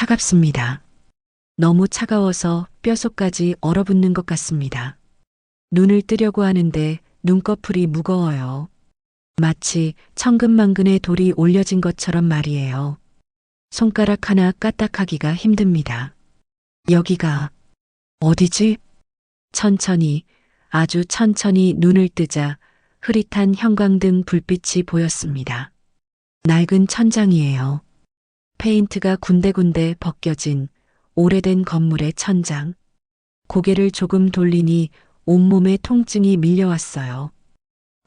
차갑습니다. 너무 차가워서 뼛속까지 얼어붙는 것 같습니다. 눈을 뜨려고 하는데 눈꺼풀이 무거워요. 마치 천근만근의 돌이 올려진 것처럼 말이에요. 손가락 하나 까딱하기가 힘듭니다. 여기가 어디지? 천천히, 아주 천천히 눈을 뜨자 흐릿한 형광등 불빛이 보였습니다. 낡은 천장이에요. 페인트가 군데군데 벗겨진 오래된 건물의 천장. 고개를 조금 돌리니 온몸에 통증이 밀려왔어요.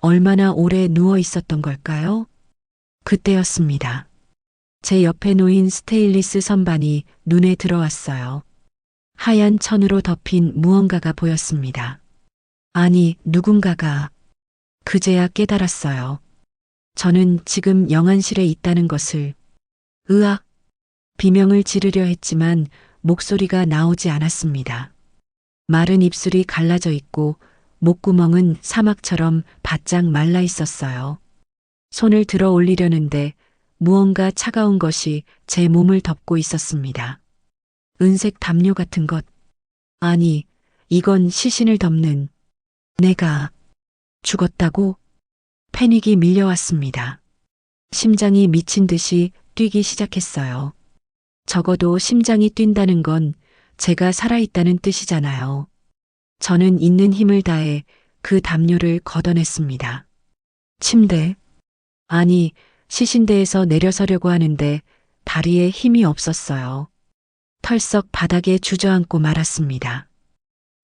얼마나 오래 누워 있었던 걸까요? 그때였습니다. 제 옆에 놓인 스테인리스 선반이 눈에 들어왔어요. 하얀 천으로 덮인 무언가가 보였습니다. 아니, 누군가가. 그제야 깨달았어요. 저는 지금 영안실에 있다는 것을. 으악! 비명을 지르려 했지만 목소리가 나오지 않았습니다. 마른 입술이 갈라져 있고 목구멍은 사막처럼 바짝 말라 있었어요. 손을 들어 올리려는데 무언가 차가운 것이 제 몸을 덮고 있었습니다. 은색 담요 같은 것. 아니, 이건 시신을 덮는. 내가 죽었다고? 패닉이 밀려왔습니다. 심장이 미친 듯이 뛰기 시작했어요. 적어도 심장이 뛴다는 건 제가 살아있다는 뜻이잖아요. 저는 있는 힘을 다해 그 담요를 걷어냈습니다. 침대. 아니, 시신대에서 내려서려고 하는데 다리에 힘이 없었어요. 털썩 바닥에 주저앉고 말았습니다.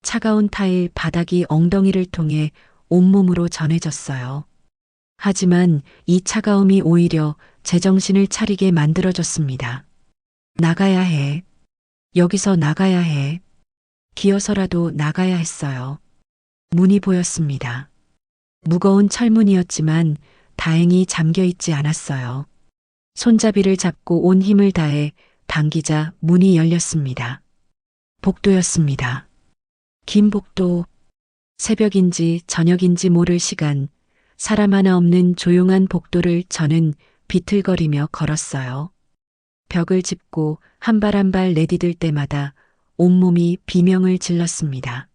차가운 타일 바닥이 엉덩이를 통해 온몸으로 전해졌어요. 하지만 이 차가움이 오히려 제정신을 차리게 만들어줬습니다. 나가야 해. 여기서 나가야 해. 기어서라도 나가야 했어요. 문이 보였습니다. 무거운 철문이었지만 다행히 잠겨있지 않았어요. 손잡이를 잡고 온 힘을 다해 당기자 문이 열렸습니다. 복도였습니다. 긴 복도. 새벽인지 저녁인지 모를 시간, 사람 하나 없는 조용한 복도를 저는 비틀거리며 걸었어요. 벽을 짚고 한 발 한 발 내디딜 때마다 온몸이 비명을 질렀습니다.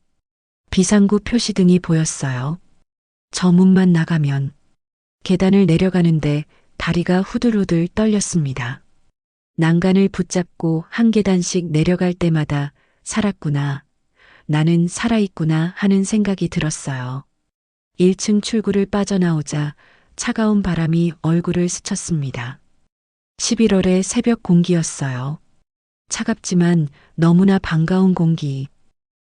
비상구 표시등이 보였어요. 저 문만 나가면. 계단을 내려가는데 다리가 후들후들 떨렸습니다. 난간을 붙잡고 한 계단씩 내려갈 때마다 살았구나. 나는 살아있구나 하는 생각이 들었어요. 1층 출구를 빠져나오자 차가운 바람이 얼굴을 스쳤습니다. 11월의 새벽 공기였어요. 차갑지만 너무나 반가운 공기.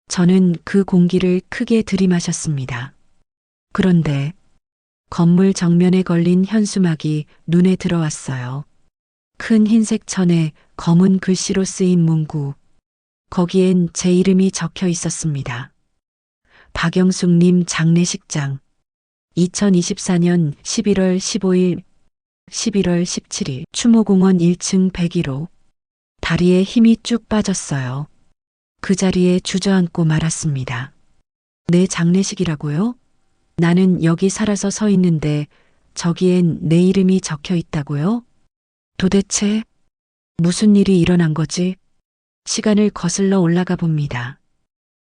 저는 그 공기를 크게 들이마셨습니다. 그런데 건물 정면에 걸린 현수막이 눈에 들어왔어요. 큰 흰색 천에 검은 글씨로 쓰인 문구. 거기엔 제 이름이 적혀 있었습니다. 박영숙님 장례식장. 2024년 11월 15일, 11월 17일 추모공원 1층 101호. 다리에 힘이 쭉 빠졌어요. 그 자리에 주저앉고 말았습니다. 내 장례식이라고요? 나는 여기 살아서 서 있는데 저기엔 내 이름이 적혀 있다고요? 도대체 무슨 일이 일어난 거지? 시간을 거슬러 올라가 봅니다.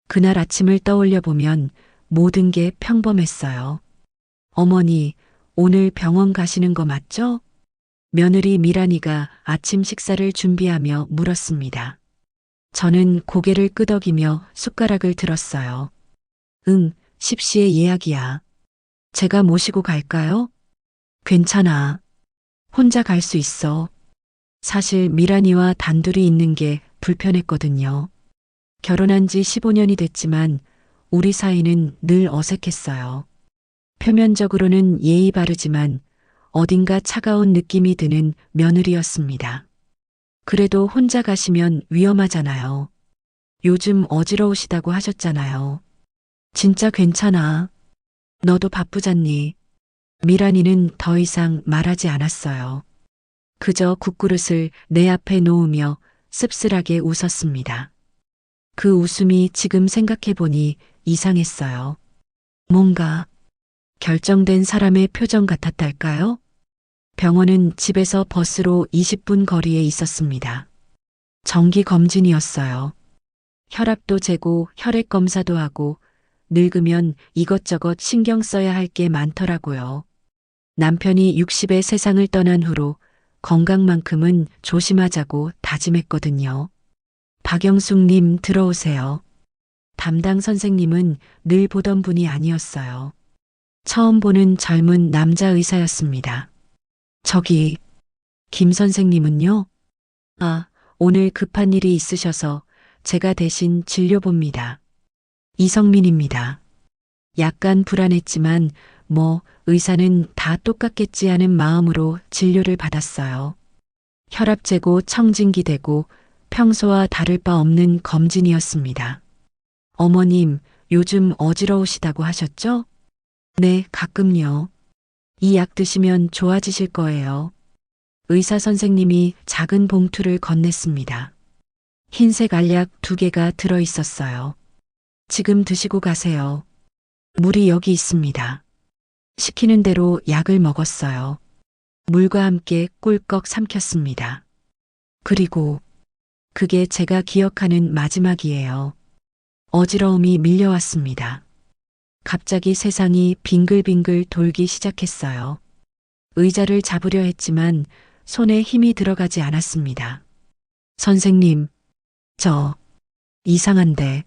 그날 아침을 떠올려 보면 모든 게 평범했어요. 어머니, 오늘 병원 가시는 거 맞죠? 며느리 미란이가 아침 식사를 준비하며 물었습니다. 저는 고개를 끄덕이며 숟가락을 들었어요. 응, 10시에 예약이야. 제가 모시고 갈까요? 괜찮아. 혼자 갈 수 있어. 사실 미란이와 단둘이 있는 게 불편했거든요. 결혼한 지 15년이 됐지만 우리 사이는 늘 어색했어요. 표면적으로는 예의 바르지만 어딘가 차가운 느낌이 드는 며느리였습니다. 그래도 혼자 가시면 위험하잖아요. 요즘 어지러우시다고 하셨잖아요. 진짜 괜찮아. 너도 바쁘잖니. 미란이는 더 이상 말하지 않았어요. 그저 국그릇을 내 앞에 놓으며 씁쓸하게 웃었습니다. 그 웃음이 지금 생각해보니 이상했어요. 뭔가 결정된 사람의 표정 같았달까요? 병원은 집에서 버스로 20분 거리에 있었습니다. 정기 검진이었어요. 혈압도 재고 혈액 검사도 하고 늙으면 이것저것 신경 써야 할 게 많더라고요. 남편이 60에 세상을 떠난 후로 건강만큼은 조심하자고 다짐했거든요. 박영숙님 들어오세요. 담당 선생님은 늘 보던 분이 아니었어요. 처음 보는 젊은 남자 의사였습니다. 저기, 김 선생님은요? 아, 오늘 급한 일이 있으셔서 제가 대신 진료봅니다. 이성민입니다. 약간 불안했지만 의사는 다 똑같겠지 하는 마음으로 진료를 받았어요. 혈압 재고 청진기 대고 평소와 다를 바 없는 검진이었습니다. 어머님, 요즘 어지러우시다고 하셨죠? 네, 가끔요. 이 약 드시면 좋아지실 거예요. 의사 선생님이 작은 봉투를 건넸습니다. 흰색 알약 2개가 들어 있었어요. 지금 드시고 가세요. 물이 여기 있습니다. 시키는 대로 약을 먹었어요. 물과 함께 꿀꺽 삼켰습니다. 그리고 그게 제가 기억하는 마지막이에요. 어지러움이 밀려왔습니다. 갑자기 세상이 빙글빙글 돌기 시작했어요. 의자를 잡으려 했지만 손에 힘이 들어가지 않았습니다. 선생님, 저 이상한데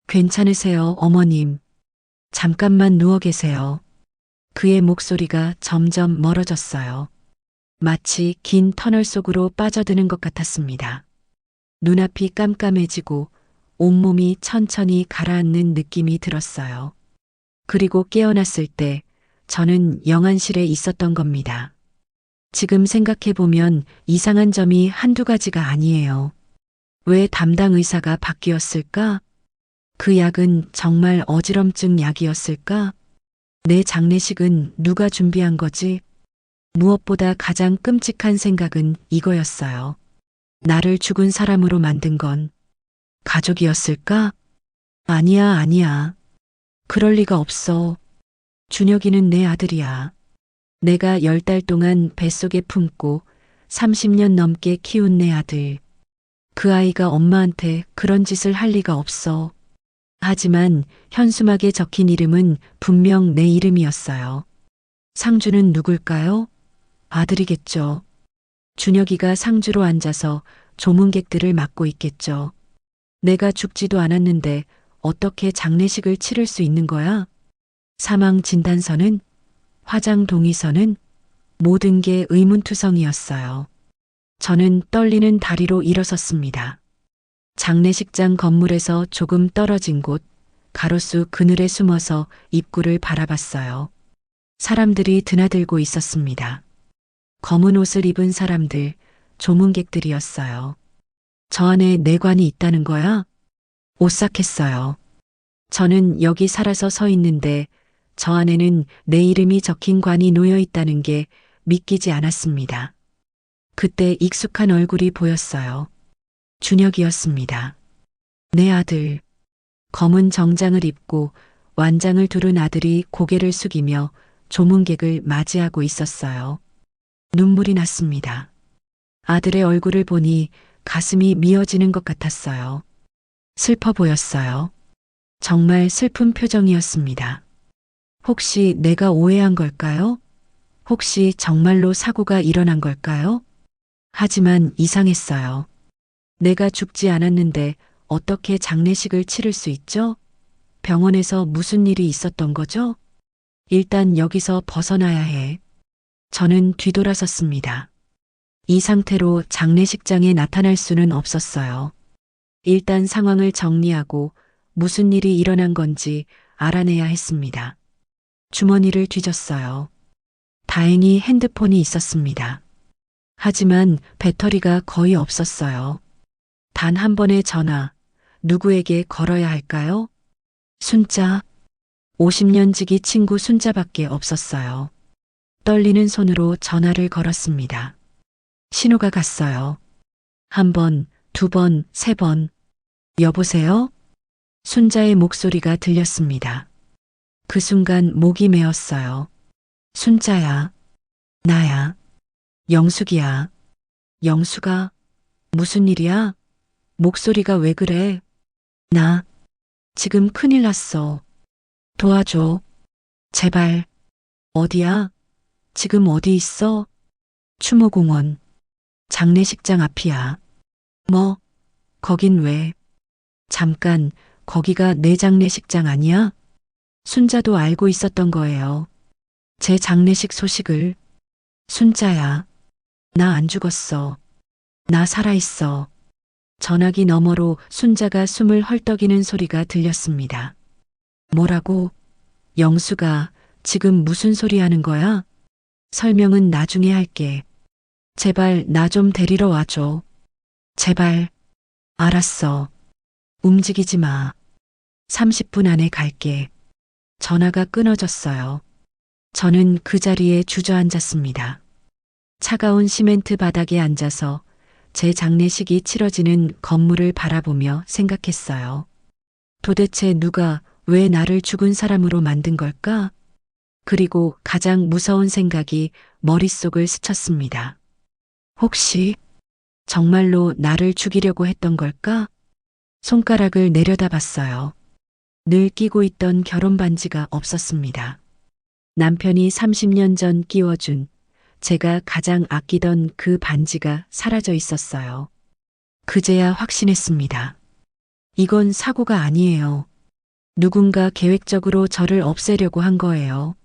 괜찮으세요, 어머님? 잠깐만 누워 계세요. 그의 목소리가 점점 멀어졌어요. 마치 긴 터널 속으로 빠져드는 것 같았습니다. 눈앞이 깜깜해지고 온몸이 천천히 가라앉는 느낌이 들었어요. 그리고 깨어났을 때 저는 영안실에 있었던 겁니다. 지금 생각해보면 이상한 점이 한두 가지가 아니에요. 왜 담당 의사가 바뀌었을까? 그 약은 정말 어지럼증 약이었을까? 내 장례식은 누가 준비한 거지? 무엇보다 가장 끔찍한 생각은 이거였어요. 나를 죽은 사람으로 만든 건 가족이었을까? 아니야, 아니야. 그럴 리가 없어. 준혁이는 내 아들이야. 내가 10달 동안 뱃속에 품고 30년 넘게 키운 내 아들. 그 아이가 엄마한테 그런 짓을 할 리가 없어. 하지만 현수막에 적힌 이름은 분명 내 이름이었어요. 상주는 누굴까요? 아들이겠죠. 준혁이가 상주로 앉아서 조문객들을 맡고 있겠죠. 내가 죽지도 않았는데 어떻게 장례식을 치를 수 있는 거야? 사망 진단서는? 화장 동의서는? 모든 게 의문투성이었어요. 저는 떨리는 다리로 일어섰습니다. 장례식장 건물에서 조금 떨어진 곳, 가로수 그늘에 숨어서 입구를 바라봤어요. 사람들이 드나들고 있었습니다. 검은 옷을 입은 사람들, 조문객들이었어요. 저 안에 내관이 있다는 거야? 오싹했어요. 저는 여기 살아서 서 있는데 저 안에는 내 이름이 적힌 관이 놓여 있다는 게 믿기지 않았습니다. 그때 익숙한 얼굴이 보였어요. 준혁이었습니다. 내 아들. 검은 정장을 입고 완장을 두른 아들이 고개를 숙이며 조문객을 맞이하고 있었어요. 눈물이 났습니다. 아들의 얼굴을 보니 가슴이 미어지는 것 같았어요. 슬퍼 보였어요. 정말 슬픈 표정이었습니다. 혹시 내가 오해한 걸까요? 혹시 정말로 사고가 일어난 걸까요? 하지만 이상했어요. 내가 죽지 않았는데 어떻게 장례식을 치를 수 있죠? 병원에서 무슨 일이 있었던 거죠? 일단 여기서 벗어나야 해. 저는 뒤돌아섰습니다. 이 상태로 장례식장에 나타날 수는 없었어요. 일단 상황을 정리하고 무슨 일이 일어난 건지 알아내야 했습니다. 주머니를 뒤졌어요. 다행히 핸드폰이 있었습니다. 하지만 배터리가 거의 없었어요. 단 한 번의 전화, 누구에게 걸어야 할까요? 순자, 50년 지기 친구 순자밖에 없었어요. 떨리는 손으로 전화를 걸었습니다. 신호가 갔어요. 1번, 2번, 3번. 여보세요? 순자의 목소리가 들렸습니다. 그 순간 목이 메었어요. 순자야. 나야. 영숙이야. 영숙아. 무슨 일이야? 목소리가 왜 그래? 나 지금 큰일 났어. 도와줘. 제발. 어디야? 지금 어디 있어? 추모공원. 장례식장 앞이야. 뭐? 거긴 왜? 잠깐, 거기가 내 장례식장 아니야? 순자도 알고 있었던 거예요. 제 장례식 소식을. 순자야. 나 안 죽었어. 나 살아있어. 전화기 너머로 순자가 숨을 헐떡이는 소리가 들렸습니다. 뭐라고? 영수가 지금 무슨 소리 하는 거야? 설명은 나중에 할게. 제발 나 좀 데리러 와줘. 제발. 알았어. 움직이지 마. 30분 안에 갈게. 전화가 끊어졌어요. 저는 그 자리에 주저앉았습니다. 차가운 시멘트 바닥에 앉아서 제 장례식이 치러지는 건물을 바라보며 생각했어요. 도대체 누가 왜 나를 죽은 사람으로 만든 걸까? 그리고 가장 무서운 생각이 머릿속을 스쳤습니다. 혹시 정말로 나를 죽이려고 했던 걸까? 손가락을 내려다 봤어요. 늘 끼고 있던 결혼 반지가 없었습니다. 남편이 30년 전 끼워준 제가 가장 아끼던 그 반지가 사라져 있었어요. 그제야 확신했습니다. 이건 사고가 아니에요. 누군가 계획적으로 저를 없애려고 한 거예요.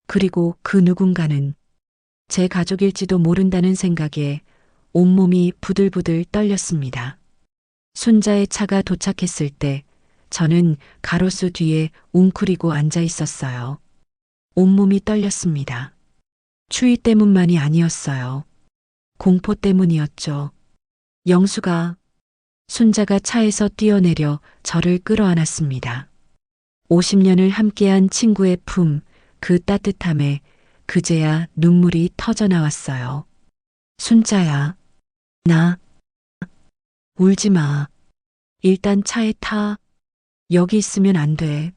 그리고 그 누군가는 제 가족일지도 모른다는 생각에 온몸이 부들부들 떨렸습니다. 순자의 차가 도착했을 때 저는 가로수 뒤에 웅크리고 앉아 있었어요. 온몸이 떨렸습니다. 추위 때문만이 아니었어요. 공포 때문이었죠. 영수가, 순자가 차에서 뛰어내려 저를 끌어안았습니다. 50년을 함께한 친구의 품, 그 따뜻함에 그제야 눈물이 터져 나왔어요. 순자야, 나, 울지 마. 일단 차에 타. 여기 있으면 안 돼.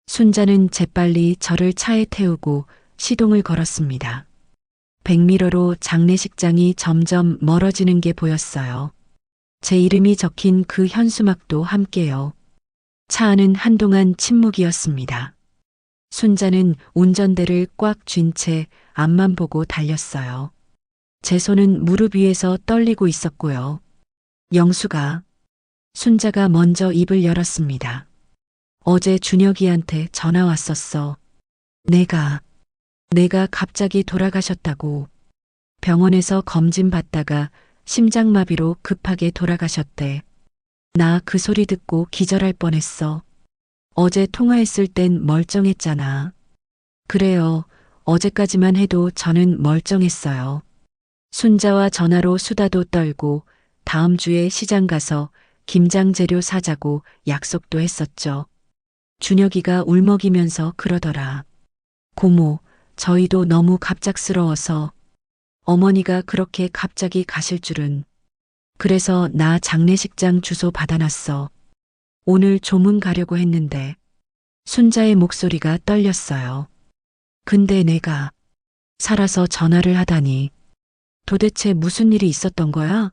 순자는 재빨리 저를 차에 태우고 시동을 걸었습니다. 백미러로 장례식장이 점점 멀어지는 게 보였어요. 제 이름이 적힌 그 현수막도 함께요. 차 안은 한동안 침묵이었습니다. 순자는 운전대를 꽉 쥔 채 앞만 보고 달렸어요. 제 손은 무릎 위에서 떨리고 있었고요. 영수가, 순자가 먼저 입을 열었습니다. 어제 준혁이한테 전화 왔었어. 내가 갑자기 돌아가셨다고. 병원에서 검진 받다가 심장마비로 급하게 돌아가셨대. 나 그 소리 듣고 기절할 뻔했어. 어제 통화했을 땐 멀쩡했잖아. 그래요. 어제까지만 해도 저는 멀쩡했어요. 순자와 전화로 수다도 떨고 다음 주에 시장 가서 김장 재료 사자고 약속도 했었죠. 준혁이가 울먹이면서 그러더라. 고모, 저희도 너무 갑작스러워서 어머니가 그렇게 갑자기 가실 줄은. 그래서 나 장례식장 주소 받아놨어. 오늘 조문 가려고 했는데. 순자의 목소리가 떨렸어요. 근데 내가 살아서 전화를 하다니. 도대체 무슨 일이 있었던 거야?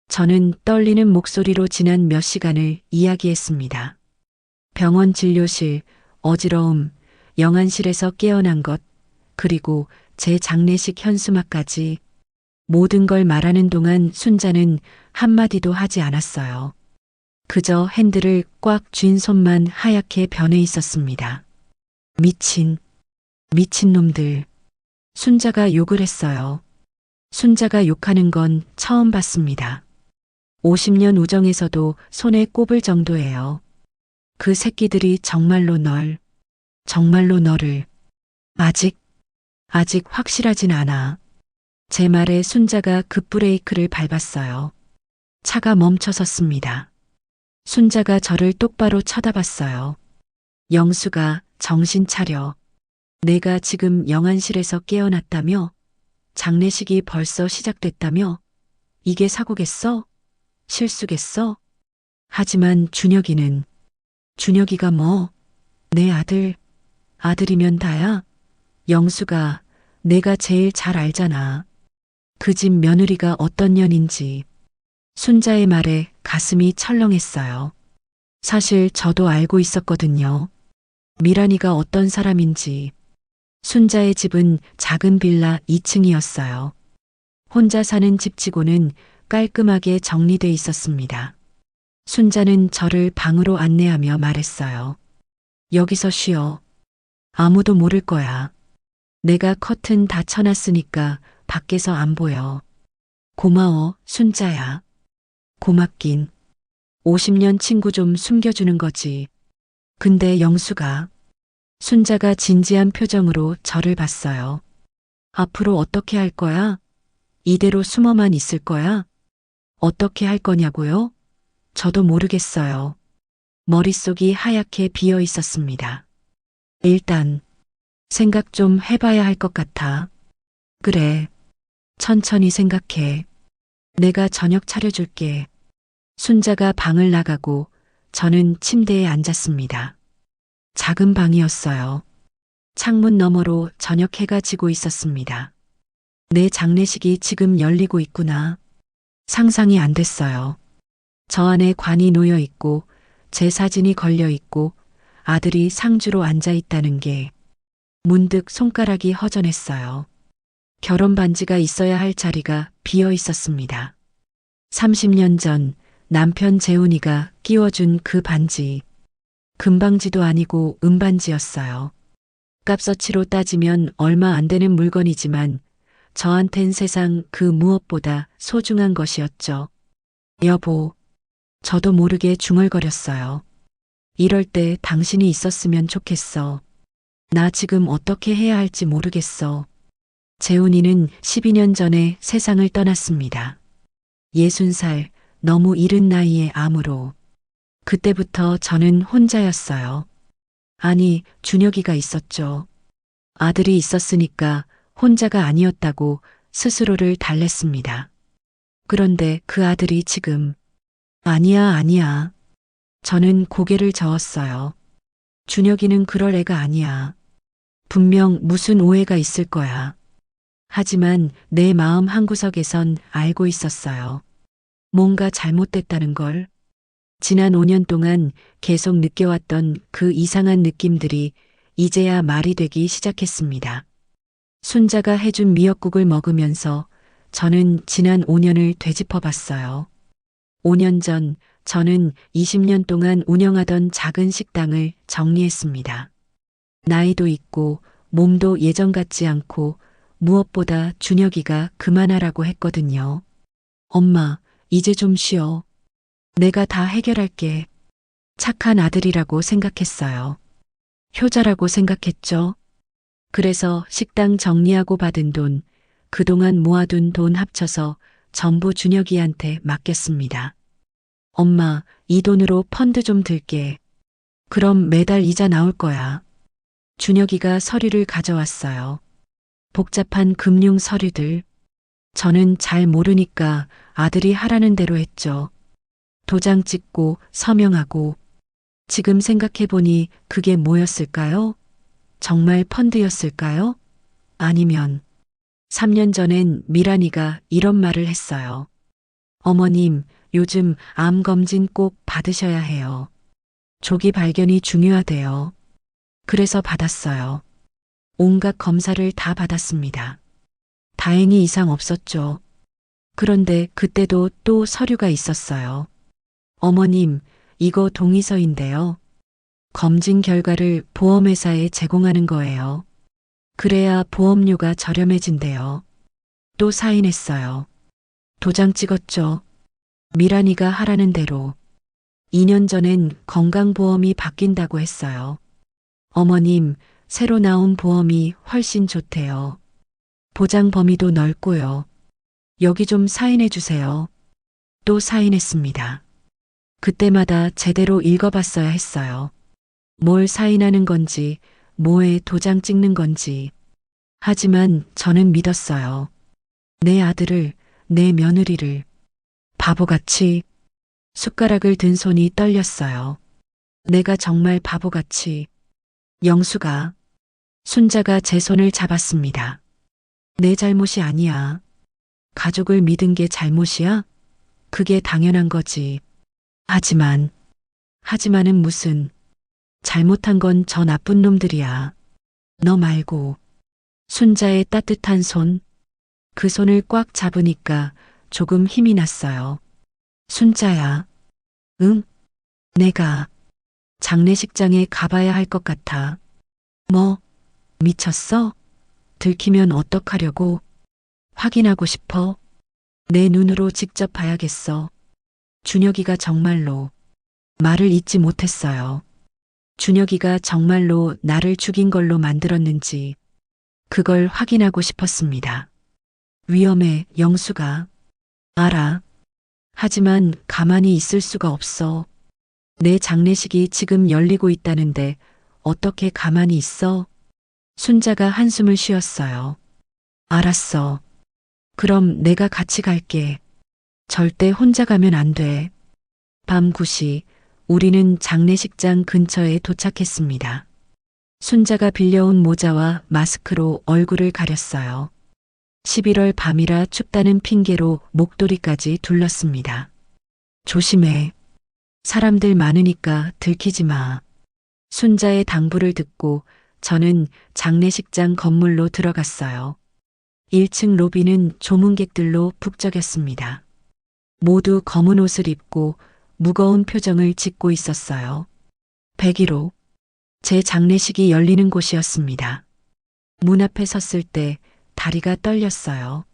저는 떨리는 목소리로 지난 몇 시간을 이야기했습니다. 병원 진료실, 어지러움, 영안실에서 깨어난 것, 그리고 제 장례식 현수막까지 모든 걸 말하는 동안 순자는 한마디도 하지 않았어요. 그저 핸들을 꽉 쥔 손만 하얗게 변해 있었습니다. 미친 놈들. 순자가 욕을 했어요. 순자가 욕하는 건 처음 봤습니다. 50년 우정에서도 손에 꼽을 정도예요. 그 새끼들이 정말로 너를, 아직 확실하진 않아. 제 말에 순자가 급브레이크를 밟았어요. 차가 멈춰섰습니다. 순자가 저를 똑바로 쳐다봤어요. 영수가 정신 차려. 내가 지금 영안실에서 깨어났다며? 장례식이 벌써 시작됐다며? 이게 사고겠어? 실수겠어? 하지만 준혁이가 뭐? 내 아들이면 다야? 영수가 내가 제일 잘 알잖아. 그 집 며느리가 어떤 년인지. 순자의 말에 가슴이 철렁했어요. 사실 저도 알고 있었거든요. 미란이가 어떤 사람인지. 순자의 집은 작은 빌라 2층이었어요. 혼자 사는 집치고는 깔끔하게 정리돼 있었습니다. 순자는 저를 방으로 안내하며 말했어요. 여기서 쉬어. 아무도 모를 거야. 내가 커튼 다 쳐놨으니까 밖에서 안 보여. 고마워, 순자야. 고맙긴. 50년 친구 좀 숨겨주는 거지. 근데 영수가. 순자가 진지한 표정으로 저를 봤어요. 앞으로 어떻게 할 거야? 이대로 숨어만 있을 거야? 어떻게 할 거냐고요? 저도 모르겠어요. 머릿속이 하얗게 비어 있었습니다. 일단 생각 좀 해봐야 할 것 같아. 그래. 천천히 생각해. 내가 저녁 차려줄게. 순자가 방을 나가고 저는 침대에 앉았습니다. 작은 방이었어요. 창문 너머로 저녁 해가 지고 있었습니다. 내 장례식이 지금 열리고 있구나. 상상이 안 됐어요. 저 안에 관이 놓여 있고 제 사진이 걸려 있고 아들이 상주로 앉아 있다는 게 문득 손가락이 허전했어요. 결혼 반지가 있어야 할 자리가 비어 있었습니다. 30년 전 남편 재훈이가 끼워준 그 반지. 금방지도 아니고 은반지였어요. 값어치로 따지면 얼마 안 되는 물건이지만 저한텐 세상 그 무엇보다 소중한 것이었죠. 여보, 저도 모르게 중얼거렸어요. 이럴 때 당신이 있었으면 좋겠어. 나 지금 어떻게 해야 할지 모르겠어. 재훈이는 12년 전에 세상을 떠났습니다. 60살, 너무 이른 나이에 암으로. 그때부터 저는 혼자였어요. 아니, 준혁이가 있었죠. 아들이 있었으니까 혼자가 아니었다고 스스로를 달랬습니다. 그런데 그 아들이 지금, 아니야. 저는 고개를 저었어요. 준혁이는 그럴 애가 아니야. 분명 무슨 오해가 있을 거야. 하지만 내 마음 한구석에선 알고 있었어요. 뭔가 잘못됐다는 걸. 지난 5년 동안 계속 느껴왔던 그 이상한 느낌들이 이제야 말이 되기 시작했습니다. 순자가 해준 미역국을 먹으면서 저는 지난 5년을 되짚어 봤어요. 5년 전 저는 20년 동안 운영하던 작은 식당을 정리했습니다. 나이도 있고 몸도 예전 같지 않고 무엇보다 준혁이가 그만하라고 했거든요. 엄마, 이제 좀 쉬어. 내가 다 해결할게. 착한 아들이라고 생각했어요. 효자라고 생각했죠. 그래서 식당 정리하고 받은 돈, 그동안 모아둔 돈 합쳐서 전부 준혁이한테 맡겼습니다. 엄마, 이 돈으로 펀드 좀 들게. 그럼 매달 이자 나올 거야. 준혁이가 서류를 가져왔어요. 복잡한 금융 서류들. 저는 잘 모르니까 아들이 하라는 대로 했죠. 도장 찍고 서명하고. 지금 생각해보니 그게 뭐였을까요? 정말 펀드였을까요? 아니면 3년 전엔 미란이가 이런 말을 했어요. 어머님, 요즘 암 검진 꼭 받으셔야 해요. 조기 발견이 중요하대요. 그래서 받았어요. 온갖 검사를 다 받았습니다. 다행히 이상 없었죠. 그런데 그때도 또 서류가 있었어요. 어머님, 이거 동의서인데요. 검진 결과를 보험회사에 제공하는 거예요. 그래야 보험료가 저렴해진대요. 또 사인했어요. 도장 찍었죠. 미란이가 하라는 대로. 2년 전엔 건강보험이 바뀐다고 했어요. 어머님, 새로 나온 보험이 훨씬 좋대요. 보장 범위도 넓고요. 여기 좀 사인해 주세요. 또 사인했습니다. 그때마다 제대로 읽어봤어야 했어요. 뭘 사인하는 건지, 뭐에 도장 찍는 건지. 하지만 저는 믿었어요. 내 아들을, 내 며느리를. 바보같이. 숟가락을 든 손이 떨렸어요. 내가 정말 바보같이. 영수가. 순자가 제 손을 잡았습니다. 내 잘못이 아니야. 가족을 믿은 게 잘못이야? 그게 당연한 거지. 하지만은 무슨, 잘못한 건 저 나쁜 놈들이야. 너 말고. 순자의 따뜻한 손, 그 손을 꽉 잡으니까 조금 힘이 났어요. 순자야. 응? 내가 장례식장에 가봐야 할 것 같아. 뭐, 미쳤어? 들키면 어떡하려고? 확인하고 싶어? 내 눈으로 직접 봐야겠어. 준혁이가 정말로 말을 잊지 못했어요. 준혁이가 정말로 나를 죽인 걸로 만들었는지 그걸 확인하고 싶었습니다. 위험해, 영수가. 알아. 하지만 가만히 있을 수가 없어. 내 장례식이 지금 열리고 있다는데 어떻게 가만히 있어? 순자가 한숨을 쉬었어요. 알았어. 그럼 내가 같이 갈게. 절대 혼자 가면 안 돼. 밤 9시 우리는 장례식장 근처에 도착했습니다. 순자가 빌려온 모자와 마스크로 얼굴을 가렸어요. 11월 밤이라 춥다는 핑계로 목도리까지 둘렀습니다. 조심해. 사람들 많으니까 들키지 마. 순자의 당부를 듣고 저는 장례식장 건물로 들어갔어요. 1층 로비는 조문객들로 북적였습니다. 모두 검은 옷을 입고 무거운 표정을 짓고 있었어요. 101호. 제 장례식이 열리는 곳이었습니다. 문 앞에 섰을 때 다리가 떨렸어요.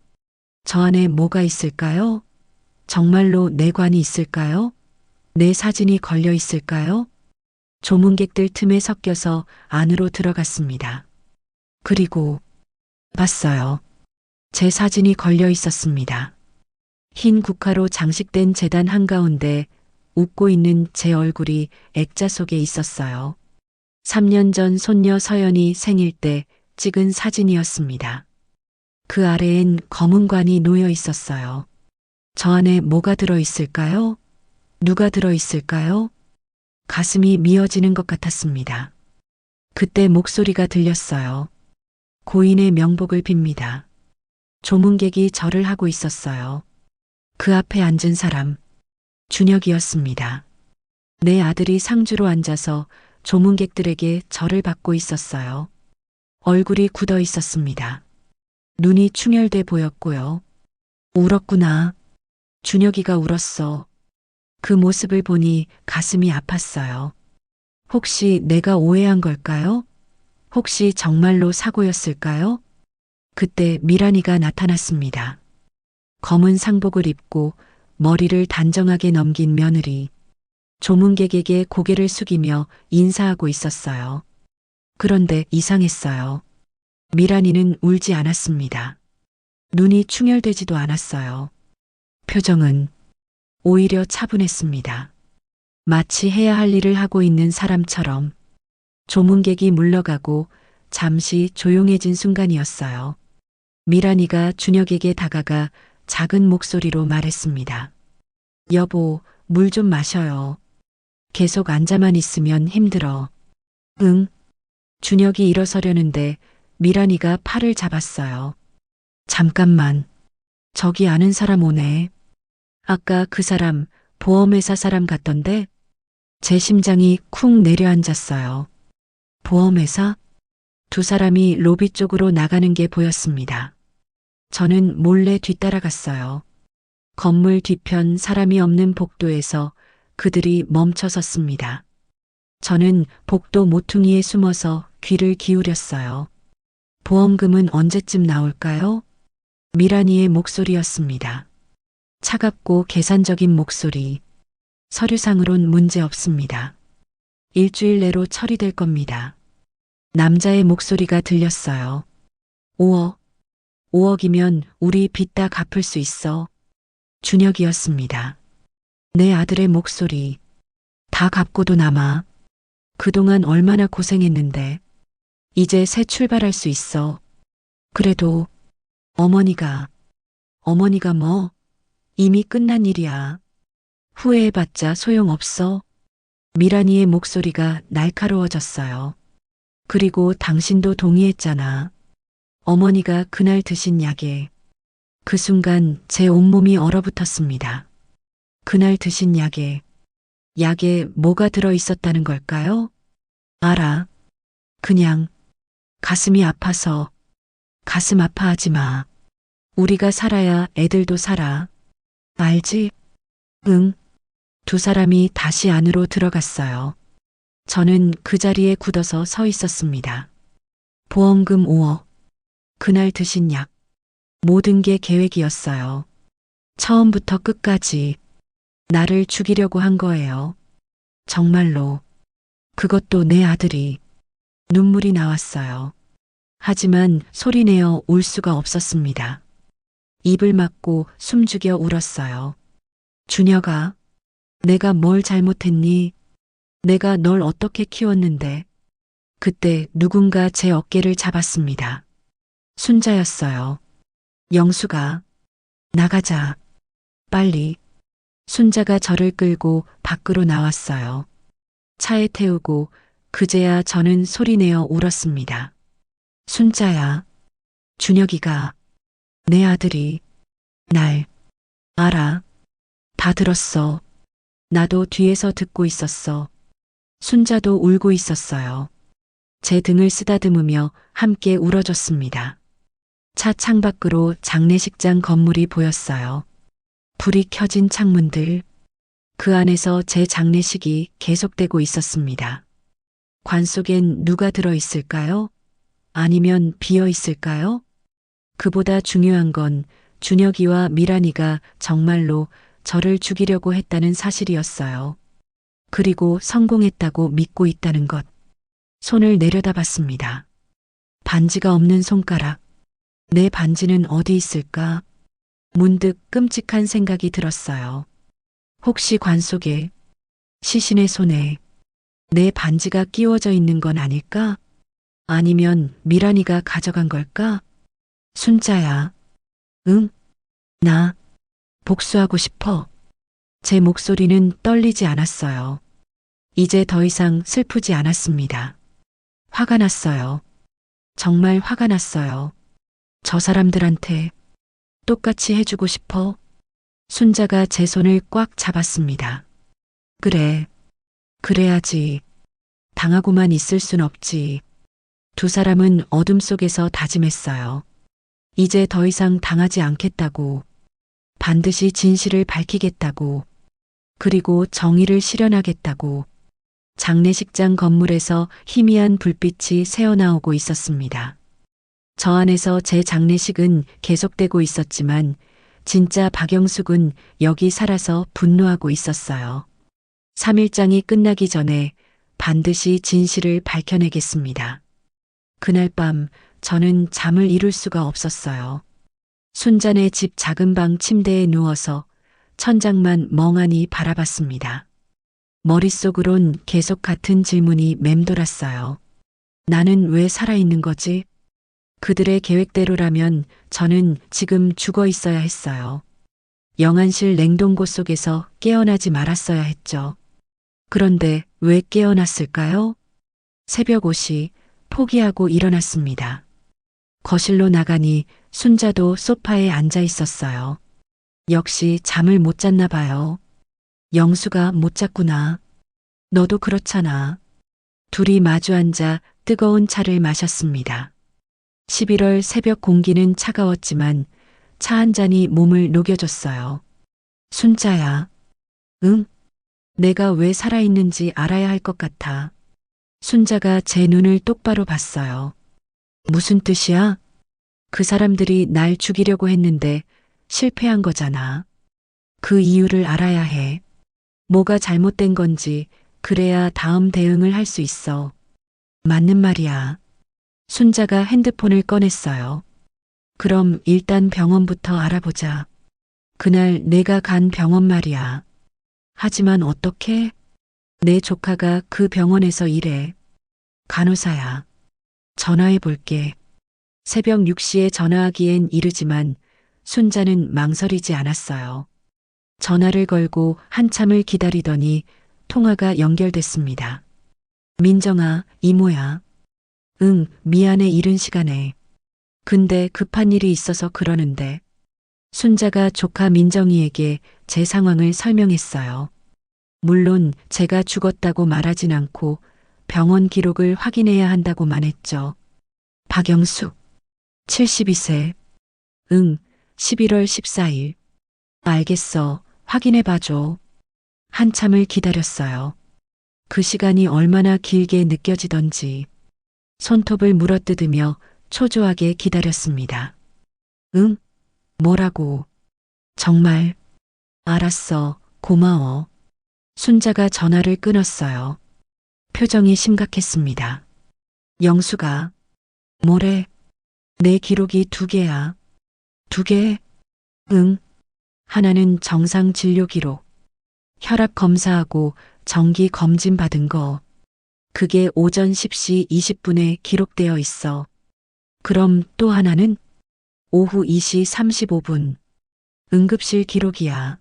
저 안에 뭐가 있을까요? 정말로 내 관이 있을까요? 내 사진이 걸려 있을까요? 조문객들 틈에 섞여서 안으로 들어갔습니다. 그리고 봤어요. 제 사진이 걸려 있었습니다. 흰 국화로 장식된 제단 한가운데 웃고 있는 제 얼굴이 액자 속에 있었어요. 3년 전 손녀 서연이 생일 때 찍은 사진이었습니다. 그 아래엔 검은 관이 놓여 있었어요. 저 안에 뭐가 들어 있을까요? 누가 들어 있을까요? 가슴이 미어지는 것 같았습니다. 그때 목소리가 들렸어요. 고인의 명복을 빕니다. 조문객이 절을 하고 있었어요. 그 앞에 앉은 사람, 준혁이었습니다. 내 아들이 상주로 앉아서 조문객들에게 절을 받고 있었어요. 얼굴이 굳어 있었습니다. 눈이 충혈돼 보였고요. 울었구나. 준혁이가 울었어. 그 모습을 보니 가슴이 아팠어요. 혹시 내가 오해한 걸까요? 혹시 정말로 사고였을까요? 그때 미란이가 나타났습니다. 검은 상복을 입고 머리를 단정하게 넘긴 며느리. 조문객에게 고개를 숙이며 인사하고 있었어요. 그런데 이상했어요. 미란이는 울지 않았습니다. 눈이 충혈되지도 않았어요. 표정은 오히려 차분했습니다. 마치 해야 할 일을 하고 있는 사람처럼. 조문객이 물러가고 잠시 조용해진 순간이었어요. 미란이가 준혁에게 다가가 작은 목소리로 말했습니다. 여보, 물 좀 마셔요. 계속 앉아만 있으면 힘들어. 응. 준혁이 일어서려는데 미란이가 팔을 잡았어요. 잠깐만. 저기 아는 사람 오네. 아까 그 사람 보험회사 사람 같던데? 제 심장이 쿵 내려앉았어요. 보험회사? 두 사람이 로비 쪽으로 나가는 게 보였습니다. 저는 몰래 뒤따라갔어요. 건물 뒤편 사람이 없는 복도에서 그들이 멈춰 섰습니다. 저는 복도 모퉁이에 숨어서 귀를 기울였어요. 보험금은 언제쯤 나올까요? 미란이의 목소리였습니다. 차갑고 계산적인 목소리. 서류상으론 문제 없습니다. 일주일 내로 처리될 겁니다. 남자의 목소리가 들렸어요. 5억. 5억이면 우리 빚 다 갚을 수 있어. 준혁이었습니다. 내 아들의 목소리. 다 갚고도 남아. 그동안 얼마나 고생했는데. 이제 새 출발할 수 있어. 그래도 어머니가 뭐? 이미 끝난 일이야. 후회해봤자 소용없어. 미란이의 목소리가 날카로워졌어요. 그리고 당신도 동의했잖아. 어머니가 그날 드신 약에. 그 순간 제 온몸이 얼어붙었습니다. 그날 드신 약에 뭐가 들어 있었다는 걸까요? 알아. 그냥 가슴이 아파서. 가슴 아파하지 마. 우리가 살아야 애들도 살아. 알지? 응. 두 사람이 다시 안으로 들어갔어요. 저는 그 자리에 굳어서 서 있었습니다. 보험금 5억. 그날 드신 약. 모든 게 계획이었어요. 처음부터 끝까지 나를 죽이려고 한 거예요. 정말로. 그것도 내 아들이. 눈물이 나왔어요. 하지만 소리내어 울 수가 없었습니다. 입을 막고 숨죽여 울었어요. 준혁아, 내가 뭘 잘못했니? 내가 널 어떻게 키웠는데? 그때 누군가 제 어깨를 잡았습니다. 순자였어요. 영수가, 나가자. 빨리. 순자가 저를 끌고 밖으로 나왔어요. 차에 태우고 그제야 저는 소리내어 울었습니다. 순자야, 준혁이가, 내 아들이, 날, 알아. 다 들었어. 나도 뒤에서 듣고 있었어. 순자도 울고 있었어요. 제 등을 쓰다듬으며 함께 울어줬습니다. 차 창밖으로 장례식장 건물이 보였어요. 불이 켜진 창문들. 그 안에서 제 장례식이 계속되고 있었습니다. 관 속엔 누가 들어있을까요? 아니면 비어 있을까요? 그보다 중요한 건 준혁이와 미란이가 정말로 저를 죽이려고 했다는 사실이었어요. 그리고 성공했다고 믿고 있다는 것. 손을 내려다봤습니다. 반지가 없는 손가락. 내 반지는 어디 있을까? 문득 끔찍한 생각이 들었어요. 혹시 관 속에, 시신의 손에 내 반지가 끼워져 있는 건 아닐까? 아니면 미란이가 가져간 걸까? 순자야. 응? 나 복수하고 싶어. 제 목소리는 떨리지 않았어요. 이제 더 이상 슬프지 않았습니다. 화가 났어요. 정말 화가 났어요. 저 사람들한테 똑같이 해주고 싶어. 순자가 제 손을 꽉 잡았습니다. 그래. 그래야지. 당하고만 있을 순 없지. 두 사람은 어둠 속에서 다짐했어요. 이제 더 이상 당하지 않겠다고. 반드시 진실을 밝히겠다고. 그리고 정의를 실현하겠다고. 장례식장 건물에서 희미한 불빛이 새어나오고 있었습니다. 저 안에서 제 장례식은 계속되고 있었지만 진짜 박영숙은 여기 살아서 분노하고 있었어요. 3일장이 끝나기 전에 반드시 진실을 밝혀내겠습니다. 그날 밤 저는 잠을 이룰 수가 없었어요. 순자네 집 작은 방 침대에 누워서 천장만 멍하니 바라봤습니다. 머릿속으론 계속 같은 질문이 맴돌았어요. 나는 왜 살아있는 거지? 그들의 계획대로라면 저는 지금 죽어 있어야 했어요. 영안실 냉동고 속에서 깨어나지 말았어야 했죠. 그런데 왜 깨어났을까요? 새벽 5시 포기하고 일어났습니다. 거실로 나가니 순자도 소파에 앉아 있었어요. 역시 잠을 못 잤나 봐요. 영수가 못 잤구나. 너도 그렇잖아. 둘이 마주 앉아 뜨거운 차를 마셨습니다. 11월 새벽 공기는 차가웠지만 차 한 잔이 몸을 녹여줬어요. 순자야. 응? 내가 왜 살아있는지 알아야 할 것 같아. 순자가 제 눈을 똑바로 봤어요. 무슨 뜻이야? 그 사람들이 날 죽이려고 했는데 실패한 거잖아. 그 이유를 알아야 해. 뭐가 잘못된 건지 그래야 다음 대응을 할 수 있어. 맞는 말이야. 순자가 핸드폰을 꺼냈어요. 그럼 일단 병원부터 알아보자. 그날 내가 간 병원 말이야. 하지만 어떻게? 내 조카가 그 병원에서 일해. 간호사야. 전화해 볼게. 새벽 6시에 전화하기엔 이르지만 순자는 망설이지 않았어요. 전화를 걸고 한참을 기다리더니 통화가 연결됐습니다. 민정아, 이모야. 응, 미안해 이른 시간에. 근데 급한 일이 있어서 그러는데. 순자가 조카 민정이에게 제 상황을 설명했어요. 물론 제가 죽었다고 말하진 않고 병원 기록을 확인해야 한다고만 했죠. 박영숙, 72세. 응, 11월 14일. 알겠어. 확인해봐줘. 한참을 기다렸어요. 그 시간이 얼마나 길게 느껴지던지 손톱을 물어뜯으며 초조하게 기다렸습니다. 응? 뭐라고? 정말? 알았어. 고마워. 순자가 전화를 끊었어요. 표정이 심각했습니다. 영수가, 뭐래? 내 기록이 2개야. 2개? 응. 하나는 정상 진료 기록. 혈압 검사하고 정기 검진 받은 거. 그게 오전 10시 20분에 기록되어 있어. 그럼 또 하나는 오후 2시 35분. 응급실 기록이야.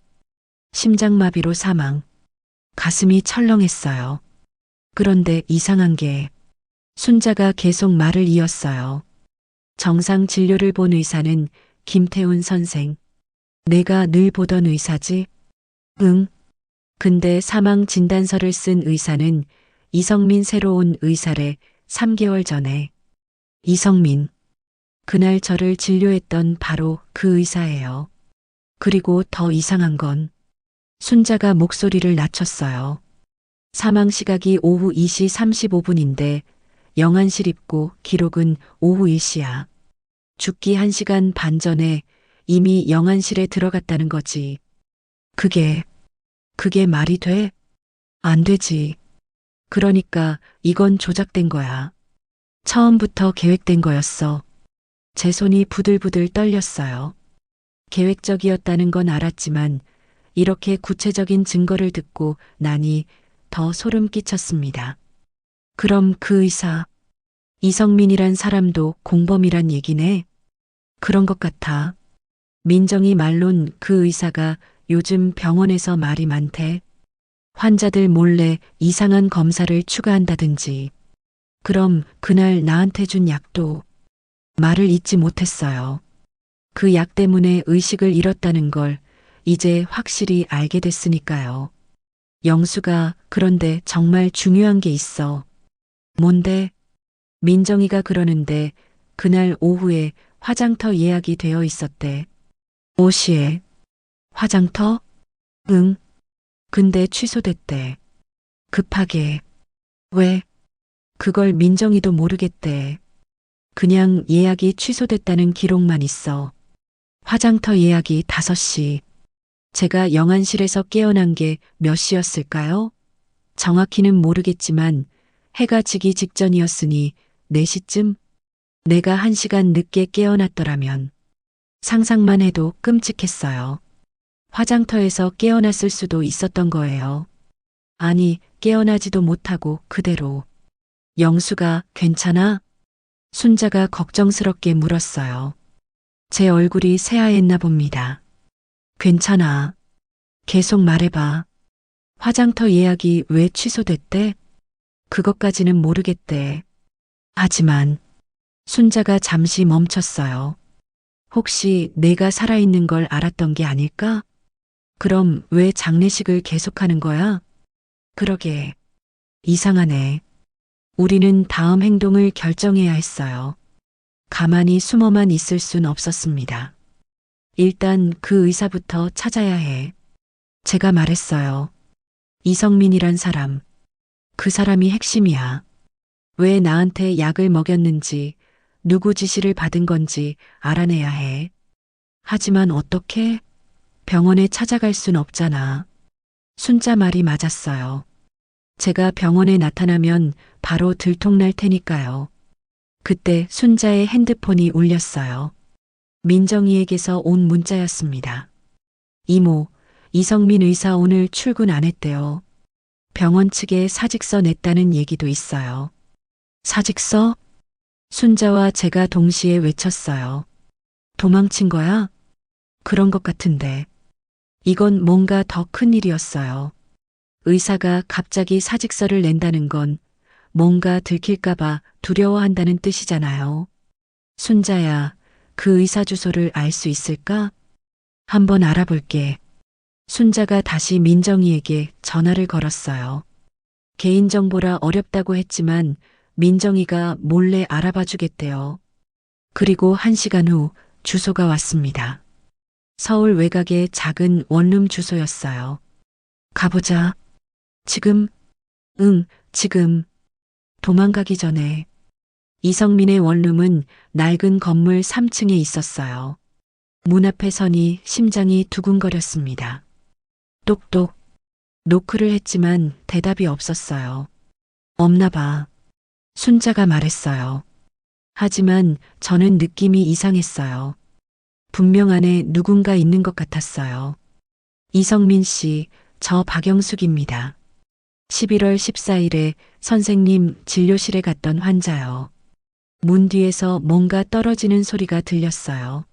심장마비로 사망. 가슴이 철렁했어요. 그런데 이상한 게 순자가 계속 말을 이었어요. 정상 진료를 본 의사는 김태훈 선생. 내가 늘 보던 의사지? 응. 근데 사망 진단서를 쓴 의사는 이성민 새로 온 의사래 3개월 전에. 이성민. 그날 저를 진료했던 바로 그 의사예요. 그리고 더 이상한 건 순자가 목소리를 낮췄어요. 사망 시각이 오후 2시 35분인데 영안실 입고 기록은 오후 1시야. 죽기 1시간 반 전에 이미 영안실에 들어갔다는 거지. 그게 말이 돼? 안 되지. 그러니까 이건 조작된 거야. 처음부터 계획된 거였어. 제 손이 부들부들 떨렸어요. 계획적이었다는 건 알았지만 이렇게 구체적인 증거를 듣고 나니 더 소름 끼쳤습니다. 그럼 그 의사, 이성민이란 사람도 공범이란 얘기네? 그런 것 같아. 민정이 말론 그 의사가 요즘 병원에서 말이 많대. 환자들 몰래 이상한 검사를 추가한다든지. 그럼 그날 나한테 준 약도 말을 잊지 못했어요. 그 약 때문에 의식을 잃었다는 걸 이제 확실히 알게 됐으니까요. 영수가 그런데 정말 중요한 게 있어. 뭔데? 민정이가 그러는데 그날 오후에 화장터 예약이 되어 있었대. 5시에. 화장터? 응. 근데 취소됐대. 급하게. 왜? 그걸 민정이도 모르겠대. 그냥 예약이 취소됐다는 기록만 있어. 화장터 예약이 5시. 제가 영안실에서 깨어난 게 몇 시였을까요? 정확히는 모르겠지만 해가 지기 직전이었으니 4시쯤? 내가 1시간 늦게 깨어났더라면 상상만 해도 끔찍했어요. 화장터에서 깨어났을 수도 있었던 거예요. 아니, 깨어나지도 못하고 그대로. 영수가 괜찮아? 순자가 걱정스럽게 물었어요. 제 얼굴이 새하였나 봅니다. 괜찮아. 계속 말해봐. 화장터 예약이 왜 취소됐대? 그것까지는 모르겠대. 하지만 순자가 잠시 멈췄어요. 혹시 내가 살아있는 걸 알았던 게 아닐까? 그럼 왜 장례식을 계속하는 거야? 그러게. 이상하네. 우리는 다음 행동을 결정해야 했어요. 가만히 숨어만 있을 순 없었습니다. 일단 그 의사부터 찾아야 해. 제가 말했어요. 이성민이란 사람. 그 사람이 핵심이야. 왜 나한테 약을 먹였는지, 누구 지시를 받은 건지 알아내야 해. 하지만 어떻게? 병원에 찾아갈 순 없잖아. 순자 말이 맞았어요. 제가 병원에 나타나면 바로 들통날 테니까요. 그때 순자의 핸드폰이 울렸어요. 민정이에게서 온 문자였습니다. 이모, 이성민 의사 오늘 출근 안 했대요. 병원 측에 사직서 냈다는 얘기도 있어요. 사직서? 순자와 제가 동시에 외쳤어요. 도망친 거야? 그런 것 같은데. 이건 뭔가 더 큰 일이었어요. 의사가 갑자기 사직서를 낸다는 건 뭔가 들킬까봐 두려워한다는 뜻이잖아요. 순자야, 그 의사 주소를 알 수 있을까? 한번 알아볼게. 순자가 다시 민정이에게 전화를 걸었어요. 개인정보라 어렵다고 했지만 민정이가 몰래 알아봐 주겠대요. 그리고 1시간 후 주소가 왔습니다. 서울 외곽의 작은 원룸 주소였어요. 가보자. 지금? 응, 지금. 도망가기 전에. 이성민의 원룸은 낡은 건물 3층에 있었어요. 문 앞에 서니 심장이 두근거렸습니다. 똑똑. 노크를 했지만 대답이 없었어요. 없나 봐. 순자가 말했어요. 하지만 저는 느낌이 이상했어요. 분명 안에 누군가 있는 것 같았어요. 이성민 씨, 저 박영숙입니다. 11월 14일에 선생님 진료실에 갔던 환자요. 문 뒤에서 뭔가 떨어지는 소리가 들렸어요.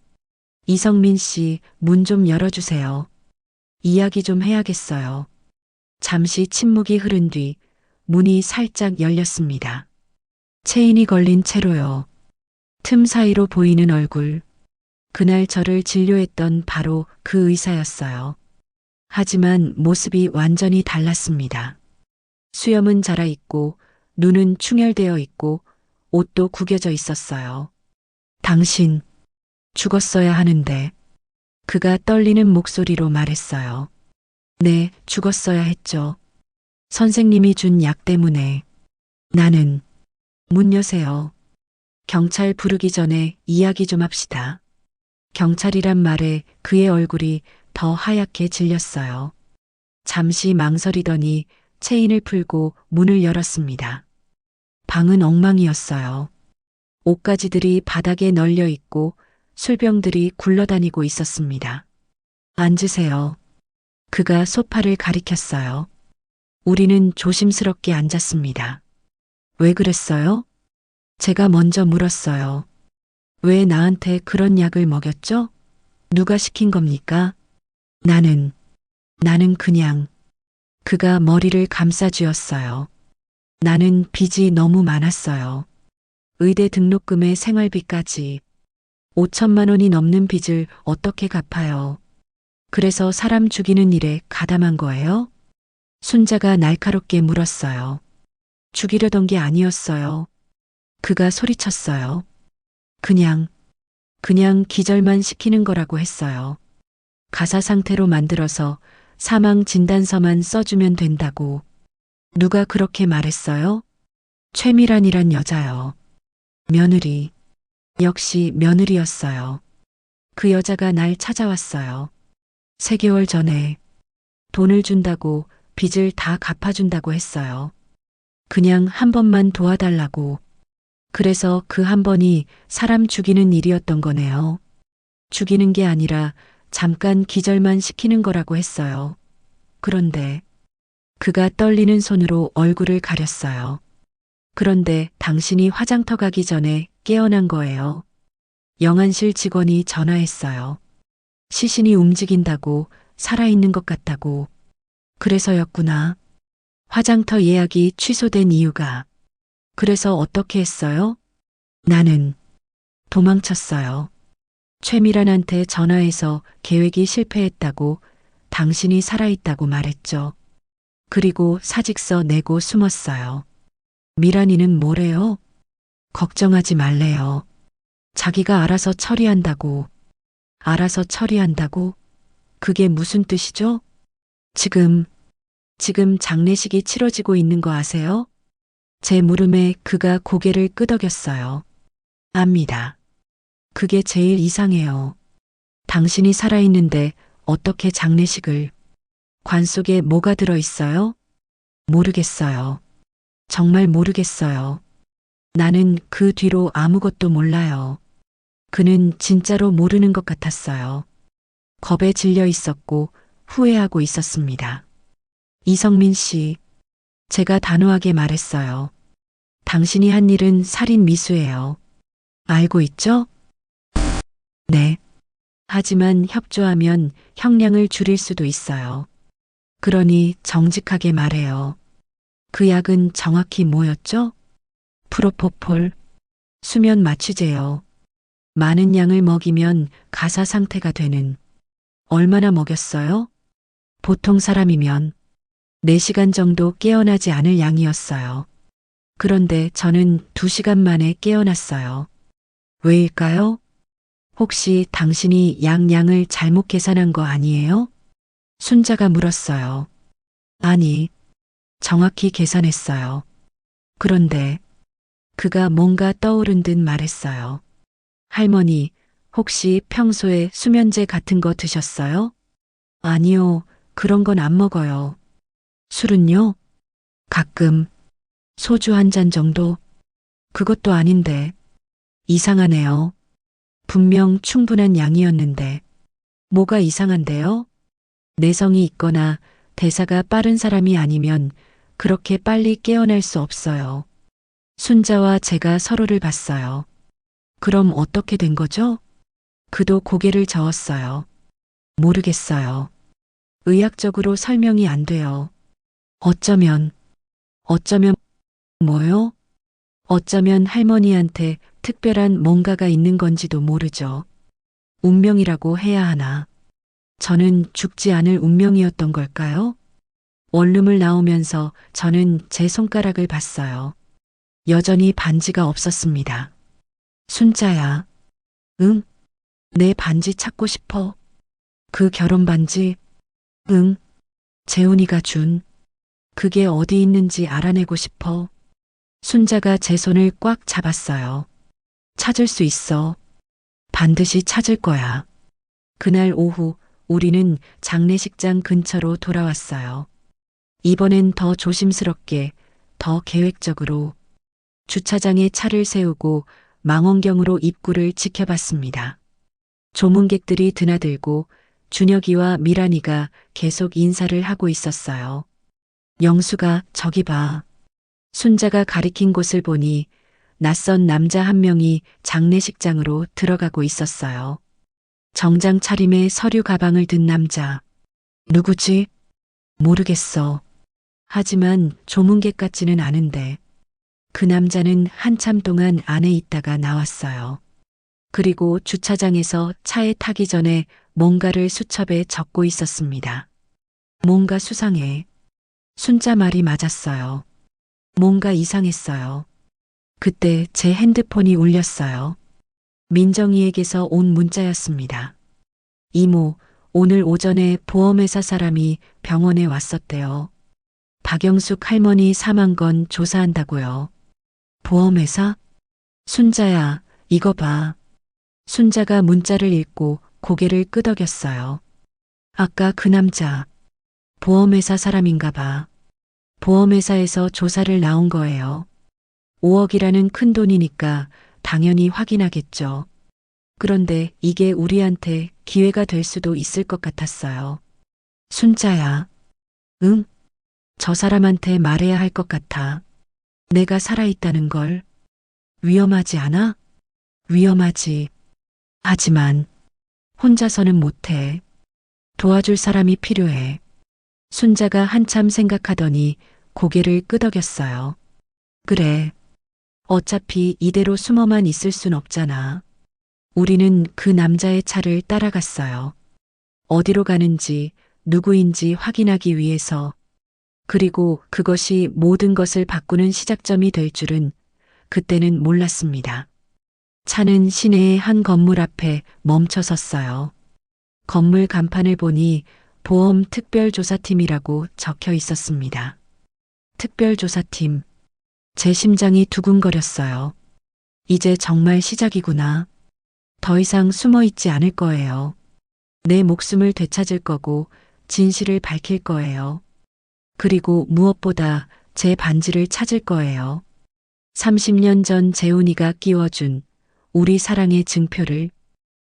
이성민 씨, 문 좀 열어주세요. 이야기 좀 해야겠어요. 잠시 침묵이 흐른 뒤 문이 살짝 열렸습니다. 체인이 걸린 채로요. 틈 사이로 보이는 얼굴. 그날 저를 진료했던 바로 그 의사였어요. 하지만 모습이 완전히 달랐습니다. 수염은 자라 있고 눈은 충혈되어 있고 옷도 구겨져 있었어요. 당신 죽었어야 하는데. 그가 떨리는 목소리로 말했어요. 네, 죽었어야 했죠. 선생님이 준 약 때문에. 나는. 문 여세요. 경찰 부르기 전에 이야기 좀 합시다. 경찰이란 말에 그의 얼굴이 더 하얗게 질렸어요. 잠시 망설이더니 체인을 풀고 문을 열었습니다. 방은 엉망이었어요. 옷가지들이 바닥에 널려 있고 술병들이 굴러다니고 있었습니다. 앉으세요. 그가 소파를 가리켰어요. 우리는 조심스럽게 앉았습니다. 왜 그랬어요? 제가 먼저 물었어요. 왜 나한테 그런 약을 먹였죠? 누가 시킨 겁니까? 나는 그냥. 그가 머리를 감싸쥐었어요. 나는 빚이 너무 많았어요. 의대 등록금에 생활비까지. 5천만 원이 넘는 빚을 어떻게 갚아요? 그래서 사람 죽이는 일에 가담한 거예요? 순자가 날카롭게 물었어요. 죽이려던 게 아니었어요. 그가 소리쳤어요. 그냥 기절만 시키는 거라고 했어요. 가사 상태로 만들어서 사망 진단서만 써주면 된다고. 누가 그렇게 말했어요? 최미란이란 여자요. 며느리. 역시 며느리였어요. 그 여자가 날 찾아왔어요. 3개월 전에 돈을 준다고 빚을 다 갚아준다고 했어요. 그냥 한 번만 도와달라고. 그래서 그 한 번이 사람 죽이는 일이었던 거네요. 죽이는 게 아니라 잠깐 기절만 시키는 거라고 했어요. 그런데 그가 떨리는 손으로 얼굴을 가렸어요. 그런데 당신이 화장터 가기 전에 깨어난 거예요. 영안실 직원이 전화했어요. 시신이 움직인다고, 살아있는 것 같다고. 그래서였구나. 화장터 예약이 취소된 이유가. 그래서 어떻게 했어요? 나는 도망쳤어요. 최미란한테 전화해서 계획이 실패했다고, 당신이 살아있다고 말했죠. 그리고 사직서 내고 숨었어요. 미란이는 뭐래요? 걱정하지 말래요. 자기가 알아서 처리한다고. 알아서 처리한다고? 그게 무슨 뜻이죠? 지금 장례식이 치러지고 있는 거 아세요? 제 물음에 그가 고개를 끄덕였어요. 압니다. 그게 제일 이상해요. 당신이 살아있는데 어떻게 장례식을. 관 속에 뭐가 들어있어요? 모르겠어요. 정말 모르겠어요. 나는 그 뒤로 아무것도 몰라요. 그는 진짜로 모르는 것 같았어요. 겁에 질려 있었고 후회하고 있었습니다. 이성민 씨, 제가 단호하게 말했어요. 당신이 한 일은 살인 미수예요. 알고 있죠? 네. 하지만 협조하면 형량을 줄일 수도 있어요. 그러니 정직하게 말해요. 그 약은 정확히 뭐였죠? 프로포폴, 수면 마취제요. 많은 양을 먹이면 가사 상태가 되는. 얼마나 먹였어요? 보통 사람이면 4시간 정도 깨어나지 않을 양이었어요. 그런데 저는 2시간 만에 깨어났어요. 왜일까요? 혹시 당신이 양을 잘못 계산한 거 아니에요? 순자가 물었어요. 아니, 정확히 계산했어요. 그런데 그가 뭔가 떠오른 듯 말했어요. 할머니, 혹시 평소에 수면제 같은 거 드셨어요? 아니요, 그런 건 안 먹어요. 술은요? 가끔, 소주 한 잔 정도? 그것도 아닌데, 이상하네요. 분명 충분한 양이었는데, 뭐가 이상한데요? 내성이 있거나 대사가 빠른 사람이 아니면 그렇게 빨리 깨어날 수 없어요. 순자와 제가 서로를 봤어요. 그럼 어떻게 된 거죠? 그도 고개를 저었어요. 모르겠어요. 의학적으로 설명이 안 돼요. 어쩌면 뭐요? 어쩌면 할머니한테 특별한 뭔가가 있는 건지도 모르죠. 운명이라고 해야 하나. 저는 죽지 않을 운명이었던 걸까요? 원룸을 나오면서 저는 제 손가락을 봤어요. 여전히 반지가 없었습니다. 순자야. 응? 내 반지 찾고 싶어. 그 결혼 반지. 응? 재훈이가 준. 그게 어디 있는지 알아내고 싶어. 순자가 제 손을 꽉 잡았어요. 찾을 수 있어. 반드시 찾을 거야. 그날 오후 우리는 장례식장 근처로 돌아왔어요. 이번엔 더 조심스럽게, 더 계획적으로 주차장에 차를 세우고 망원경으로 입구를 지켜봤습니다. 조문객들이 드나들고 준혁이와 미란이가 계속 인사를 하고 있었어요. 영수가 저기 봐. 순자가 가리킨 곳을 보니 낯선 남자 한 명이 장례식장으로 들어가고 있었어요. 정장 차림에 서류 가방을 든 남자. 누구지? 모르겠어. 하지만 조문객 같지는 않은데. 그 남자는 한참 동안 안에 있다가 나왔어요. 그리고 주차장에서 차에 타기 전에 뭔가를 수첩에 적고 있었습니다. 뭔가 수상해. 순자 말이 맞았어요. 뭔가 이상했어요. 그때 제 핸드폰이 울렸어요. 민정이에게서 온 문자였습니다. 이모, 오늘 오전에 보험회사 사람이 병원에 왔었대요. 박영숙 할머니 사망 건 조사한다고요. 보험회사? 순자야, 이거 봐. 순자가 문자를 읽고 고개를 끄덕였어요. 아까 그 남자, 보험회사 사람인가 봐. 보험회사에서 조사를 나온 거예요. 5억이라는 큰 돈이니까 당연히 확인하겠죠. 그런데 이게 우리한테 기회가 될 수도 있을 것 같았어요. 순자야. 응? 저 사람한테 말해야 할 것 같아. 내가 살아있다는 걸. 위험하지 않아? 위험하지. 하지만 혼자서는 못해. 도와줄 사람이 필요해. 순자가 한참 생각하더니 고개를 끄덕였어요. 그래. 어차피 이대로 숨어만 있을 순 없잖아. 우리는 그 남자의 차를 따라갔어요. 어디로 가는지, 누구인지 확인하기 위해서. 그리고 그것이 모든 것을 바꾸는 시작점이 될 줄은 그때는 몰랐습니다. 차는 시내의 한 건물 앞에 멈춰 섰어요. 건물 간판을 보니 보험 특별조사팀이라고 적혀 있었습니다. 특별조사팀. 제 심장이 두근거렸어요. 이제 정말 시작이구나. 더 이상 숨어 있지 않을 거예요. 내 목숨을 되찾을 거고 진실을 밝힐 거예요. 그리고 무엇보다 제 반지를 찾을 거예요. 30년 전 재훈이가 끼워준 우리 사랑의 증표를.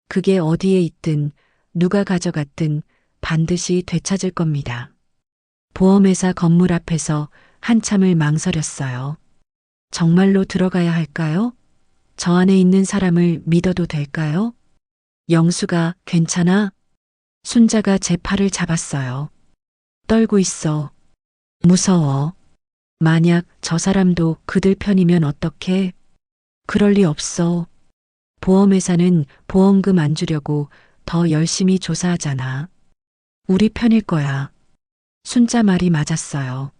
그게 어디에 있든 누가 가져갔든 반드시 되찾을 겁니다. 보험회사 건물 앞에서 한참을 망설였어요. 정말로 들어가야 할까요? 저 안에 있는 사람을 믿어도 될까요? 영수가 괜찮아? 순자가 제 팔을 잡았어요. 떨고 있어. 무서워. 만약 저 사람도 그들 편이면 어떡해? 그럴 리 없어. 보험회사는 보험금 안 주려고 더 열심히 조사하잖아. 우리 편일 거야. 순자 말이 맞았어요.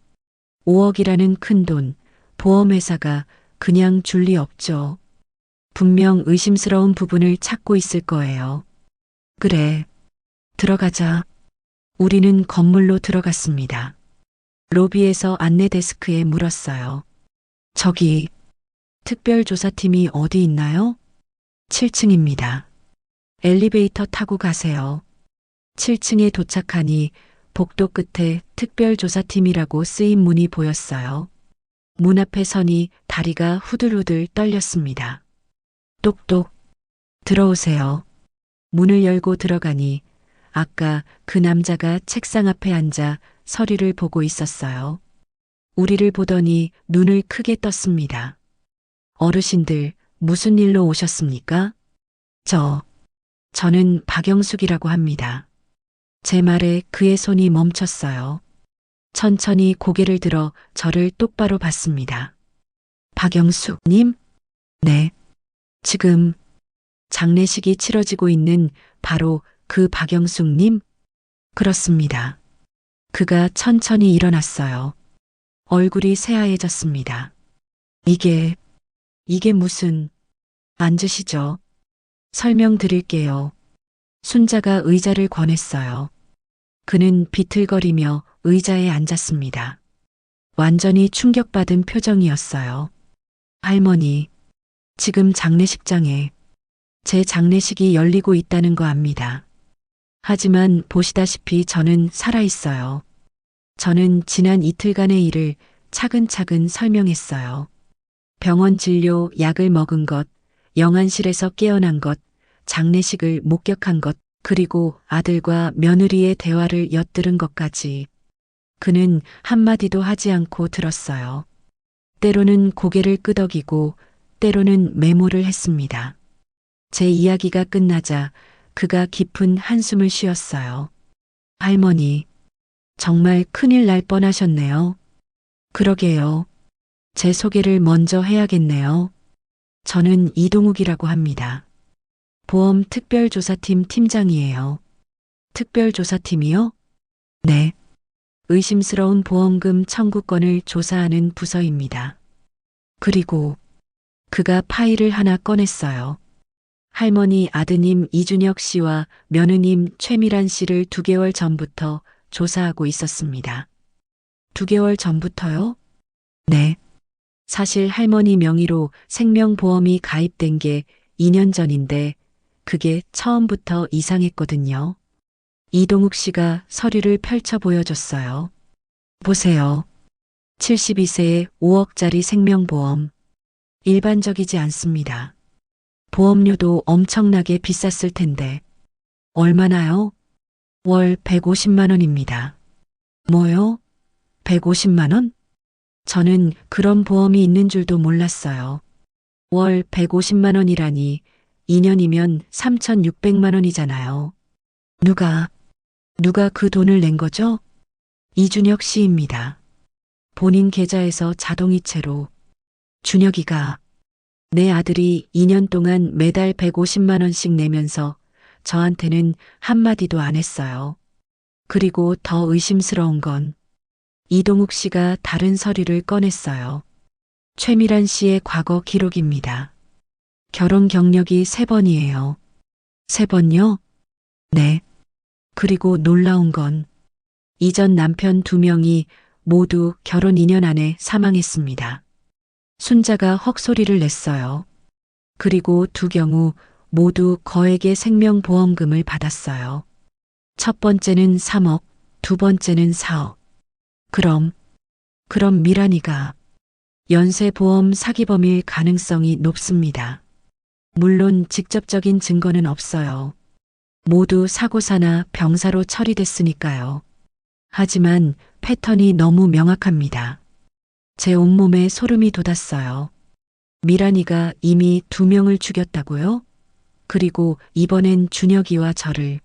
5억이라는 큰 돈, 보험회사가 그냥 줄 리 없죠. 분명 의심스러운 부분을 찾고 있을 거예요. 그래, 들어가자. 우리는 건물로 들어갔습니다. 로비에서 안내 데스크에 물었어요. 저기, 특별조사팀이 어디 있나요? 7층입니다. 엘리베이터 타고 가세요. 7층에 도착하니 복도 끝에 특별조사팀이라고 쓰인 문이 보였어요. 문 앞에 서니 다리가 후들후들 떨렸습니다. 똑똑, 들어오세요. 문을 열고 들어가니 아까 그 남자가 책상 앞에 앉아 서류를 보고 있었어요. 우리를 보더니 눈을 크게 떴습니다. 어르신들, 무슨 일로 오셨습니까? 저는 박영숙이라고 합니다. 제 말에 그의 손이 멈췄어요. 천천히 고개를 들어 저를 똑바로 봤습니다. 박영숙님? 네. 지금 장례식이 치러지고 있는 바로 그 박영숙님? 그렇습니다. 그가 천천히 일어났어요. 얼굴이 새하얘졌습니다. 이게 무슨... 앉으시죠. 설명드릴게요. 순자가 의자를 권했어요. 그는 비틀거리며 의자에 앉았습니다. 완전히 충격받은 표정이었어요. 할머니, 지금 장례식장에 제 장례식이 열리고 있다는 거 압니다. 하지만 보시다시피 저는 살아있어요. 저는 지난 이틀간의 일을 차근차근 설명했어요. 병원 진료, 약을 먹은 것, 영안실에서 깨어난 것, 장례식을 목격한 것, 그리고 아들과 며느리의 대화를 엿들은 것까지. 그는 한마디도 하지 않고 들었어요. 때로는 고개를 끄덕이고 때로는 메모를 했습니다. 제 이야기가 끝나자 그가 깊은 한숨을 쉬었어요. 할머니, 정말 큰일 날 뻔하셨네요. 그러게요. 제 소개를 먼저 해야겠네요. 저는 이동욱이라고 합니다. 보험 특별조사팀 팀장이에요. 특별조사팀이요? 네. 의심스러운 보험금 청구건을 조사하는 부서입니다. 그리고 그가 파일을 하나 꺼냈어요. 할머니 아드님 이준혁 씨와 며느님 최미란 씨를 2개월 전부터 조사하고 있었습니다. 2개월 전부터요? 네. 사실 할머니 명의로 생명보험이 가입된 게 2년 전인데 그게 처음부터 이상했거든요. 이동욱 씨가 서류를 펼쳐 보여줬어요. 보세요. 72세에 5억짜리 생명보험. 일반적이지 않습니다. 보험료도 엄청나게 비쌌을 텐데. 얼마나요? 월 150만 원입니다. 뭐요? 150만 원? 저는 그런 보험이 있는 줄도 몰랐어요. 월 150만 원이라니 2년이면 3,600만 원이잖아요. 누가 그 돈을 낸 거죠? 이준혁 씨입니다. 본인 계좌에서 자동이체로. 준혁이가 내 아들이 2년 동안 매달 150만 원씩 내면서 저한테는 한마디도 안 했어요. 그리고 더 의심스러운 건 이동욱 씨가 다른 서류를 꺼냈어요. 최미란 씨의 과거 기록입니다. 결혼 경력이 3번이에요. 3번요? 네. 그리고 놀라운 건 이전 남편 2명이 모두 결혼 2년 안에 사망했습니다. 순자가 헉소리를 냈어요. 그리고 2경우 모두 거액의 생명보험금을 받았어요. 첫 번째는 3억, 두 번째는 4억. 그럼 미란이가 연쇄보험 사기범일 가능성이 높습니다. 물론 직접적인 증거는 없어요. 모두 사고사나 병사로 처리됐으니까요. 하지만 패턴이 너무 명확합니다. 제 온몸에 소름이 돋았어요. 미란이가 이미 2명을 죽였다고요? 그리고 이번엔 준혁이와 저를.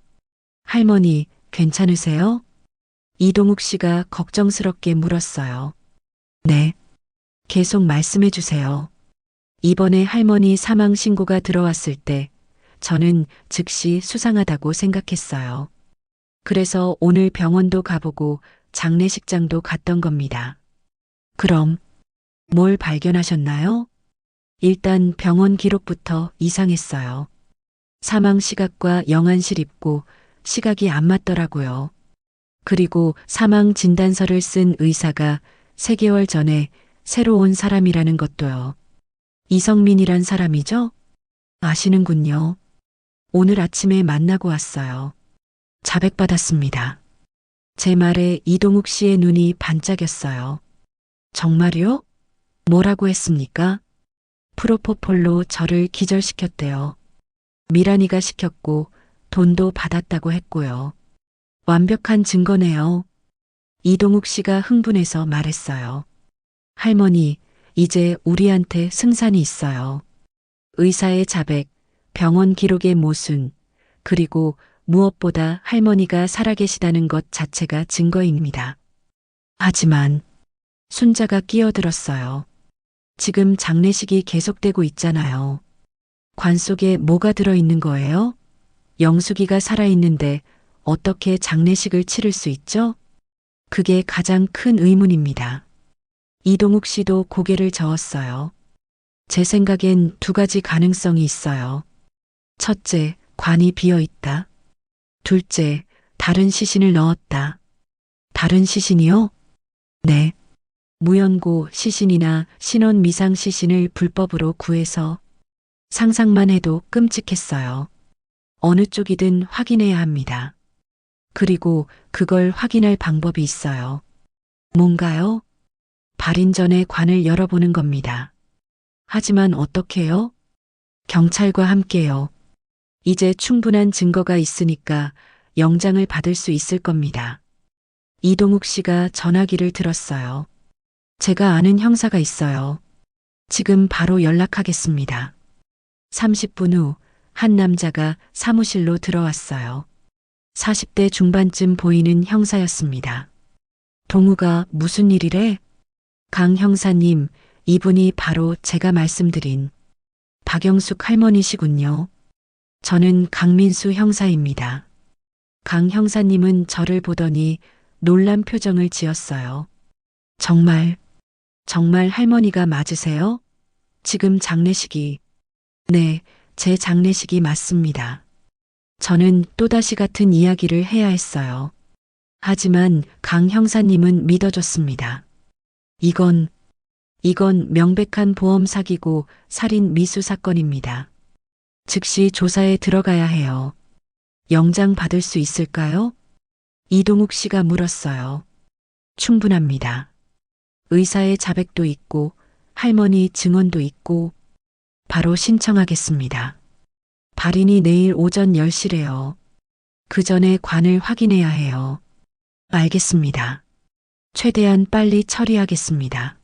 할머니, 괜찮으세요? 이동욱 씨가 걱정스럽게 물었어요. 네. 계속 말씀해 주세요. 이번에 할머니 사망 신고가 들어왔을 때 저는 즉시 수상하다고 생각했어요. 그래서 오늘 병원도 가보고 장례식장도 갔던 겁니다. 그럼 뭘 발견하셨나요? 일단 병원 기록부터 이상했어요. 사망 시각과 영안실 입고 시각이 안 맞더라고요. 그리고 사망 진단서를 쓴 의사가 3개월 전에 새로 온 사람이라는 것도요. 이성민이란 사람이죠? 아시는군요. 오늘 아침에 만나고 왔어요. 자백받았습니다. 제 말에 이동욱 씨의 눈이 반짝였어요. 정말요? 뭐라고 했습니까? 프로포폴로 저를 기절시켰대요. 미란이가 시켰고 돈도 받았다고 했고요. 완벽한 증거네요. 이동욱 씨가 흥분해서 말했어요. 할머니, 이제 우리한테 승산이 있어요. 의사의 자백, 병원 기록의 모순, 그리고 무엇보다 할머니가 살아계시다는 것 자체가 증거입니다. 하지만 순자가 끼어들었어요. 지금 장례식이 계속되고 있잖아요. 관 속에 뭐가 들어있는 거예요? 영숙이가 살아있는데 어떻게 장례식을 치를 수 있죠? 그게 가장 큰 의문입니다. 이동욱 씨도 고개를 저었어요. 제 생각엔 2가지 가능성이 있어요. 첫째, 관이 비어 있다. 둘째, 다른 시신을 넣었다. 다른 시신이요? 네. 무연고 시신이나 신원 미상 시신을 불법으로 구해서 상상만 해도 끔찍했어요. 어느 쪽이든 확인해야 합니다. 그리고 그걸 확인할 방법이 있어요. 뭔가요? 발인 전에 관을 열어보는 겁니다. 하지만 어떻게요? 경찰과 함께요. 이제 충분한 증거가 있으니까 영장을 받을 수 있을 겁니다. 이동욱 씨가 전화기를 들었어요. 제가 아는 형사가 있어요. 지금 바로 연락하겠습니다. 30분 후 한 남자가 사무실로 들어왔어요. 40대 중반쯤 보이는 형사였습니다. 동우가 무슨 일이래? 강 형사님, 이분이 바로 제가 말씀드린 박영숙 할머니시군요. 저는 강민수 형사입니다. 강 형사님은 저를 보더니 놀란 표정을 지었어요. 정말 할머니가 맞으세요? 지금 장례식이. 네, 제 장례식이 맞습니다. 저는 또다시 같은 이야기를 해야 했어요. 하지만 강 형사님은 믿어줬습니다. 이건 명백한 보험 사기고 살인 미수 사건입니다. 즉시 조사에 들어가야 해요. 영장 받을 수 있을까요? 이동욱 씨가 물었어요. 충분합니다. 의사의 자백도 있고 할머니 증언도 있고 바로 신청하겠습니다. 발인이 내일 오전 10시래요. 그 전에 관을 확인해야 해요. 알겠습니다. 최대한 빨리 처리하겠습니다.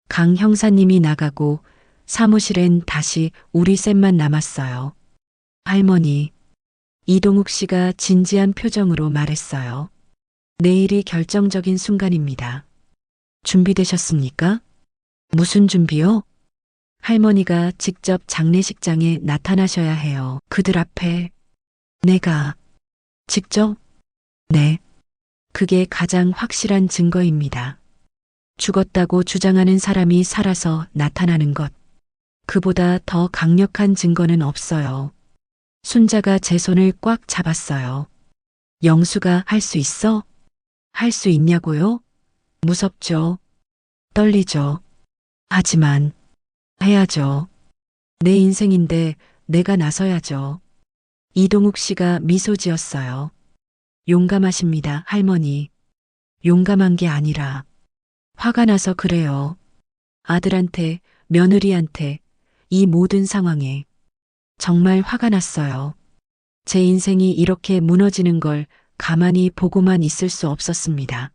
강 형사님이 나가고 사무실엔 다시 우리 셋만 남았어요. 할머니, 이동욱 씨가 진지한 표정으로 말했어요. 내일이 결정적인 순간입니다. 준비되셨습니까? 무슨 준비요? 할머니가 직접 장례식장에 나타나셔야 해요. 그들 앞에. 내가 직접? 네. 그게 가장 확실한 증거입니다. 죽었다고 주장하는 사람이 살아서 나타나는 것. 그보다 더 강력한 증거는 없어요. 순자가 제 손을 꽉 잡았어요. 영수가 할 수 있어? 할 수 있냐고요? 무섭죠? 떨리죠? 하지만 해야죠. 내 인생인데 내가 나서야죠. 이동욱 씨가 미소 지었어요. 용감하십니다, 할머니. 용감한 게 아니라 화가 나서 그래요. 아들한테, 며느리한테, 이 모든 상황에 정말 화가 났어요. 제 인생이 이렇게 무너지는 걸 가만히 보고만 있을 수 없었습니다.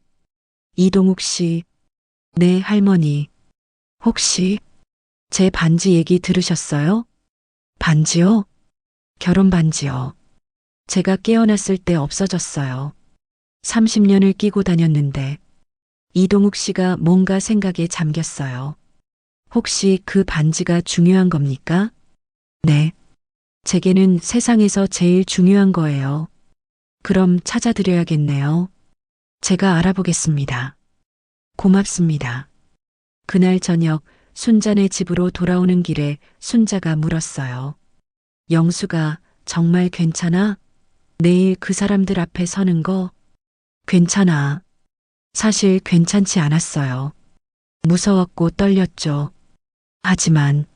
이동욱 씨, 네, 할머니. 혹시 제 반지 얘기 들으셨어요? 반지요? 결혼 반지요. 제가 깨어났을 때 없어졌어요. 30년을 끼고 다녔는데 이동욱 씨가 뭔가 생각에 잠겼어요. 혹시 그 반지가 중요한 겁니까? 네. 제게는 세상에서 제일 중요한 거예요. 그럼 찾아드려야겠네요. 제가 알아보겠습니다. 고맙습니다. 그날 저녁 순자네 집으로 돌아오는 길에 순자가 물었어요. 영수가 정말 괜찮아? 내일 그 사람들 앞에 서는 거 괜찮아. 사실 괜찮지 않았어요. 무서웠고 떨렸죠. 하지만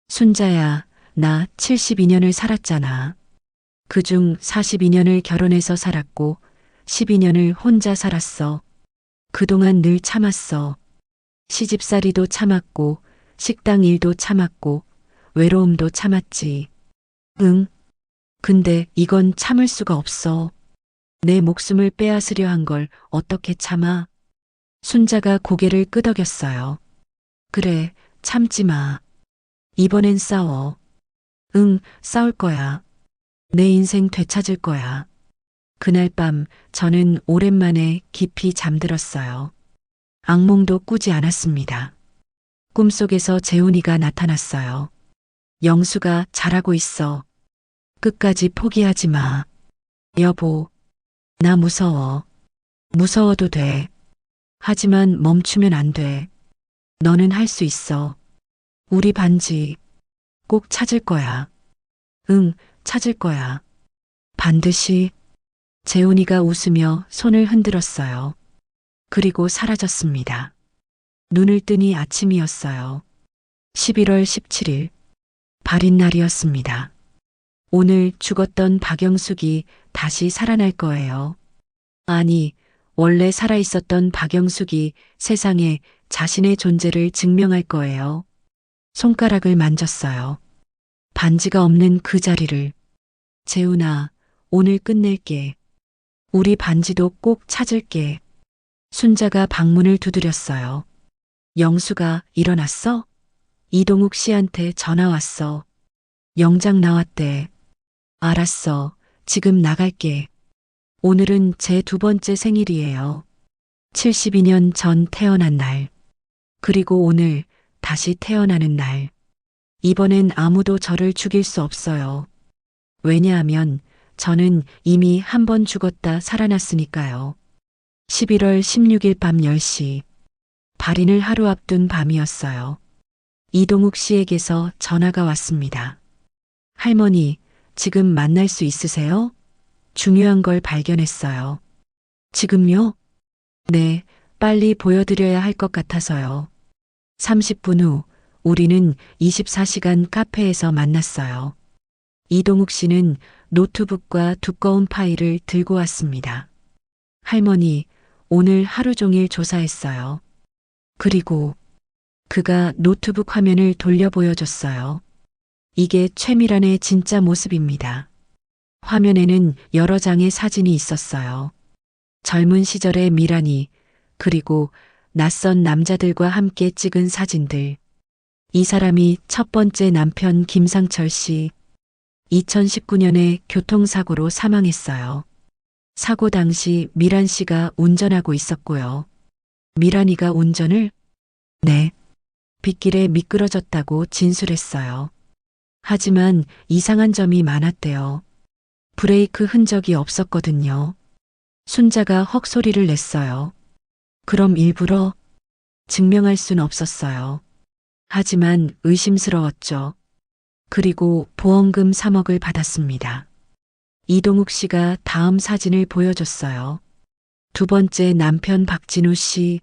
순자야, 나 72년을 살았잖아. 그중 42년을 결혼해서 살았고 12년을 혼자 살았어. 그동안 늘 참았어. 시집살이도 참았고 식당 일도 참았고 외로움도 참았지. 응. 근데 이건 참을 수가 없어. 내 목숨을 빼앗으려 한 걸 어떻게 참아? 순자가 고개를 끄덕였어요. 그래, 참지 마. 이번엔 싸워. 응, 싸울 거야. 내 인생 되찾을 거야. 그날 밤 저는 오랜만에 깊이 잠들었어요. 악몽도 꾸지 않았습니다. 꿈속에서 재훈이가 나타났어요. 영수가 잘하고 있어. 끝까지 포기하지 마. 여보, 나 무서워. 무서워도 돼. 하지만 멈추면 안 돼. 너는 할 수 있어. 우리 반지 꼭 찾을 거야. 응, 찾을 거야. 반드시. 재훈이가 웃으며 손을 흔들었어요. 그리고 사라졌습니다. 눈을 뜨니 아침이었어요. 11월 17일. 발인 날이었습니다. 오늘 죽었던 박영숙이 다시 살아날 거예요. 아니, 원래 살아있었던 박영숙이 세상에 자신의 존재를 증명할 거예요. 손가락을 만졌어요. 반지가 없는 그 자리를. 재훈아, 오늘 끝낼게. 우리 반지도 꼭 찾을게. 순자가 방문을 두드렸어요. 영수가 일어났어? 이동욱 씨한테 전화 왔어. 영장 나왔대. 알았어. 지금 나갈게. 오늘은 제 두 번째 생일이에요. 72년 전 태어난 날. 그리고 오늘 다시 태어나는 날. 이번엔 아무도 저를 죽일 수 없어요. 왜냐하면 저는 이미 한 번 죽었다 살아났으니까요. 11월 16일 밤 10시. 발인을 하루 앞둔 밤이었어요. 이동욱 씨에게서 전화가 왔습니다. 할머니, 지금 만날 수 있으세요? 중요한 걸 발견했어요. 지금요? 네, 빨리 보여드려야 할 것 같아서요. 30분 후 우리는 24시간 카페에서 만났어요. 이동욱 씨는 노트북과 두꺼운 파일을 들고 왔습니다. 할머니, 오늘 하루 종일 조사했어요. 그리고 그가 노트북 화면을 돌려 보여줬어요. 이게 최미란의 진짜 모습입니다. 화면에는 여러 장의 사진이 있었어요. 젊은 시절의 미란이, 그리고 낯선 남자들과 함께 찍은 사진들. 이 사람이 첫 번째 남편 김상철 씨. 2019년에 교통사고로 사망했어요. 사고 당시 미란 씨가 운전하고 있었고요. 미란이가 운전을? 네. 빗길에 미끄러졌다고 진술했어요. 하지만 이상한 점이 많았대요. 브레이크 흔적이 없었거든요. 순자가 헉소리를 냈어요. 그럼 일부러 증명할 순 없었어요. 하지만 의심스러웠죠. 그리고 보험금 3억을 받았습니다. 이동욱 씨가 다음 사진을 보여줬어요. 두 번째 남편 박진우 씨.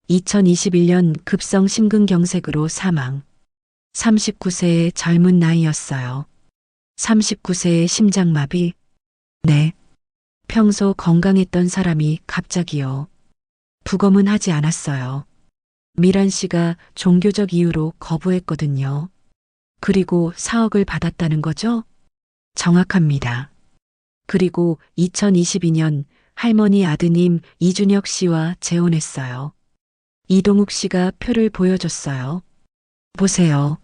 2021년 급성 심근경색으로 사망. 39세의 젊은 나이였어요. 39세의 심장마비. 네. 평소 건강했던 사람이 갑자기요. 부검은 하지 않았어요. 미란 씨가 종교적 이유로 거부했거든요. 그리고 4억을 받았다는 거죠? 정확합니다. 그리고 2022년 할머니 아드님 이준혁 씨와 재혼했어요. 이동욱 씨가 표를 보여줬어요. 보세요.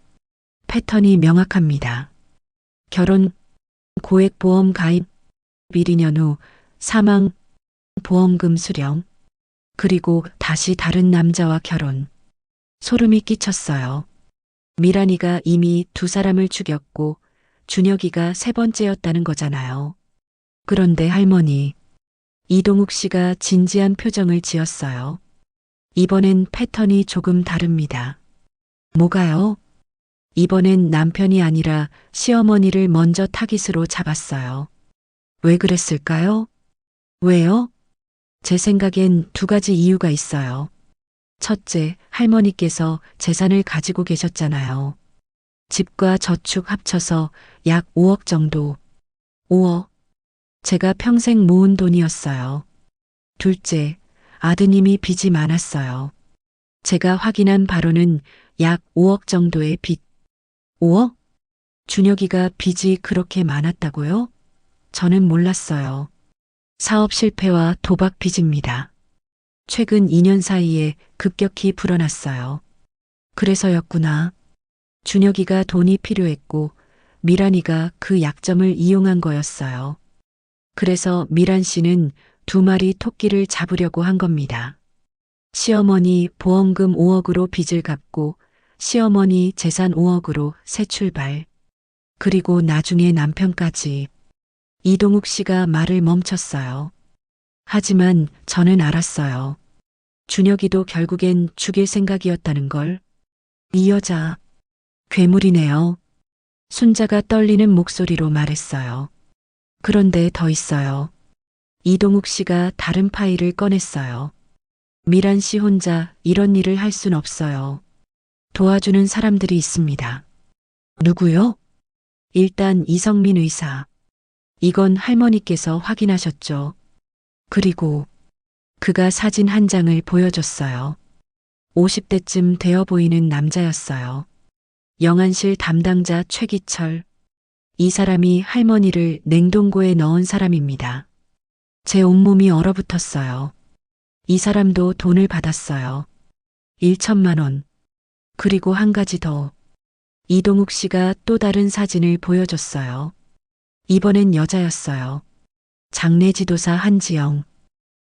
패턴이 명확합니다. 결혼, 고액보험 가입, 1~2년 후 사망, 보험금 수령, 그리고 다시 다른 남자와 결혼. 소름이 끼쳤어요. 미란이가 이미 두 사람을 죽였고 준혁이가 세 번째였다는 거잖아요. 그런데 할머니, 이동욱 씨가 진지한 표정을 지었어요. 이번엔 패턴이 조금 다릅니다. 뭐가요? 이번엔 남편이 아니라 시어머니를 먼저 타깃으로 잡았어요. 왜 그랬을까요? 왜요? 제 생각엔 두 가지 이유가 있어요. 첫째, 할머니께서 재산을 가지고 계셨잖아요. 집과 저축 합쳐서 약 5억 정도. 5억. 제가 평생 모은 돈이었어요. 둘째, 아드님이 빚이 많았어요. 제가 확인한 바로는 약 5억 정도의 빚. 5억? 준혁이가 빚이 그렇게 많았다고요? 저는 몰랐어요. 사업 실패와 도박 빚입니다. 최근 2년 사이에 급격히 불어났어요. 그래서였구나. 준혁이가 돈이 필요했고 미란이가 그 약점을 이용한 거였어요. 그래서 미란 씨는 두 마리 토끼를 잡으려고 한 겁니다. 시어머니 보험금 5억으로 빚을 갚고 시어머니 재산 5억으로 새 출발. 그리고 나중에 남편까지. 이동욱 씨가 말을 멈췄어요. 하지만 저는 알았어요. 준혁이도 결국엔 죽일 생각이었다는 걸. 이 여자, 괴물이네요. 순자가 떨리는 목소리로 말했어요. 그런데 더 있어요. 이동욱 씨가 다른 파일을 꺼냈어요. 미란 씨 혼자 이런 일을 할 순 없어요. 도와주는 사람들이 있습니다. 누구요? 일단 이성민 의사. 이건 할머니께서 확인하셨죠. 그리고 그가 사진 한 장을 보여줬어요. 50대쯤 되어 보이는 남자였어요. 영안실 담당자 최기철. 이 사람이 할머니를 냉동고에 넣은 사람입니다. 제 온몸이 얼어붙었어요. 이 사람도 돈을 받았어요. 1천만 원. 그리고 한 가지 더. 이동욱 씨가 또 다른 사진을 보여줬어요. 이번엔 여자였어요. 장례 지도사 한지영.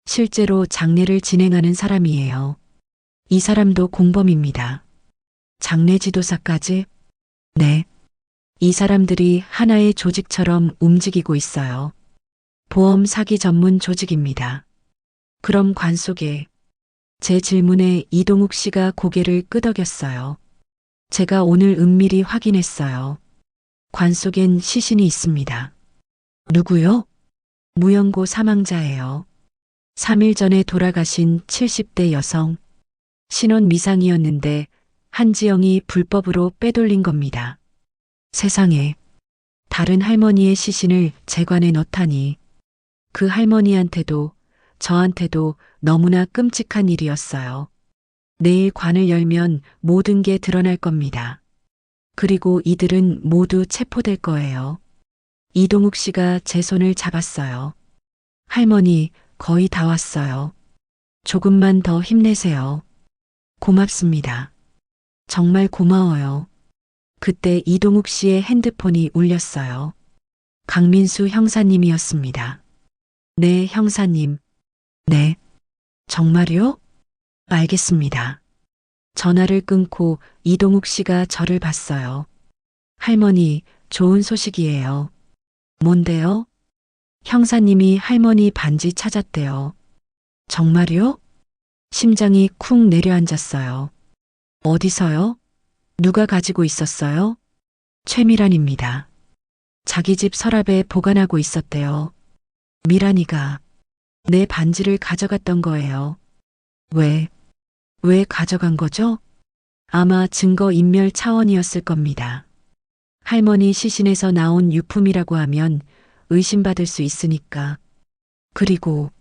실제로 장례를 진행하는 사람이에요. 이 사람도 공범입니다. 장례 지도사까지? 네. 이 사람들이 하나의 조직처럼 움직이고 있어요. 보험 사기 전문 조직입니다. 그럼 관 속에 제 질문에 이동욱 씨가 고개를 끄덕였어요. 제가 오늘 은밀히 확인했어요. 관 속엔 시신이 있습니다. 누구요? 무연고 사망자예요. 3일 전에 돌아가신 70대 여성. 신원 미상이었는데 한지영이 불법으로 빼돌린 겁니다. 세상에, 다른 할머니의 시신을 제 관에 넣다니. 그 할머니한테도 저한테도 너무나 끔찍한 일이었어요. 내일 관을 열면 모든 게 드러날 겁니다. 그리고 이들은 모두 체포될 거예요. 이동욱 씨가 제 손을 잡았어요. 할머니, 거의 다 왔어요. 조금만 더 힘내세요. 고맙습니다. 정말 고마워요. 그때 이동욱 씨의 핸드폰이 울렸어요. 강민수 형사님이었습니다. 네, 형사님. 네. 정말요? 알겠습니다. 전화를 끊고 이동욱 씨가 저를 봤어요. 할머니, 좋은 소식이에요. 뭔데요? 형사님이 할머니 반지 찾았대요. 정말요? 심장이 쿵 내려앉았어요. 어디서요? 누가 가지고 있었어요? 최미란입니다. 자기 집 서랍에 보관하고 있었대요. 미란이가 내 반지를 가져갔던 거예요. 왜 가져간 거죠? 아마 증거 인멸 차원이었을 겁니다. 할머니 시신에서 나온 유품이라고 하면 의심받을 수 있으니까. 그리고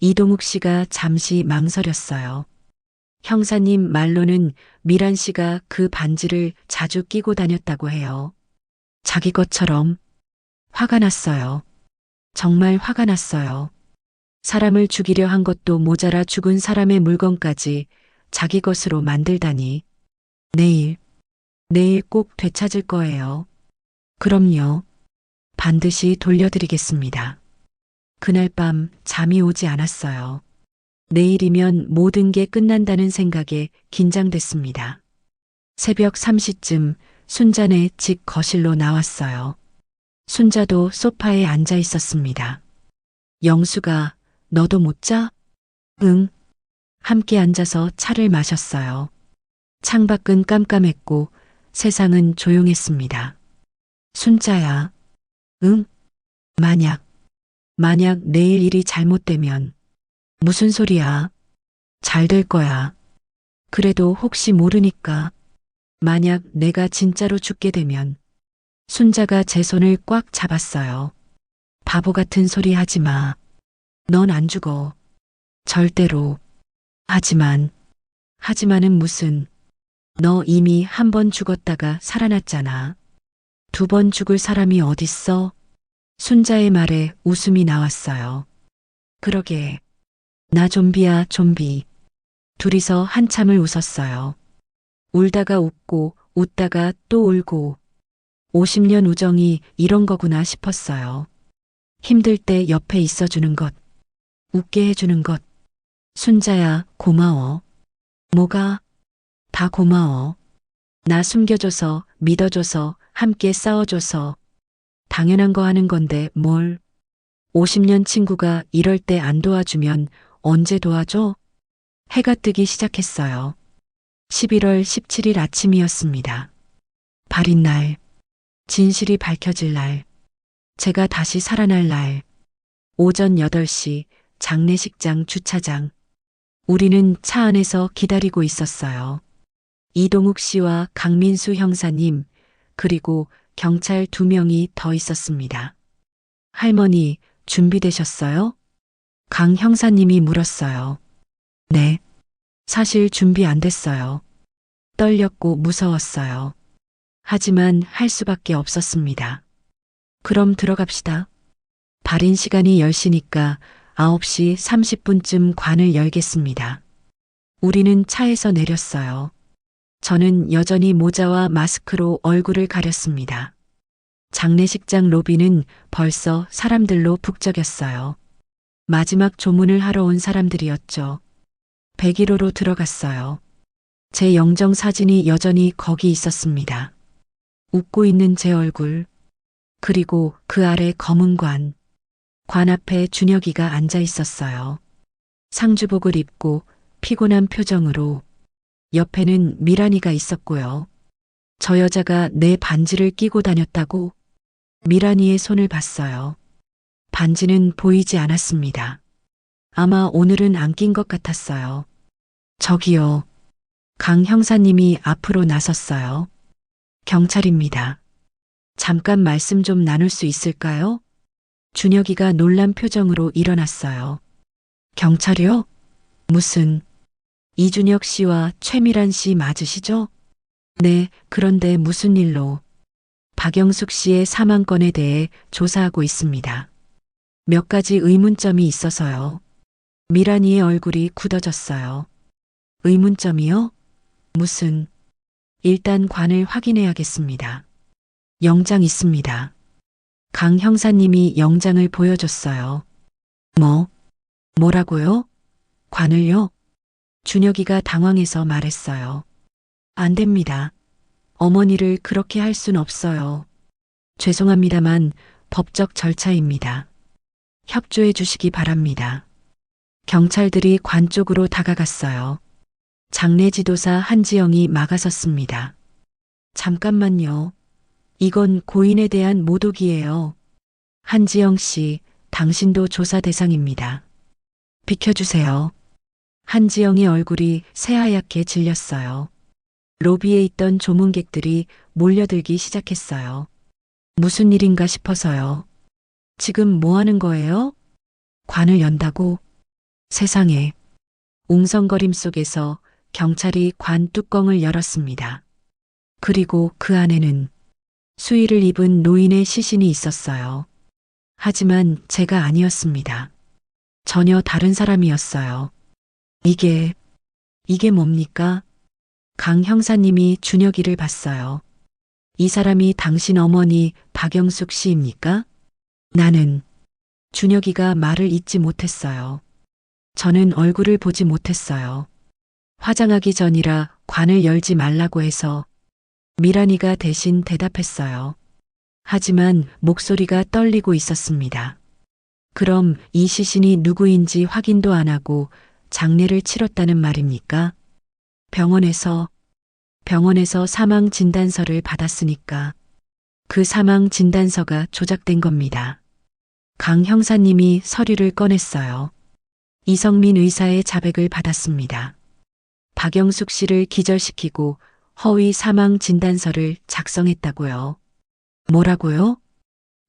이동욱 씨가 잠시 망설였어요. 형사님 말로는 미란 씨가 그 반지를 자주 끼고 다녔다고 해요. 자기 것처럼. 화가 났어요. 정말 화가 났어요. 사람을 죽이려 한 것도 모자라 죽은 사람의 물건까지 자기 것으로 만들다니. 내일 꼭 되찾을 거예요. 그럼요. 반드시 돌려드리겠습니다. 그날 밤 잠이 오지 않았어요. 내일이면 모든 게 끝난다는 생각에 긴장됐습니다. 새벽 3시쯤 순자네 집 거실로 나왔어요. 순자도 소파에 앉아 있었습니다. 영수가 너도 못 자? 응. 함께 앉아서 차를 마셨어요. 창밖은 깜깜했고 세상은 조용했습니다. 순자야. 응? 만약 내일 일이 잘못되면. 무슨 소리야? 잘 될 거야. 그래도 혹시 모르니까. 만약 내가 진짜로 죽게 되면. 순자가 제 손을 꽉 잡았어요. 바보 같은 소리 하지 마. 넌 안 죽어. 절대로. 하지만은 무슨. 너 이미 한 번 죽었다가 살아났잖아. 두 번 죽을 사람이 어딨어? 순자의 말에 웃음이 나왔어요. 그러게. 나 좀비야, 좀비. 둘이서 한참을 웃었어요. 울다가 웃고, 웃다가 또 울고. 50년 우정이 이런 거구나 싶었어요. 힘들 때 옆에 있어주는 것. 웃게 해주는 것. 순자야, 고마워. 뭐가? 다 고마워. 나 숨겨줘서, 믿어줘서, 함께 싸워줘서. 당연한 거 하는 건데 뭘. 50년 친구가 이럴 때 안 도와주면 언제 도와줘? 해가 뜨기 시작했어요. 11월 17일 아침이었습니다. 발인 날. 진실이 밝혀질 날. 제가 다시 살아날 날. 오전 8시 장례식장 주차장. 우리는 차 안에서 기다리고 있었어요. 이동욱 씨와 강민수 형사님, 그리고 경찰 2명이 더 있었습니다. 할머니, 준비되셨어요? 강 형사님이 물었어요. 네. 사실 준비 안 됐어요. 떨렸고 무서웠어요. 하지만 할 수밖에 없었습니다. 그럼 들어갑시다. 발인 시간이 10시니까 9시 30분쯤 관을 열겠습니다. 우리는 차에서 내렸어요. 저는 여전히 모자와 마스크로 얼굴을 가렸습니다. 장례식장 로비는 벌써 사람들로 북적였어요. 마지막 조문을 하러 온 사람들이었죠. 101호로 들어갔어요. 제 영정 사진이 여전히 거기 있었습니다. 웃고 있는 제 얼굴, 그리고 그 아래 검은 관. 관 앞에 준혁이가 앉아 있었어요. 상주복을 입고 피곤한 표정으로. 옆에는 미란이가 있었고요. 저 여자가 내 반지를 끼고 다녔다고? 미란이의 손을 봤어요. 반지는 보이지 않았습니다. 아마 오늘은 안 낀 것 같았어요. 저기요. 강 형사님이 앞으로 나섰어요. 경찰입니다. 잠깐 말씀 좀 나눌 수 있을까요? 준혁이가 놀란 표정으로 일어났어요. 경찰이요? 무슨. 이준혁 씨와 최미란 씨 맞으시죠? 네, 그런데 무슨 일로? 박영숙 씨의 사망건에 대해 조사하고 있습니다. 몇 가지 의문점이 있어서요. 미란이의 얼굴이 굳어졌어요. 의문점이요? 무슨. 일단 관을 확인해야겠습니다. 영장 있습니다. 강 형사님이 영장을 보여줬어요. 뭐라고요? 관을요? 준혁이가 당황해서 말했어요. 안 됩니다. 어머니를 그렇게 할 순 없어요. 죄송합니다만 법적 절차입니다. 협조해 주시기 바랍니다. 경찰들이 관 쪽으로 다가갔어요. 장례지도사 한지영이 막아섰습니다. 잠깐만요. 이건 고인에 대한 모독이에요. 한지영 씨, 당신도 조사 대상입니다. 비켜주세요. 한지영의 얼굴이 새하얗게 질렸어요. 로비에 있던 조문객들이 몰려들기 시작했어요. 무슨 일인가 싶어서요. 지금 뭐 하는 거예요? 관을 연다고? 세상에. 웅성거림 속에서 경찰이 관 뚜껑을 열었습니다. 그리고 그 안에는 수의를 입은 노인의 시신이 있었어요. 하지만 제가 아니었습니다. 전혀 다른 사람이었어요. 이게 뭡니까? 강 형사님이 준혁이를 봤어요. 이 사람이 당신 어머니 박영숙 씨입니까? 나는. 준혁이가 말을 잇지 못했어요. 저는 얼굴을 보지 못했어요. 화장하기 전이라 관을 열지 말라고 해서 미란이가 대신 대답했어요. 하지만 목소리가 떨리고 있었습니다. 그럼 이 시신이 누구인지 확인도 안 하고 장례를 치렀다는 말입니까? 병원에서 사망 진단서를 받았으니까 그 사망 진단서가 조작된 겁니다. 강 형사님이 서류를 꺼냈어요. 이성민 의사의 자백을 받았습니다. 박영숙 씨를 기절시키고 허위 사망 진단서를 작성했다고요. 뭐라고요?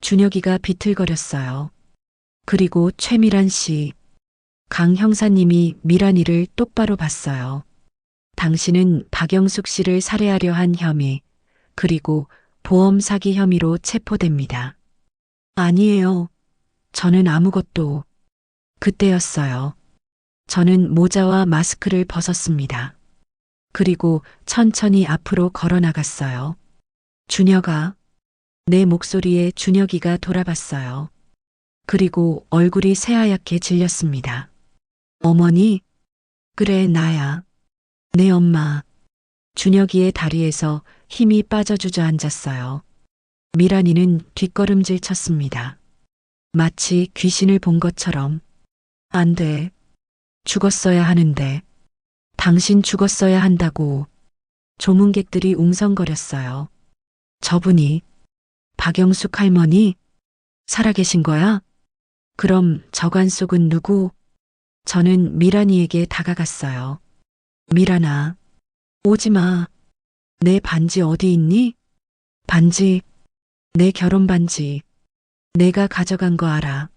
준혁이가 비틀거렸어요. 그리고 최미란 씨, 강 형사님이 미란이를 똑바로 봤어요. 당신은 박영숙 씨를 살해하려 한 혐의, 그리고 보험 사기 혐의로 체포됩니다. 아니에요. 저는 아무것도. 그때였어요. 저는 모자와 마스크를 벗었습니다. 그리고 천천히 앞으로 걸어 나갔어요. 준혁아. 내 목소리에 준혁이가 돌아봤어요. 그리고 얼굴이 새하얗게 질렸습니다. 어머니? 그래, 나야. 내 엄마. 준혁이의 다리에서 힘이 빠져 주저앉았어요. 미란이는 뒷걸음질 쳤습니다. 마치 귀신을 본 것처럼. 안 돼. 죽었어야 하는데. 당신 죽었어야 한다고. 조문객들이 웅성거렸어요. 저분이 박영숙 할머니? 살아계신 거야? 그럼 저관 속은 누구? 저는 미란이에게 다가갔어요. 미란아, 오지 마. 내 반지 어디 있니? 반지, 내 결혼 반지. 내가 가져간 거 알아.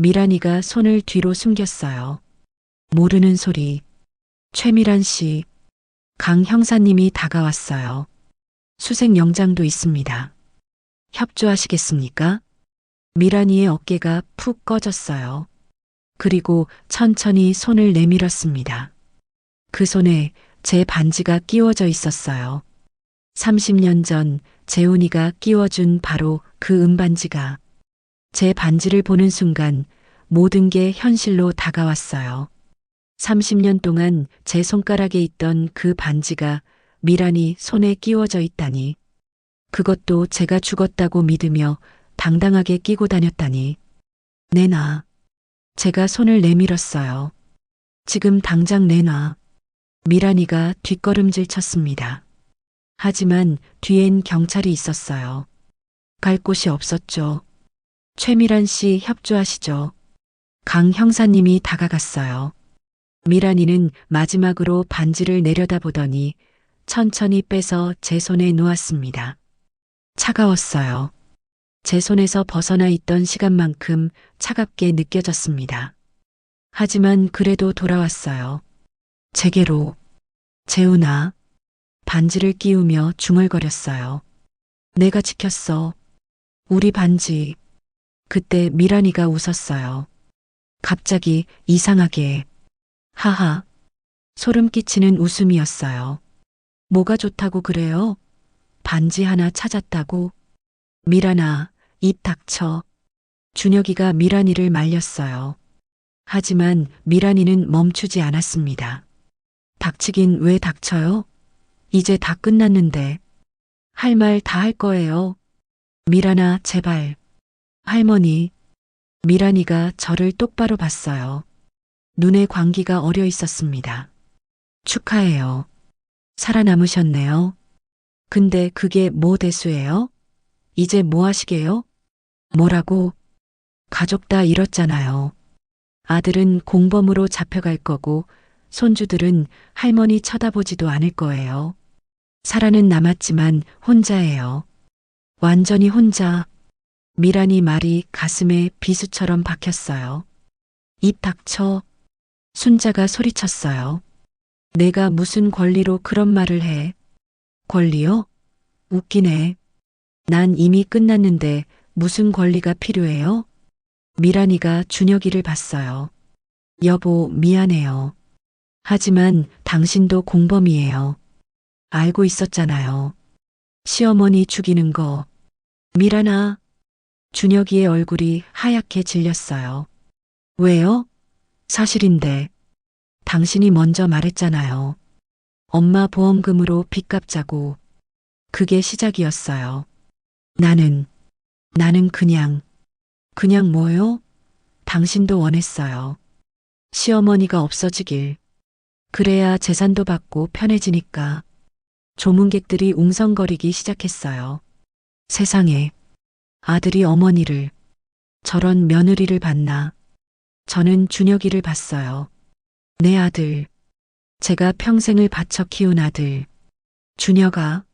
미란이가 손을 뒤로 숨겼어요. 모르는 소리. 최미란 씨, 강 형사님이 다가왔어요. 수색 영장도 있습니다. 협조하시겠습니까? 미란이의 어깨가 푹 꺼졌어요. 그리고 천천히 손을 내밀었습니다. 그 손에 제 반지가 끼워져 있었어요. 30년 전 재훈이가 끼워준 바로 그 은반지가. 제 반지를 보는 순간 모든 게 현실로 다가왔어요. 30년 동안 제 손가락에 있던 그 반지가 미란이 손에 끼워져 있다니. 그것도 제가 죽었다고 믿으며 당당하게 끼고 다녔다니. 내놔. 제가 손을 내밀었어요. 지금 당장 내놔. 미란이가 뒷걸음질 쳤습니다. 하지만 뒤엔 경찰이 있었어요. 갈 곳이 없었죠. 최미란 씨 협조하시죠. 강 형사님이 다가갔어요. 미란이는 마지막으로 반지를 내려다보더니 천천히 빼서 제 손에 놓았습니다. 차가웠어요. 제 손에서 벗어나 있던 시간만큼 차갑게 느껴졌습니다. 하지만 그래도 돌아왔어요. 제게로. 재훈아. 반지를 끼우며 중얼거렸어요. 내가 지켰어. 우리 반지. 그때 미란이가 웃었어요. 갑자기 이상하게. 하하. 소름 끼치는 웃음이었어요. 뭐가 좋다고 그래요? 반지 하나 찾았다고? 미란아, 입 닥쳐. 준혁이가 미란이를 말렸어요. 하지만 미란이는 멈추지 않았습니다. 닥치긴 왜 닥쳐요? 이제 다 끝났는데. 할 말 다 할 거예요. 미란아, 제발. 할머니. 미란이가 저를 똑바로 봤어요. 눈에 광기가 어려 있었습니다. 축하해요. 살아남으셨네요. 근데 그게 뭐 대수예요? 이제 뭐 하시게요? 뭐라고? 가족 다 잃었잖아요. 아들은 공범으로 잡혀갈 거고 손주들은 할머니 쳐다보지도 않을 거예요. 사라는 남았지만 혼자예요. 완전히 혼자. 미란이 말이 가슴에 비수처럼 박혔어요. 입 닥쳐. 순자가 소리쳤어요. 내가 무슨 권리로 그런 말을 해? 권리요? 웃기네. 난 이미 끝났는데 무슨 권리가 필요해요? 미란이가 준혁이를 봤어요. 여보, 미안해요. 하지만 당신도 공범이에요. 알고 있었잖아요. 시어머니 죽이는 거. 미란아. 준혁이의 얼굴이 하얗게 질렸어요. 왜요? 사실인데. 당신이 먼저 말했잖아요. 엄마 보험금으로 빚 갚자고. 그게 시작이었어요. 나는 그냥 뭐요? 당신도 원했어요. 시어머니가 없어지길. 그래야 재산도 받고 편해지니까. 조문객들이 웅성거리기 시작했어요. 세상에, 아들이 어머니를, 저런 며느리를 봤나. 저는 준혁이를 봤어요. 내 아들, 제가 평생을 바쳐 키운 아들. 준혁아,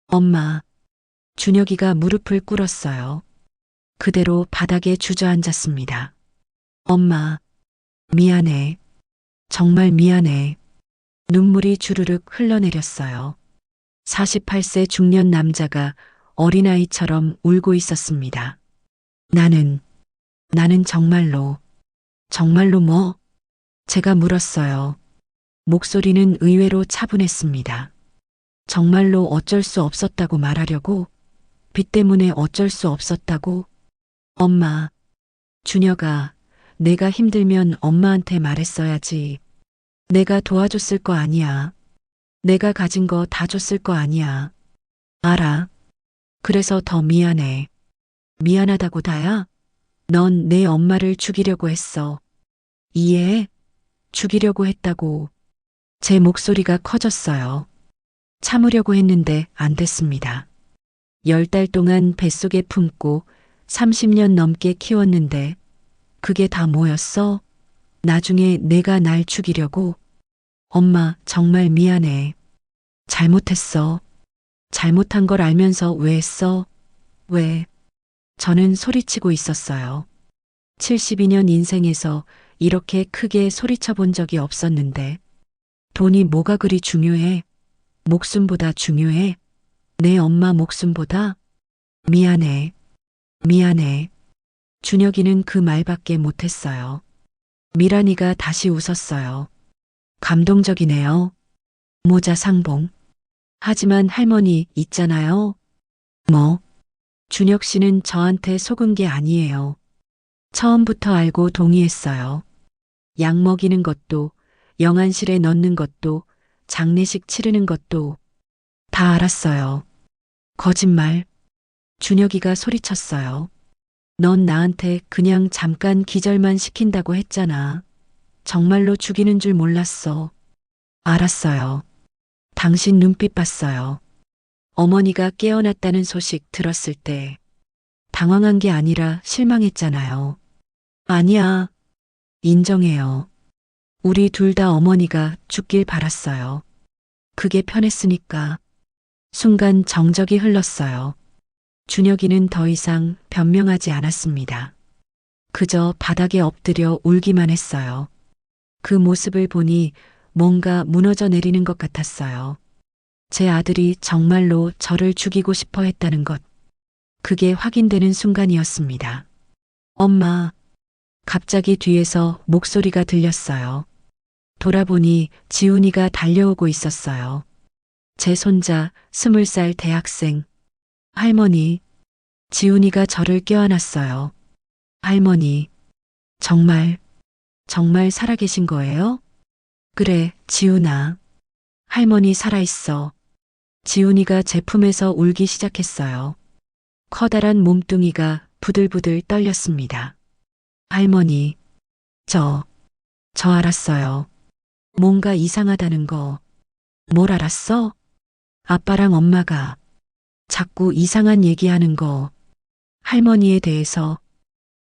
엄마. 준혁이가 무릎을 꿇었어요. 그대로 바닥에 주저앉았습니다. 엄마, 미안해. 정말 미안해. 눈물이 주르륵 흘러내렸어요. 48세 중년 남자가 어린아이처럼 울고 있었습니다. 나는 정말로 뭐? 제가 물었어요. 목소리는 의외로 차분했습니다. 정말로 어쩔 수 없었다고 말하려고? 빚 때문에 어쩔 수 없었다고? 엄마, 준혁아, 내가 힘들면 엄마한테 말했어야지. 내가 도와줬을 거 아니야. 내가 가진 거 다 줬을 거 아니야. 알아. 그래서 더 미안해. 미안하다고 다야? 넌 내 엄마를 죽이려고 했어. 이해해? 죽이려고 했다고. 제 목소리가 커졌어요. 참으려고 했는데 안 됐습니다. 10달 동안 뱃속에 품고 30년 넘게 키웠는데 그게 다 뭐였어? 나중에 내가 날 죽이려고? 엄마, 정말 미안해. 잘못했어. 잘못한 걸 알면서 왜 했어? 왜? 저는 소리치고 있었어요. 72년 인생에서 이렇게 크게 소리쳐 본 적이 없었는데 돈이 뭐가 그리 중요해? 목숨보다 중요해? 내 엄마 목숨보다? 미안해. 미안해. 준혁이는 그 말밖에 못했어요. 미란이가 다시 웃었어요. 감동적이네요. 모자 상봉. 하지만 할머니 있잖아요. 뭐? 준혁 씨는 저한테 속은 게 아니에요. 처음부터 알고 동의했어요. 약 먹이는 것도, 영안실에 넣는 것도, 장례식 치르는 것도 다 알았어요. 거짓말. 준혁이가 소리쳤어요. 넌 나한테 그냥 잠깐 기절만 시킨다고 했잖아. 정말로 죽이는 줄 몰랐어. 알았어요. 당신 눈빛 봤어요. 어머니가 깨어났다는 소식 들었을 때 당황한 게 아니라 실망했잖아요. 아니야. 인정해요. 우리 둘 다 어머니가 죽길 바랐어요. 그게 편했으니까. 순간 정적이 흘렀어요. 준혁이는 더 이상 변명하지 않았습니다. 그저 바닥에 엎드려 울기만 했어요. 그 모습을 보니 뭔가 무너져 내리는 것 같았어요. 제 아들이 정말로 저를 죽이고 싶어 했다는 것. 그게 확인되는 순간이었습니다. 엄마. 갑자기 뒤에서 목소리가 들렸어요. 돌아보니 지훈이가 달려오고 있었어요. 제 손자 20살 대학생. 할머니. 지훈이가 저를 껴안았어요. 할머니. 정말 살아계신 거예요? 그래, 지훈아. 할머니 살아있어. 지훈이가 제 품에서 울기 시작했어요. 커다란 몸뚱이가 부들부들 떨렸습니다. 할머니, 저 알았어요. 뭔가 이상하다는 거. 뭘 알았어? 아빠랑 엄마가 자꾸 이상한 얘기하는 거. 할머니에 대해서.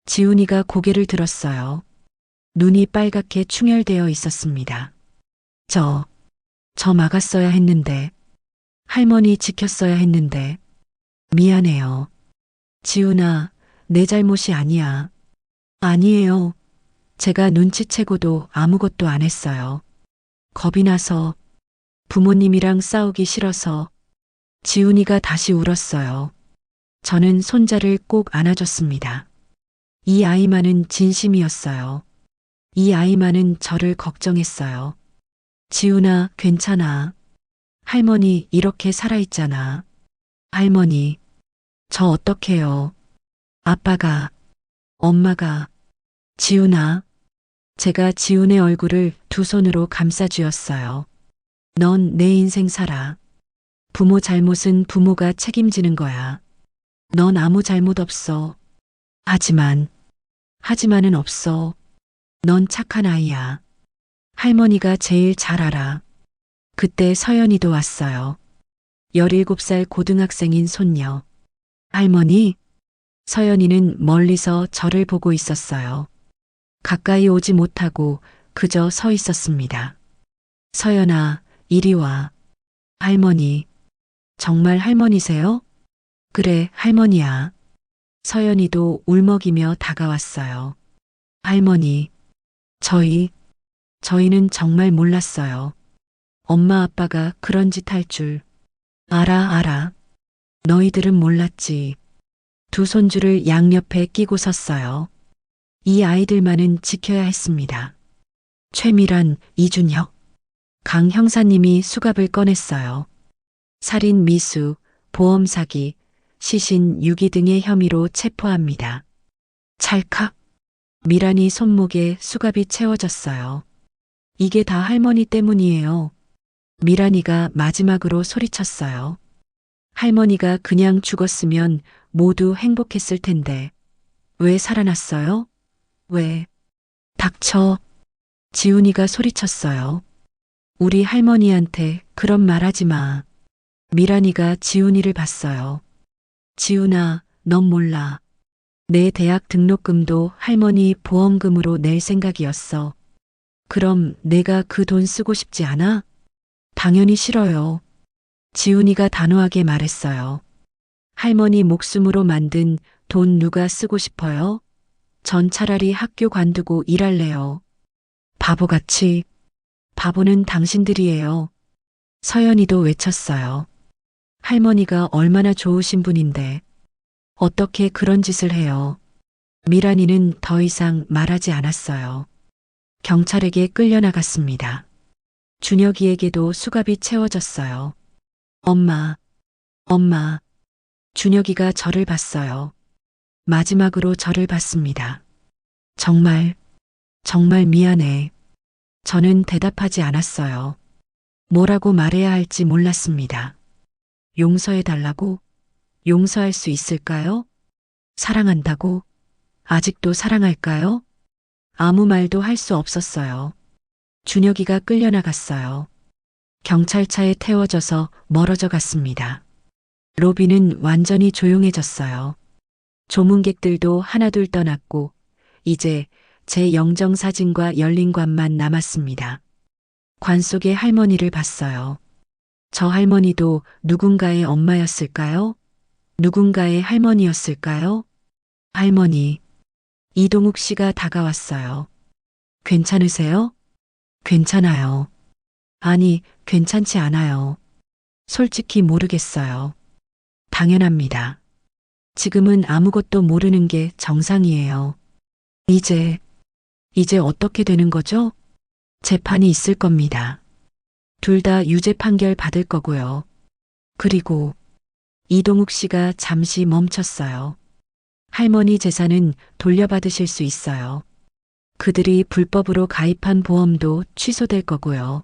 지훈이가 고개를 들었어요. 눈이 빨갛게 충혈되어 있었습니다. 저 막았어야 했는데. 할머니 지켰어야 했는데. 미안해요. 지훈아, 내 잘못이 아니야. 아니에요. 제가 눈치채고도 아무것도 안 했어요. 겁이 나서, 부모님이랑 싸우기 싫어서. 지훈이가 다시 울었어요. 저는 손자를 꼭 안아줬습니다. 이 아이만은 진심이었어요. 이 아이만은 저를 걱정했어요. 지훈아, 괜찮아. 할머니 이렇게 살아있잖아. 할머니, 저 어떡해요? 아빠가, 엄마가. 지훈아. 제가 지훈의 얼굴을 두 손으로 감싸쥐었어요. 넌 내 인생 살아. 부모 잘못은 부모가 책임지는 거야. 넌 아무 잘못 없어. 하지만 하지만은 없어. 넌 착한 아이야. 할머니가 제일 잘 알아. 그때 서연이도 왔어요. 17살 고등학생인 손녀. 할머니? 서연이는 멀리서 저를 보고 있었어요. 가까이 오지 못하고 그저 서 있었습니다. 서연아, 이리 와. 할머니. 정말 할머니세요? 그래, 할머니야. 서연이도 울먹이며 다가왔어요. 할머니, 저희는 정말 몰랐어요. 엄마 아빠가 그런 짓 할 줄. 알아. 너희들은 몰랐지. 두 손주를 양옆에 끼고 섰어요. 이 아이들만은 지켜야 했습니다. 최미란, 이준혁, 강 형사님이 수갑을 꺼냈어요. 살인 미수, 보험 사기, 시신 유기 등의 혐의로 체포합니다. 찰칵. 미란이 손목에 수갑이 채워졌어요. 이게 다 할머니 때문이에요. 미란이가 마지막으로 소리쳤어요. 할머니가 그냥 죽었으면 모두 행복했을 텐데. 왜 살아났어요? 왜? 닥쳐. 지훈이가 소리쳤어요. 우리 할머니한테 그런 말 하지 마. 미란이가 지훈이를 봤어요. 지훈아, 넌 몰라. 내 대학 등록금도 할머니 보험금으로 낼 생각이었어. 그럼 내가 그 돈 쓰고 싶지 않아? 당연히 싫어요. 지훈이가 단호하게 말했어요. 할머니 목숨으로 만든 돈 누가 쓰고 싶어요? 전 차라리 학교 관두고 일할래요. 바보같이. 바보는 당신들이에요. 서연이도 외쳤어요. 할머니가 얼마나 좋으신 분인데 어떻게 그런 짓을 해요. 미란이는 더 이상 말하지 않았어요. 경찰에게 끌려나갔습니다. 준혁이에게도 수갑이 채워졌어요. 엄마. 준혁이가 저를 봤어요. 마지막으로 저를 봤습니다. 정말 미안해. 저는 대답하지 않았어요. 뭐라고 말해야 할지 몰랐습니다. 용서해달라고? 용서할 수 있을까요? 사랑한다고? 아직도 사랑할까요? 아무 말도 할 수 없었어요. 준혁이가 끌려나갔어요. 경찰차에 태워져서 멀어져 갔습니다. 로비는 완전히 조용해졌어요. 조문객들도 하나둘 떠났고 이제 제 영정사진과 열린관만 남았습니다. 관 속에 할머니를 봤어요. 저 할머니도 누군가의 엄마였을까요? 누군가의 할머니였을까요? 할머니. 이동욱 씨가 다가왔어요. 괜찮으세요? 괜찮아요. 아니, 괜찮지 않아요. 솔직히 모르겠어요. 당연합니다. 지금은 아무것도 모르는 게 정상이에요. 이제 어떻게 되는 거죠? 재판이 있을 겁니다. 둘 다 유죄 판결 받을 거고요. 그리고 이동욱 씨가 잠시 멈췄어요. 할머니 재산은 돌려받으실 수 있어요. 그들이 불법으로 가입한 보험도 취소될 거고요.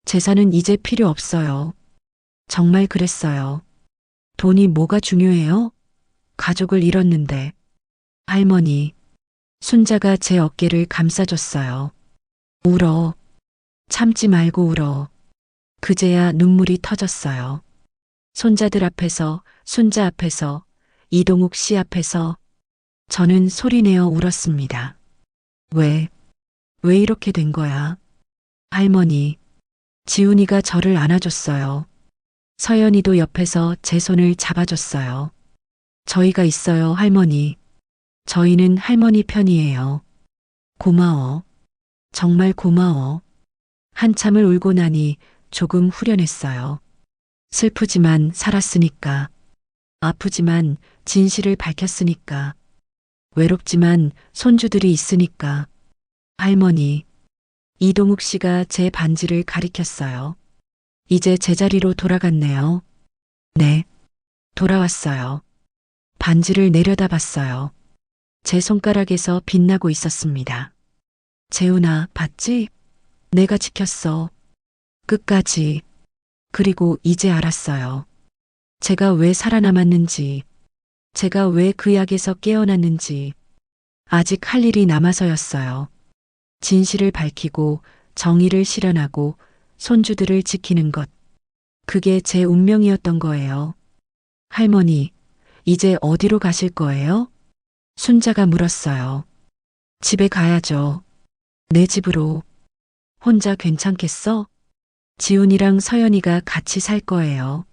재산은 이제 필요 없어요. 정말 그랬어요. 돈이 뭐가 중요해요? 가족을 잃었는데. 할머니. 순자가 제 어깨를 감싸줬어요. 울어. 참지 말고 울어. 그제야 눈물이 터졌어요. 손자들 앞에서, 순자 앞에서, 이동욱 씨 앞에서 저는 소리내어 울었습니다. 왜 이렇게 된 거야? 할머니. 지훈이가 저를 안아줬어요. 서연이도 옆에서 제 손을 잡아줬어요. 저희가 있어요, 할머니. 저희는 할머니 편이에요. 고마워. 정말 고마워. 한참을 울고 나니 조금 후련했어요. 슬프지만 살았으니까. 아프지만 진실을 밝혔으니까. 외롭지만 손주들이 있으니까. 할머니. 이동욱 씨가 제 반지를 가리켰어요. 이제 제자리로 돌아갔네요. 네. 돌아왔어요. 반지를 내려다봤어요. 제 손가락에서 빛나고 있었습니다. 재훈아, 봤지? 내가 지켰어. 끝까지. 그리고 이제 알았어요. 제가 왜 살아남았는지. 제가 왜 그 약에서 깨어났는지 아직 할 일이 남아서였어요. 진실을 밝히고 정의를 실현하고 손주들을 지키는 것. 그게 제 운명이었던 거예요. 할머니, 이제 어디로 가실 거예요? 순자가 물었어요. 집에 가야죠. 내 집으로. 혼자 괜찮겠어? 지훈이랑 서연이가 같이 살 거예요.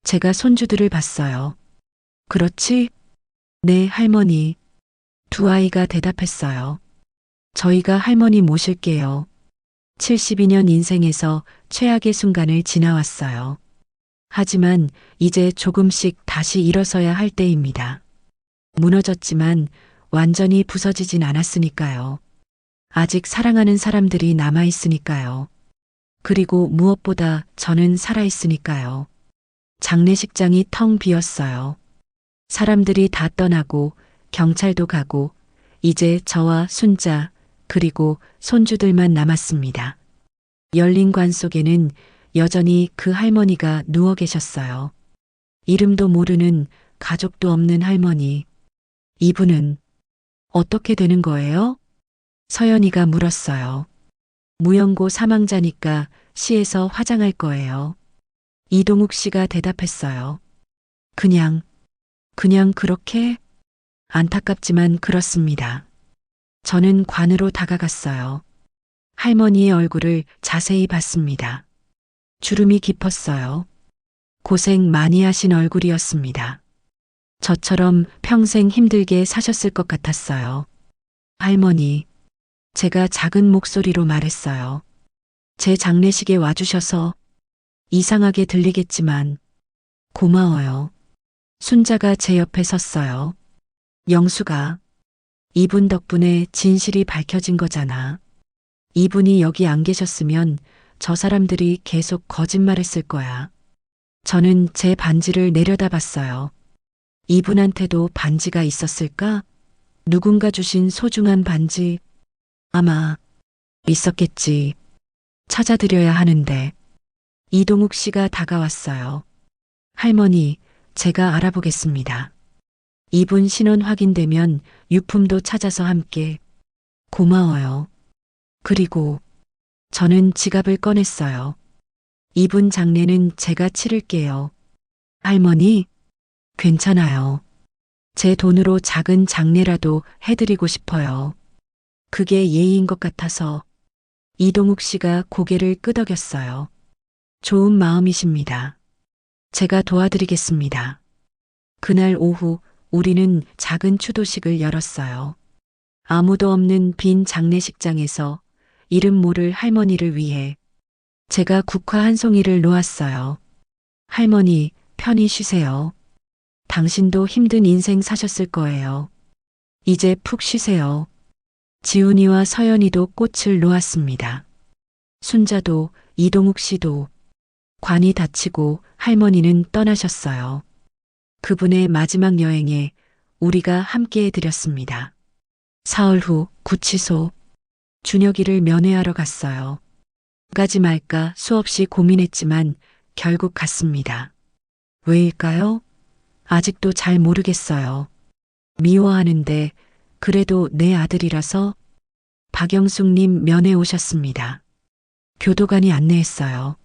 제가 손주들을 봤어요. 그렇지? 네, 할머니. 두 아이가 대답했어요. 저희가 할머니 모실게요. 72년 인생에서 최악의 순간을 지나왔어요. 하지만 이제 조금씩 다시 일어서야 할 때입니다. 무너졌지만 완전히 부서지진 않았으니까요. 아직 사랑하는 사람들이 남아있으니까요. 그리고 무엇보다 저는 살아있으니까요. 장례식장이 텅 비었어요. 사람들이 다 떠나고 경찰도 가고 이제 저와 순자 그리고 손주들만 남았습니다. 열린 관 속에는 여전히 그 할머니가 누워 계셨어요. 이름도 모르는 가족도 없는 할머니. 이분은 어떻게 되는 거예요? 서연이가 물었어요. 무연고 사망자니까 시에서 화장할 거예요. 이동욱 씨가 대답했어요. 그냥 그렇게? 안타깝지만 그렇습니다. 저는 관으로 다가갔어요. 할머니의 얼굴을 자세히 봤습니다. 주름이 깊었어요. 고생 많이 하신 얼굴이었습니다. 저처럼 평생 힘들게 사셨을 것 같았어요. 할머니, 제가 작은 목소리로 말했어요. 제 장례식에 와주셔서 이상하게 들리겠지만 고마워요. 순자가 제 옆에 섰어요. 영수가 이분 덕분에 진실이 밝혀진 거잖아. 이분이 여기 안 계셨으면 저 사람들이 계속 거짓말했을 거야. 저는 제 반지를 내려다봤어요. 이분한테도 반지가 있었을까? 누군가 주신 소중한 반지. 아마 있었겠지. 찾아드려야 하는데. 이동욱 씨가 다가왔어요. 할머니, 제가 알아보겠습니다. 이분 신원 확인되면 유품도 찾아서 함께. 고마워요. 그리고 저는 지갑을 꺼냈어요. 이분 장례는 제가 치를게요. 할머니, 괜찮아요. 제 돈으로 작은 장례라도 해드리고 싶어요. 그게 예의인 것 같아서. 이동욱 씨가 고개를 끄덕였어요. 좋은 마음이십니다. 제가 도와드리겠습니다. 그날 오후 우리는 작은 추도식을 열었어요. 아무도 없는 빈 장례식장에서 이름 모를 할머니를 위해 제가 국화 한 송이를 놓았어요. 할머니, 편히 쉬세요. 당신도 힘든 인생 사셨을 거예요. 이제 푹 쉬세요. 지훈이와 서연이도 꽃을 놓았습니다. 순자도 이동욱 씨도 관이 닫히고 할머니는 떠나셨어요. 그분의 마지막 여행에 우리가 함께 해드렸습니다. 사흘 후 구치소. 준혁이를 면회하러 갔어요. 가지 말까 수없이 고민했지만 결국 갔습니다. 왜일까요? 아직도 잘 모르겠어요. 미워하는데 그래도 내 아들이라서. 박영숙님 면회 오셨습니다. 교도관이 안내했어요.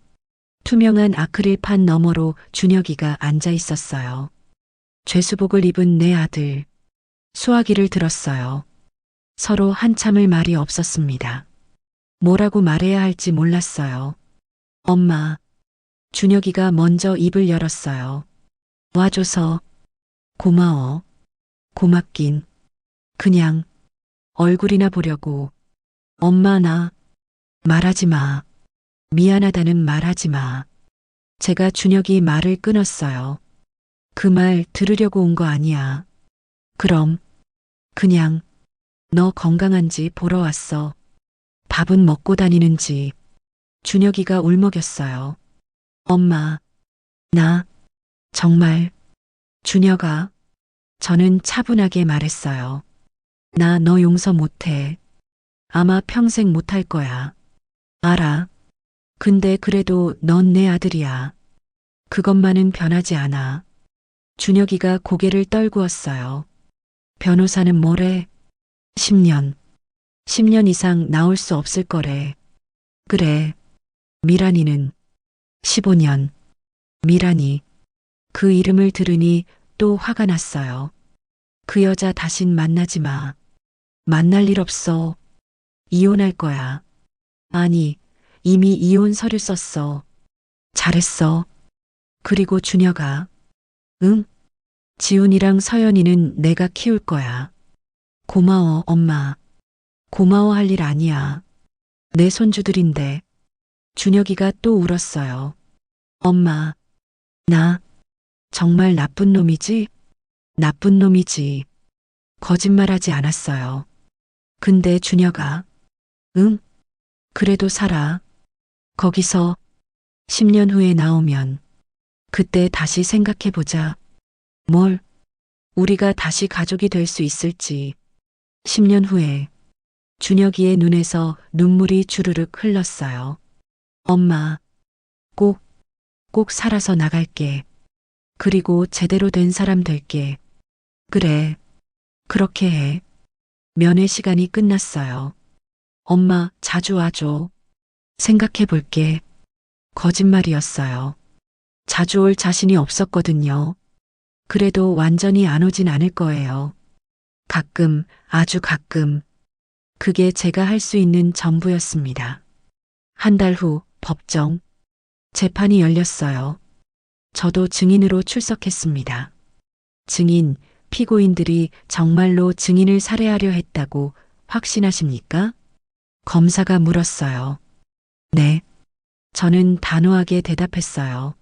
투명한 아크릴판 너머로 준혁이가 앉아 있었어요. 죄수복을 입은 내 아들. 수화기를 들었어요. 서로 한참을 말이 없었습니다. 뭐라고 말해야 할지 몰랐어요. 엄마. 준혁이가 먼저 입을 열었어요. 와줘서 고마워. 고맙긴. 그냥 얼굴이나 보려고. 엄마 나 말하지 마. 미안하다는 말하지 마. 제가 준혁이 말을 끊었어요. 그 말 들으려고 온 거 아니야. 그럼 그냥 너 건강한지 보러 왔어. 밥은 먹고 다니는지. 준혁이가 울먹였어요. 엄마, 나 정말. 준혁아. 저는 차분하게 말했어요. 나 너 용서 못해. 아마 평생 못할 거야. 알아. 근데 그래도 넌 내 아들이야. 그것만은 변하지 않아. 준혁이가 고개를 떨구었어요. 변호사는 뭐래? 10년. 10년 이상 나올 수 없을 거래. 그래. 미란이는 15년. 미란이. 그 이름을 들으니 또 화가 났어요. 그 여자 다신 만나지 마. 만날 일 없어. 이혼할 거야. 아니, 이미 이혼 서류 썼어. 잘했어. 그리고 준혁아. 응? 지훈이랑 서연이는 내가 키울 거야. 고마워, 엄마. 고마워할 일 아니야. 내 손주들인데. 준혁이가 또 울었어요. 엄마, 나 정말 나쁜 놈이지? 나쁜 놈이지. 거짓말하지 않았어요. 근데 준혁아, 응? 그래도 살아. 거기서 10년 후에 나오면 그때 다시 생각해보자. 뭘? 우리가 다시 가족이 될 수 있을지. 10년 후에 준혁이의 눈에서 눈물이 주르륵 흘렀어요. 엄마, 꼭, 꼭 살아서 나갈게. 그리고 제대로 된 사람 될게. 그래, 그렇게 해. 면회 시간이 끝났어요. 엄마, 자주 와줘. 생각해 볼게. 거짓말이었어요. 자주 올 자신이 없었거든요. 그래도 완전히 안 오진 않을 거예요. 가끔, 아주 가끔. 그게 제가 할 수 있는 전부였습니다. 한 달 후, 법정. 재판이 열렸어요. 저도 증인으로 출석했습니다. 증인, 피고인들이 정말로 증인을 살해하려 했다고 확신하십니까? 검사가 물었어요. 네. 저는 단호하게 대답했어요.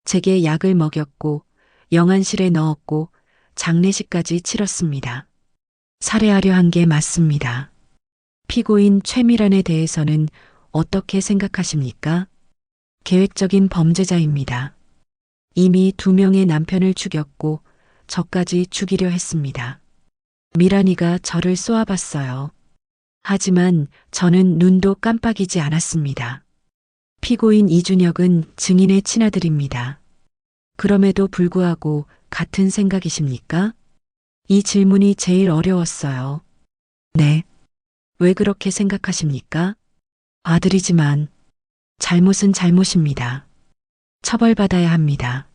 제게 약을 먹였고, 영안실에 넣었고, 장례식까지 치렀습니다. 살해하려 한 게 맞습니다. 피고인 최미란에 대해서는 어떻게 생각하십니까? 계획적인 범죄자입니다. 이미 2명의 남편을 죽였고 저까지 죽이려 했습니다. 미란이가 저를 쏘아봤어요. 하지만 저는 눈도 깜빡이지 않았습니다. 피고인 이준혁은 증인의 친아들입니다. 그럼에도 불구하고 같은 생각이십니까? 이 질문이 제일 어려웠어요. 네. 왜 그렇게 생각하십니까? 아들이지만 잘못은 잘못입니다. 처벌받아야 합니다.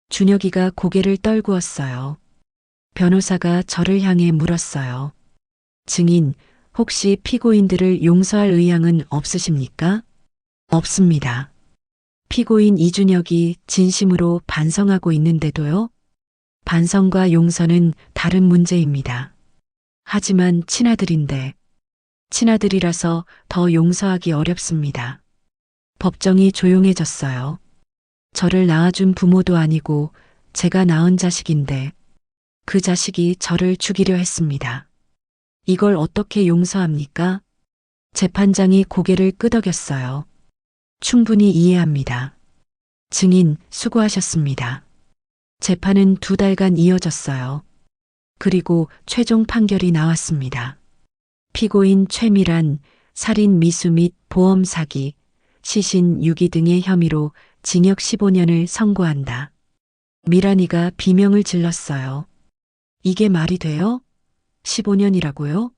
준혁이가 고개를 떨구었어요. 변호사가 저를 향해 물었어요. 증인, 혹시 피고인들을 용서할 의향은 없으십니까? 없습니다. 피고인 이준혁이 진심으로 반성하고 있는데도요? 반성과 용서는 다른 문제입니다. 하지만 친아들인데, 친아들이라서 더 용서하기 어렵습니다. 법정이 조용해졌어요. 저를 낳아준 부모도 아니고 제가 낳은 자식인데 그 자식이 저를 죽이려 했습니다. 이걸 어떻게 용서합니까? 재판장이 고개를 끄덕였어요. 충분히 이해합니다. 증인 수고하셨습니다. 재판은 2달간 이어졌어요. 그리고 최종 판결이 나왔습니다. 피고인 최미란 살인 미수 및 보험 사기, 시신 유기 등의 혐의로 징역 15년을 선고한다. 미란이가 비명을 질렀어요. 이게 말이 돼요? 15년이라고요?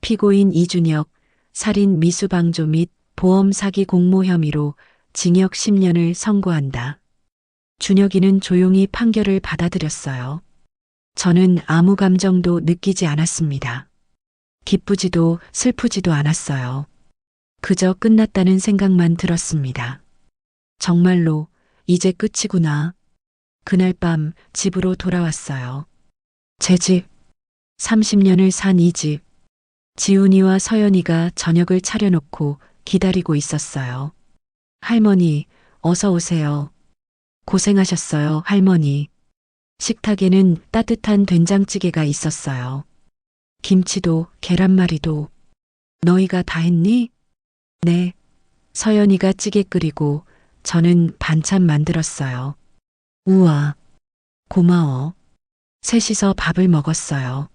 피고인 이준혁 살인 미수방조 및 보험 사기 공모 혐의로 징역 10년을 선고한다. 준혁이는 조용히 판결을 받아들였어요. 저는 아무 감정도 느끼지 않았습니다. 기쁘지도 슬프지도 않았어요. 그저 끝났다는 생각만 들었습니다. 정말로 이제 끝이구나. 그날 밤 집으로 돌아왔어요. 제 집, 30년을 산 이 집. 지훈이와 서연이가 저녁을 차려놓고 기다리고 있었어요. 할머니, 어서 오세요. 고생하셨어요, 할머니. 식탁에는 따뜻한 된장찌개가 있었어요. 김치도 계란말이도. 너희가 다 했니? 네. 서연이가 찌개 끓이고 저는 반찬 만들었어요. 우와, 고마워. 셋이서 밥을 먹었어요.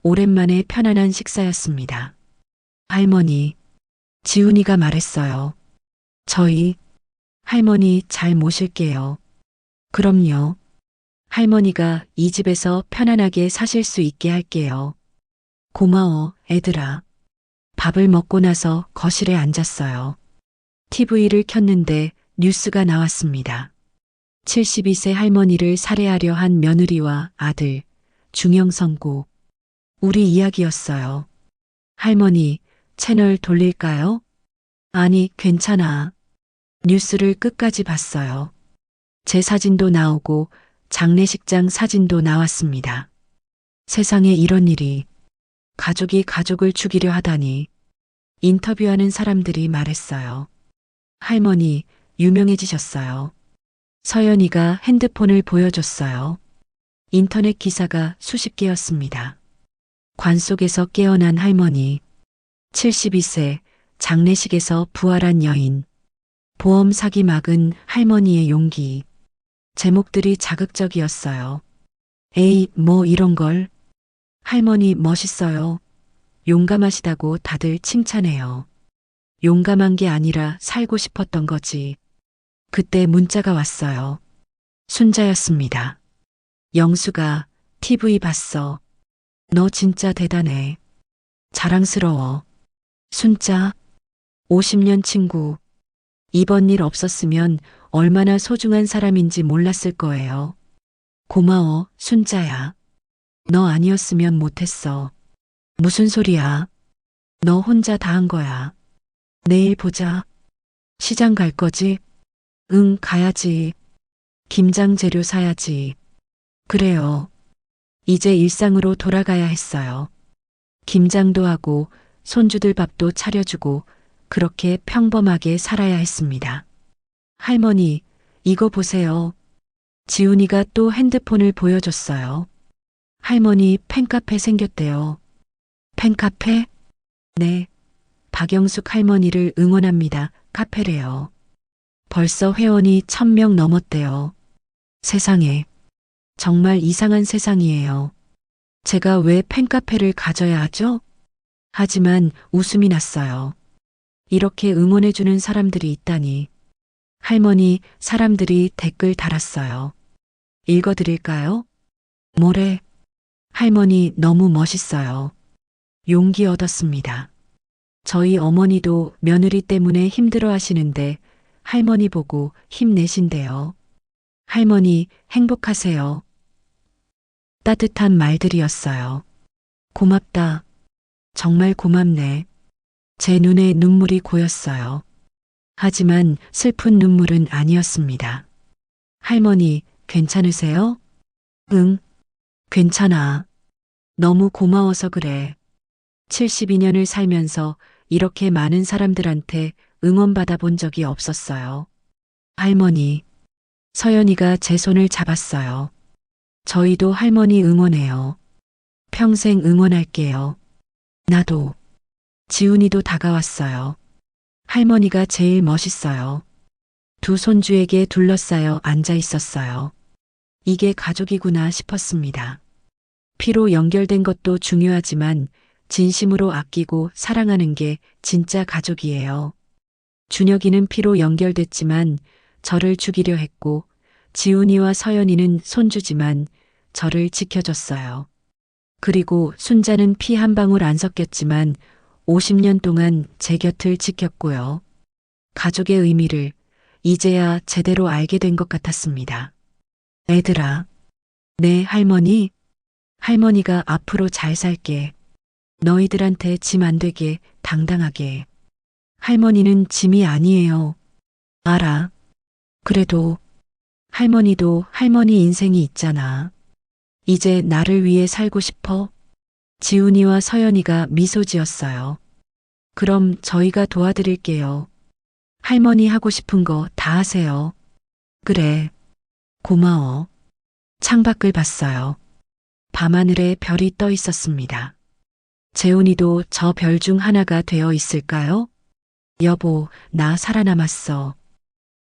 오랜만에 편안한 식사였습니다. 할머니, 지훈이가 말했어요. 저희 할머니 잘 모실게요. 그럼요. 할머니가 이 집에서 편안하게 사실 수 있게 할게요. 고마워, 애들아. 밥을 먹고 나서 거실에 앉았어요. TV를 켰는데 뉴스가 나왔습니다. 72세 할머니를 살해하려 한 며느리와 아들, 중형 선고. 우리 이야기였어요. 할머니, 채널 돌릴까요? 아니, 괜찮아. 뉴스를 끝까지 봤어요. 제 사진도 나오고 장례식장 사진도 나왔습니다. 세상에 이런 일이. 가족이 가족을 죽이려 하다니. 인터뷰하는 사람들이 말했어요. 할머니, 유명해지셨어요. 서연이가 핸드폰을 보여줬어요. 인터넷 기사가 수십 개였습니다. 관 속에서 깨어난 할머니. 72세, 장례식에서 부활한 여인. 보험 사기 막은 할머니의 용기. 제목들이 자극적이었어요. 에이, 뭐 이런 걸. 할머니 멋있어요. 용감하시다고 다들 칭찬해요. 용감한 게 아니라 살고 싶었던 거지. 그때 문자가 왔어요. 순자였습니다. 영수가 TV 봤어. 너 진짜 대단해. 자랑스러워. 순자, 50년 친구. 이번 일 없었으면 얼마나 소중한 사람인지 몰랐을 거예요. 고마워, 순자야. 너 아니었으면 못했어. 무슨 소리야? 너 혼자 다 한 거야. 내일 보자. 시장 갈 거지? 응, 가야지. 김장 재료 사야지. 그래요. 이제 일상으로 돌아가야 했어요. 김장도 하고 손주들 밥도 차려주고 그렇게 평범하게 살아야 했습니다. 할머니, 이거 보세요. 지훈이가 또 핸드폰을 보여줬어요. 할머니 팬카페 생겼대요. 팬카페? 네. 박영숙 할머니를 응원합니다. 카페래요. 벌써 회원이 1000명 넘었대요. 세상에. 정말 이상한 세상이에요. 제가 왜 팬카페를 가져야 하죠? 하지만 웃음이 났어요. 이렇게 응원해주는 사람들이 있다니. 할머니, 사람들이 댓글 달았어요. 읽어드릴까요? 뭐래? 할머니 너무 멋있어요. 용기 얻었습니다. 저희 어머니도 며느리 때문에 힘들어 하시는데 할머니 보고 힘내신대요. 할머니 행복하세요. 따뜻한 말들이었어요. 고맙다. 정말 고맙네. 제 눈에 눈물이 고였어요. 하지만 슬픈 눈물은 아니었습니다. 할머니, 괜찮으세요? 응, 괜찮아. 너무 고마워서 그래. 72년을 살면서 이렇게 많은 사람들한테 응원받아 본 적이 없었어요. 할머니, 서연이가 제 손을 잡았어요. 저희도 할머니 응원해요. 평생 응원할게요. 나도. 지훈이도 다가왔어요. 할머니가 제일 멋있어요. 두 손주에게 둘러싸여 앉아 있었어요. 이게 가족이구나 싶었습니다. 피로 연결된 것도 중요하지만 진심으로 아끼고 사랑하는 게 진짜 가족이에요. 준혁이는 피로 연결됐지만 저를 죽이려 했고 지훈이와 서연이는 손주지만 저를 지켜줬어요. 그리고 순자는 피 한 방울 안 섞였지만 50년 동안 제 곁을 지켰고요. 가족의 의미를 이제야 제대로 알게 된 것 같았습니다. 애들아, 네 할머니, 할머니가 앞으로 잘 살게. 너희들한테 짐 안 되게 당당하게. 할머니는 짐이 아니에요. 알아. 그래도 할머니도 할머니 인생이 있잖아. 이제 나를 위해 살고 싶어? 지훈이와 서연이가 미소 지었어요. 그럼 저희가 도와드릴게요. 할머니 하고 싶은 거 다 하세요. 그래. 고마워. 창밖을 봤어요. 밤하늘에 별이 떠 있었습니다. 재훈이도 저 별 중 하나가 되어 있을까요? 여보, 나 살아남았어.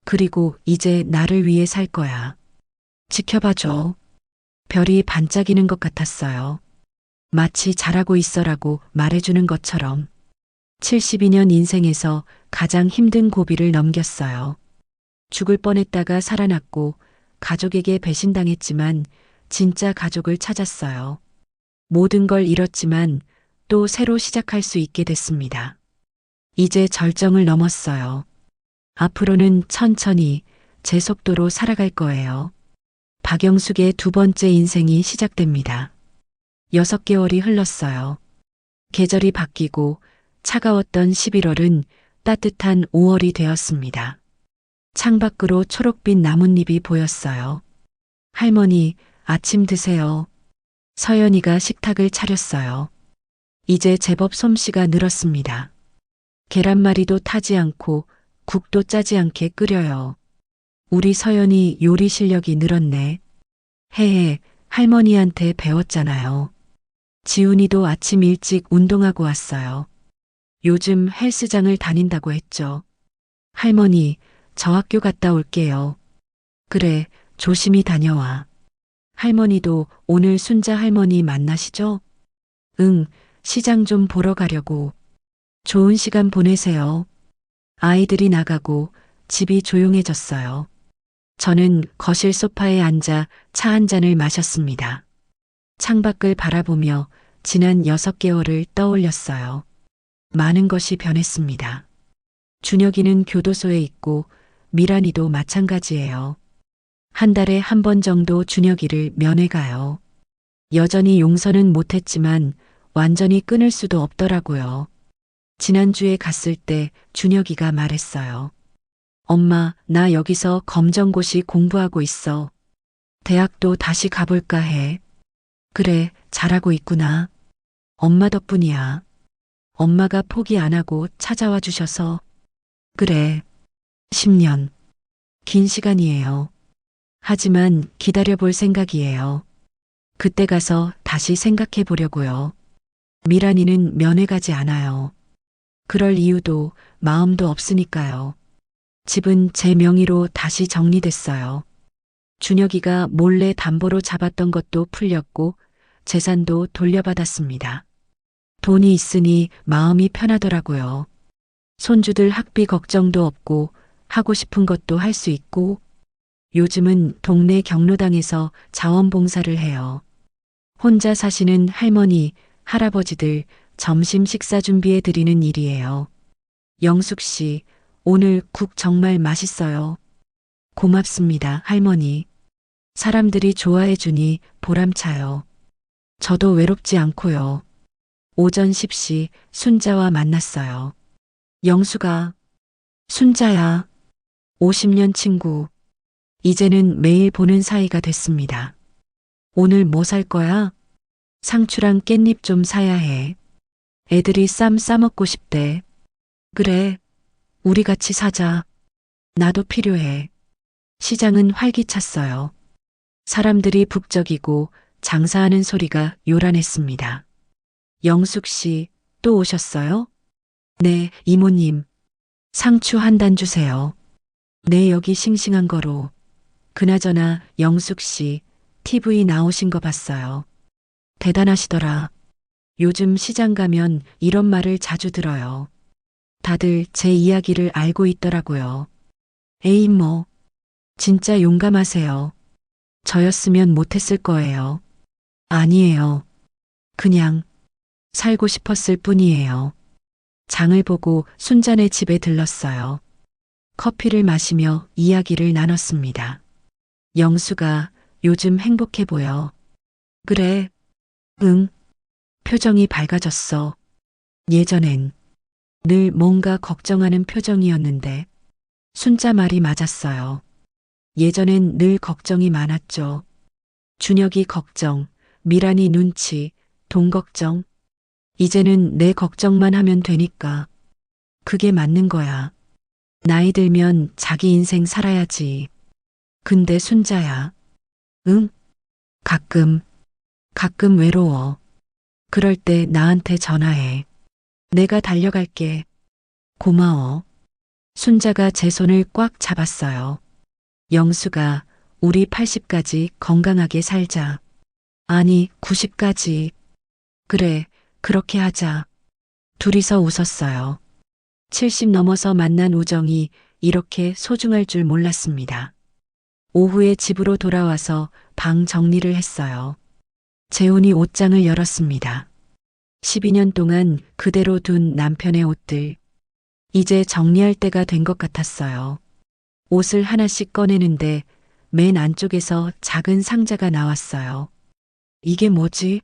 그리고 이제 나를 위해 살 거야. 지켜봐줘. 별이 반짝이는 것 같았어요. 마치 잘하고 있어라고 말해주는 것처럼. 72년 인생에서 가장 힘든 고비를 넘겼어요. 죽을 뻔했다가 살아났고 가족에게 배신당했지만 진짜 가족을 찾았어요. 모든 걸 잃었지만 또 새로 시작할 수 있게 됐습니다. 이제 절정을 넘었어요. 앞으로는 천천히 제 속도로 살아갈 거예요. 박영숙의 두 번째 인생이 시작됩니다. 6개월이 흘렀어요. 계절이 바뀌고 차가웠던 11월은 따뜻한 5월이 되었습니다. 창밖으로 초록빛 나뭇잎이 보였어요. 할머니, 아침 드세요. 서연이가 식탁을 차렸어요. 이제 제법 솜씨가 늘었습니다. 계란말이도 타지 않고 국도 짜지 않게 끓여요. 우리 서연이 요리 실력이 늘었네. 해해, 할머니한테 배웠잖아요. 지훈이도 아침 일찍 운동하고 왔어요. 요즘 헬스장을 다닌다고 했죠. 할머니, 저 학교 갔다 올게요. 그래, 조심히 다녀와. 할머니도 오늘 순자 할머니 만나시죠? 응, 시장 좀 보러 가려고. 좋은 시간 보내세요. 아이들이 나가고 집이 조용해졌어요. 저는 거실 소파에 앉아 차 한 잔을 마셨습니다. 창밖을 바라보며 지난 6개월을 떠올렸어요. 많은 것이 변했습니다. 준혁이는 교도소에 있고 미란이도 마찬가지예요. 한 달에 한 번 정도 준혁이를 면회 가요. 여전히 용서는 못했지만 완전히 끊을 수도 없더라고요. 지난주에 갔을 때 준혁이가 말했어요. 엄마, 나 여기서 검정고시 공부하고 있어. 대학도 다시 가볼까 해. 그래, 잘하고 있구나. 엄마 덕분이야. 엄마가 포기 안 하고 찾아와 주셔서. 그래, 10년. 긴 시간이에요. 하지만 기다려볼 생각이에요. 그때 가서 다시 생각해 보려고요. 미란이는 면회 가지 않아요. 그럴 이유도 마음도 없으니까요. 집은 제 명의로 다시 정리됐어요. 준혁이가 몰래 담보로 잡았던 것도 풀렸고 재산도 돌려받았습니다. 돈이 있으니 마음이 편하더라고요. 손주들 학비 걱정도 없고 하고 싶은 것도 할 수 있고 요즘은 동네 경로당에서 자원봉사를 해요. 혼자 사시는 할머니, 할아버지들 점심 식사 준비해 드리는 일이에요. 영숙 씨, 오늘 국 정말 맛있어요. 고맙습니다, 할머니. 사람들이 좋아해 주니 보람차요. 저도 외롭지 않고요. 오전 10시 순자와 만났어요. 영수가, 순자야. 50년 친구. 이제는 매일 보는 사이가 됐습니다. 오늘 뭐 살 거야? 상추랑 깻잎 좀 사야 해. 애들이 쌈 싸먹고 싶대. 그래, 우리 같이 사자. 나도 필요해. 시장은 활기찼어요. 사람들이 북적이고 장사하는 소리가 요란했습니다. 영숙 씨, 또 오셨어요? 네, 이모님. 상추 한 단 주세요. 네, 여기 싱싱한 거로. 그나저나 영숙 씨, TV 나오신 거 봤어요. 대단하시더라. 요즘 시장 가면 이런 말을 자주 들어요. 다들 제 이야기를 알고 있더라고요. 에이 뭐, 진짜 용감하세요. 저였으면 못했을 거예요. 아니에요. 그냥 살고 싶었을 뿐이에요. 장을 보고 순자네 집에 들렀어요. 커피를 마시며 이야기를 나눴습니다. 영수가 요즘 행복해 보여. 그래. 응. 표정이 밝아졌어. 예전엔 늘 뭔가 걱정하는 표정이었는데 순자 말이 맞았어요. 예전엔 늘 걱정이 많았죠. 준혁이 걱정, 미란이 눈치, 돈 걱정. 이제는 내 걱정만 하면 되니까. 그게 맞는 거야. 나이 들면 자기 인생 살아야지. 근데 순자야. 응? 가끔 외로워. 그럴 때 나한테 전화해. 내가 달려갈게. 고마워. 순자가 제 손을 꽉 잡았어요. 영수가 우리 80까지 건강하게 살자. 아니, 90까지. 그래, 그렇게 하자. 둘이서 웃었어요. 70 넘어서 만난 우정이 이렇게 소중할 줄 몰랐습니다. 오후에 집으로 돌아와서 방 정리를 했어요. 재훈이 옷장을 열었습니다. 12년 동안 그대로 둔 남편의 옷들. 이제 정리할 때가 된 것 같았어요. 옷을 하나씩 꺼내는데 맨 안쪽에서 작은 상자가 나왔어요. 이게 뭐지?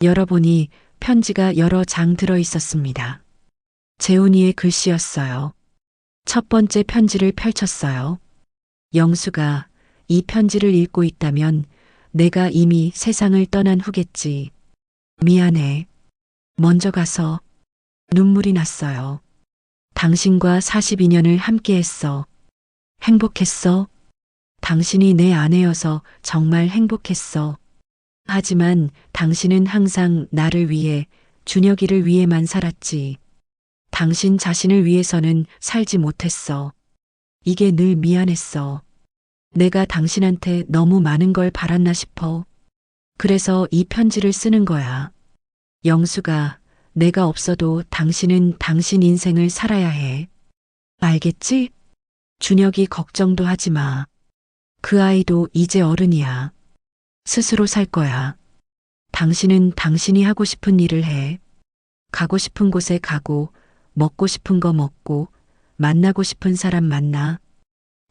열어보니 편지가 여러 장 들어 있었습니다. 재훈이의 글씨였어요. 첫 번째 편지를 펼쳤어요. 영수가 이 편지를 읽고 있다면 내가 이미 세상을 떠난 후겠지. 미안해. 먼저 가서. 눈물이 났어요. 당신과 42년을 함께했어. 행복했어. 당신이 내 아내여서 정말 행복했어. 하지만 당신은 항상 나를 위해, 준혁이를 위해만 살았지. 당신 자신을 위해서는 살지 못했어. 이게 늘 미안했어. 내가 당신한테 너무 많은 걸 바랐나 싶어. 그래서 이 편지를 쓰는 거야. 영수가, 내가 없어도 당신은 당신 인생을 살아야 해. 알겠지? 준혁이 걱정도 하지 마. 그 아이도 이제 어른이야. 스스로 살 거야. 당신은 당신이 하고 싶은 일을 해. 가고 싶은 곳에 가고, 먹고 싶은 거 먹고, 만나고 싶은 사람 만나.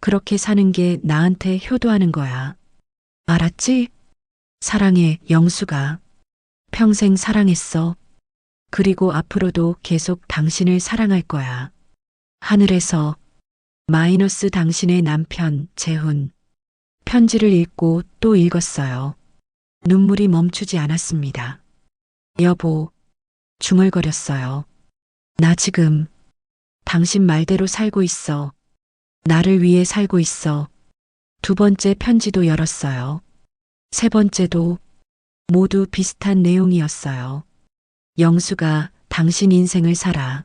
그렇게 사는 게 나한테 효도하는 거야. 알았지? 사랑해, 영수가. 평생 사랑했어. 그리고 앞으로도 계속 당신을 사랑할 거야. 하늘에서 마이너스 당신의 남편, 재훈. 편지를 읽고 또 읽었어요. 눈물이 멈추지 않았습니다. 여보, 중얼거렸어요. 나 지금 당신 말대로 살고 있어. 나를 위해 살고 있어. 두 번째 편지도 열었어요. 세 번째도 모두 비슷한 내용이었어요. 영수가 당신 인생을 살아.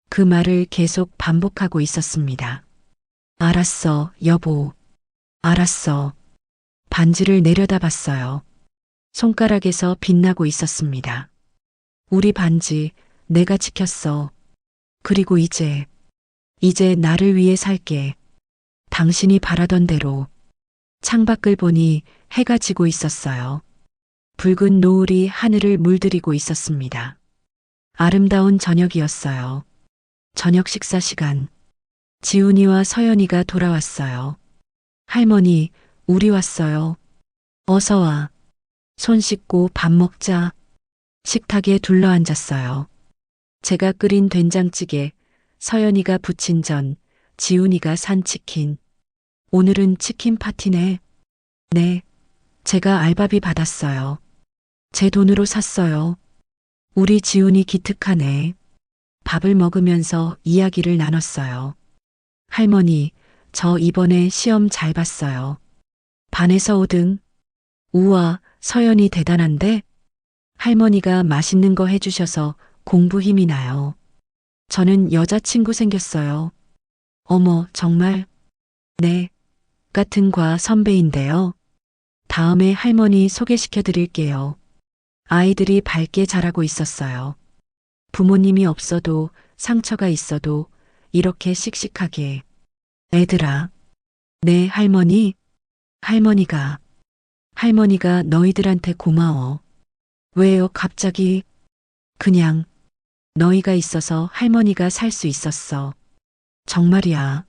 그 말을 계속 반복하고 있었습니다. 알았어, 여보. 알았어. 반지를 내려다봤어요. 손가락에서 빛나고 있었습니다. 우리 반지, 내가 지켰어. 그리고 이제 나를 위해 살게. 당신이 바라던 대로. 창밖을 보니 해가 지고 있었어요. 붉은 노을이 하늘을 물들이고 있었습니다. 아름다운 저녁이었어요. 저녁 식사 시간. 지훈이와 서연이가 돌아왔어요. 할머니, 우리 왔어요. 어서 와. 손 씻고 밥 먹자. 식탁에 둘러앉았어요. 제가 끓인 된장찌개, 서연이가 부친 전, 지훈이가 산 치킨. 오늘은 치킨 파티네. 네. 제가 알바비 받았어요. 제 돈으로 샀어요. 우리 지훈이 기특하네. 밥을 먹으면서 이야기를 나눴어요. 할머니, 저 이번에 시험 잘 봤어요. 반에서 5등. 우와, 서연이 대단한데? 할머니가 맛있는 거 해주셔서 공부 힘이 나요. 저는 여자친구 생겼어요. 어머, 정말? 네. 같은 과 선배인데요. 다음에 할머니 소개시켜 드릴게요. 아이들이 밝게 자라고 있었어요. 부모님이 없어도 상처가 있어도 이렇게 씩씩하게. 애들아. 네, 할머니. 할머니가 너희들한테 고마워. 왜요, 갑자기? 그냥 너희가 있어서 할머니가 살 수 있었어. 정말이야.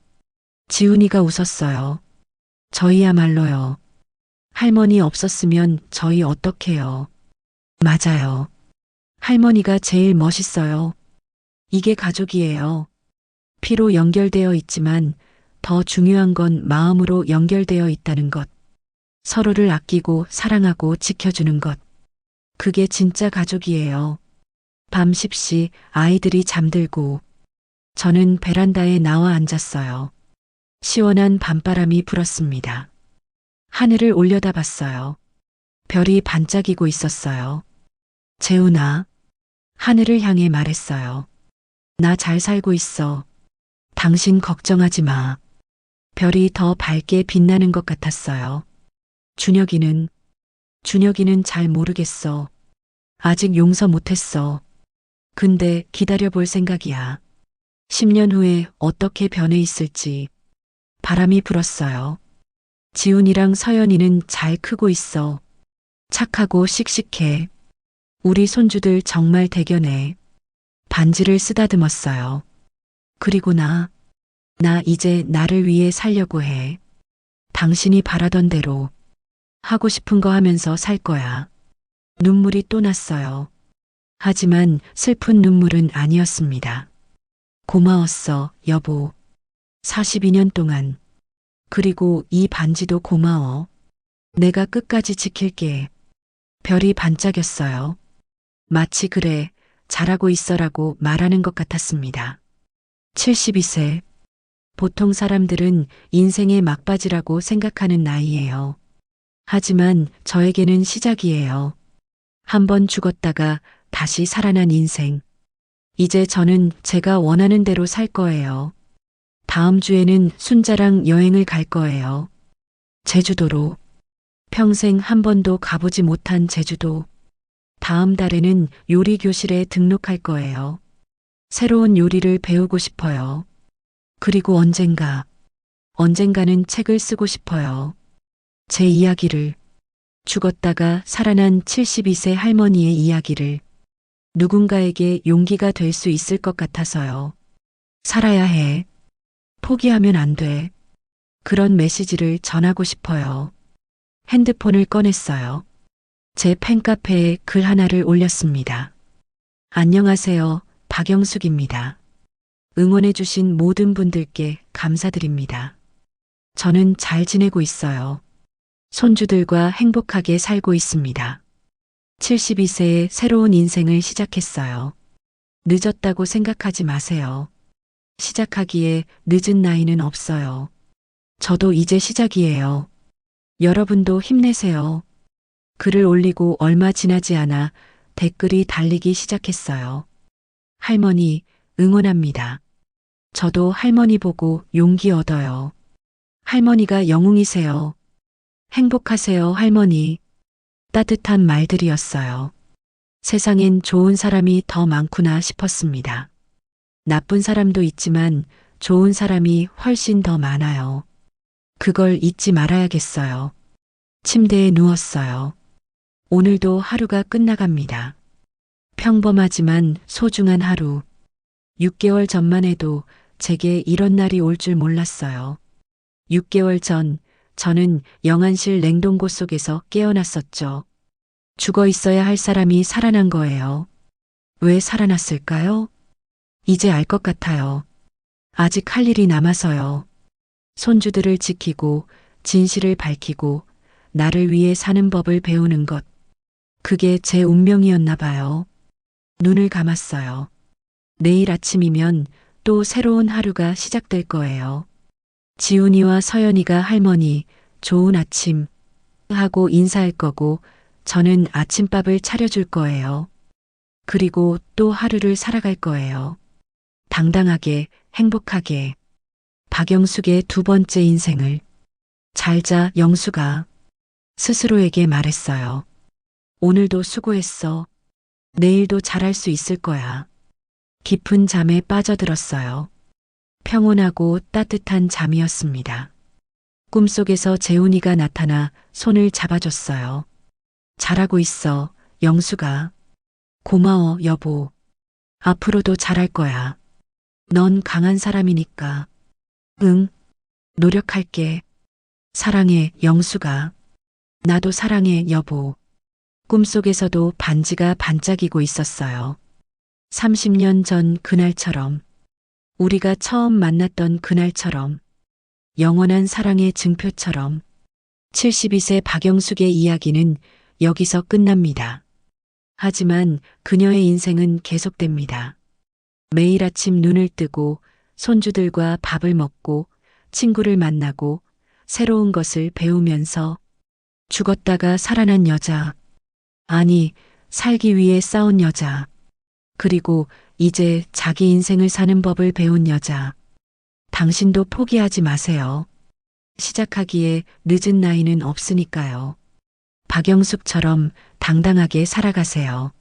지훈이가 웃었어요. 저희야말로요. 할머니 없었으면 저희 어떡해요. 맞아요. 할머니가 제일 멋있어요. 이게 가족이에요. 피로 연결되어 있지만 더 중요한 건 마음으로 연결되어 있다는 것. 서로를 아끼고 사랑하고 지켜주는 것. 그게 진짜 가족이에요. 밤 10시 아이들이 잠들고 저는 베란다에 나와 앉았어요. 시원한 밤바람이 불었습니다. 하늘을 올려다봤어요. 별이 반짝이고 있었어요. 재훈아, 하늘을 향해 말했어요. 나 잘 살고 있어. 당신 걱정하지 마. 별이 더 밝게 빛나는 것 같았어요. 준혁이는 잘 모르겠어. 아직 용서 못했어. 근데 기다려볼 생각이야. 10년 후에 어떻게 변해 있을지. 바람이 불었어요. 지훈이랑 서연이는 잘 크고 있어. 착하고 씩씩해. 우리 손주들 정말 대견해. 반지를 쓰다듬었어요. 그리고 나 이제 나를 위해 살려고 해. 당신이 바라던 대로 하고 싶은 거 하면서 살 거야. 눈물이 또 났어요. 하지만 슬픈 눈물은 아니었습니다. 고마웠어, 여보. 42년 동안. 그리고 이 반지도 고마워. 내가 끝까지 지킬게. 별이 반짝였어요. 마치 그래, 잘하고 있어라고 말하는 것 같았습니다. 72세. 보통 사람들은 인생의 막바지라고 생각하는 나이예요. 하지만 저에게는 시작이에요. 한 번 죽었다가 다시 살아난 인생. 이제 저는 제가 원하는 대로 살 거예요. 다음 주에는 순자랑 여행을 갈 거예요. 제주도로. 평생 한 번도 가보지 못한 제주도. 다음 달에는 요리 교실에 등록할 거예요. 새로운 요리를 배우고 싶어요. 그리고 언젠가는 책을 쓰고 싶어요. 제 이야기를. 죽었다가 살아난 72세 할머니의 이야기를. 누군가에게 용기가 될 수 있을 것 같아서요. 살아야 해. 포기하면 안 돼. 그런 메시지를 전하고 싶어요. 핸드폰을 꺼냈어요. 제 팬카페에 글 하나를 올렸습니다. 안녕하세요. 박영숙입니다. 응원해주신 모든 분들께 감사드립니다. 저는 잘 지내고 있어요. 손주들과 행복하게 살고 있습니다. 72세의 새로운 인생을 시작했어요. 늦었다고 생각하지 마세요. 시작하기에 늦은 나이는 없어요. 저도 이제 시작이에요. 여러분도 힘내세요. 글을 올리고 얼마 지나지 않아 댓글이 달리기 시작했어요. 할머니, 응원합니다. 저도 할머니 보고 용기 얻어요. 할머니가 영웅이세요. 행복하세요, 할머니. 따뜻한 말들이었어요. 세상엔 좋은 사람이 더 많구나 싶었습니다. 나쁜 사람도 있지만 좋은 사람이 훨씬 더 많아요. 그걸 잊지 말아야겠어요. 침대에 누웠어요. 오늘도 하루가 끝나갑니다. 평범하지만 소중한 하루. 6개월 전만 해도 제게 이런 날이 올 줄 몰랐어요. 6개월 전 저는 영안실 냉동고 속에서 깨어났었죠. 죽어 있어야 할 사람이 살아난 거예요. 왜 살아났을까요? 이제 알 것 같아요. 아직 할 일이 남아서요. 손주들을 지키고 진실을 밝히고 나를 위해 사는 법을 배우는 것. 그게 제 운명이었나 봐요. 눈을 감았어요. 내일 아침이면 또 새로운 하루가 시작될 거예요. 지훈이와 서연이가 할머니, 좋은 아침 하고 인사할 거고 저는 아침밥을 차려줄 거예요. 그리고 또 하루를 살아갈 거예요. 당당하게, 행복하게. 박영숙의 두 번째 인생을. 잘 자, 영숙아. 스스로에게 말했어요. 오늘도 수고했어. 내일도 잘할 수 있을 거야. 깊은 잠에 빠져들었어요. 평온하고 따뜻한 잠이었습니다. 꿈속에서 재훈이가 나타나 손을 잡아줬어요. 잘하고 있어, 영숙아. 고마워, 여보. 앞으로도 잘할 거야. 넌 강한 사람이니까. 응, 노력할게. 사랑해, 영숙아. 나도 사랑해, 여보. 꿈속에서도 반지가 반짝이고 있었어요. 30년 전 그날처럼. 우리가 처음 만났던 그날처럼. 영원한 사랑의 증표처럼. 72세 박영숙의 이야기는 여기서 끝납니다. 하지만 그녀의 인생은 계속됩니다. 매일 아침 눈을 뜨고 손주들과 밥을 먹고 친구를 만나고 새로운 것을 배우면서 죽었다가 살아난 여자. 아니, 살기 위해 싸운 여자. 그리고 이제 자기 인생을 사는 법을 배운 여자. 당신도 포기하지 마세요. 시작하기에 늦은 나이는 없으니까요. 박영숙처럼 당당하게 살아가세요.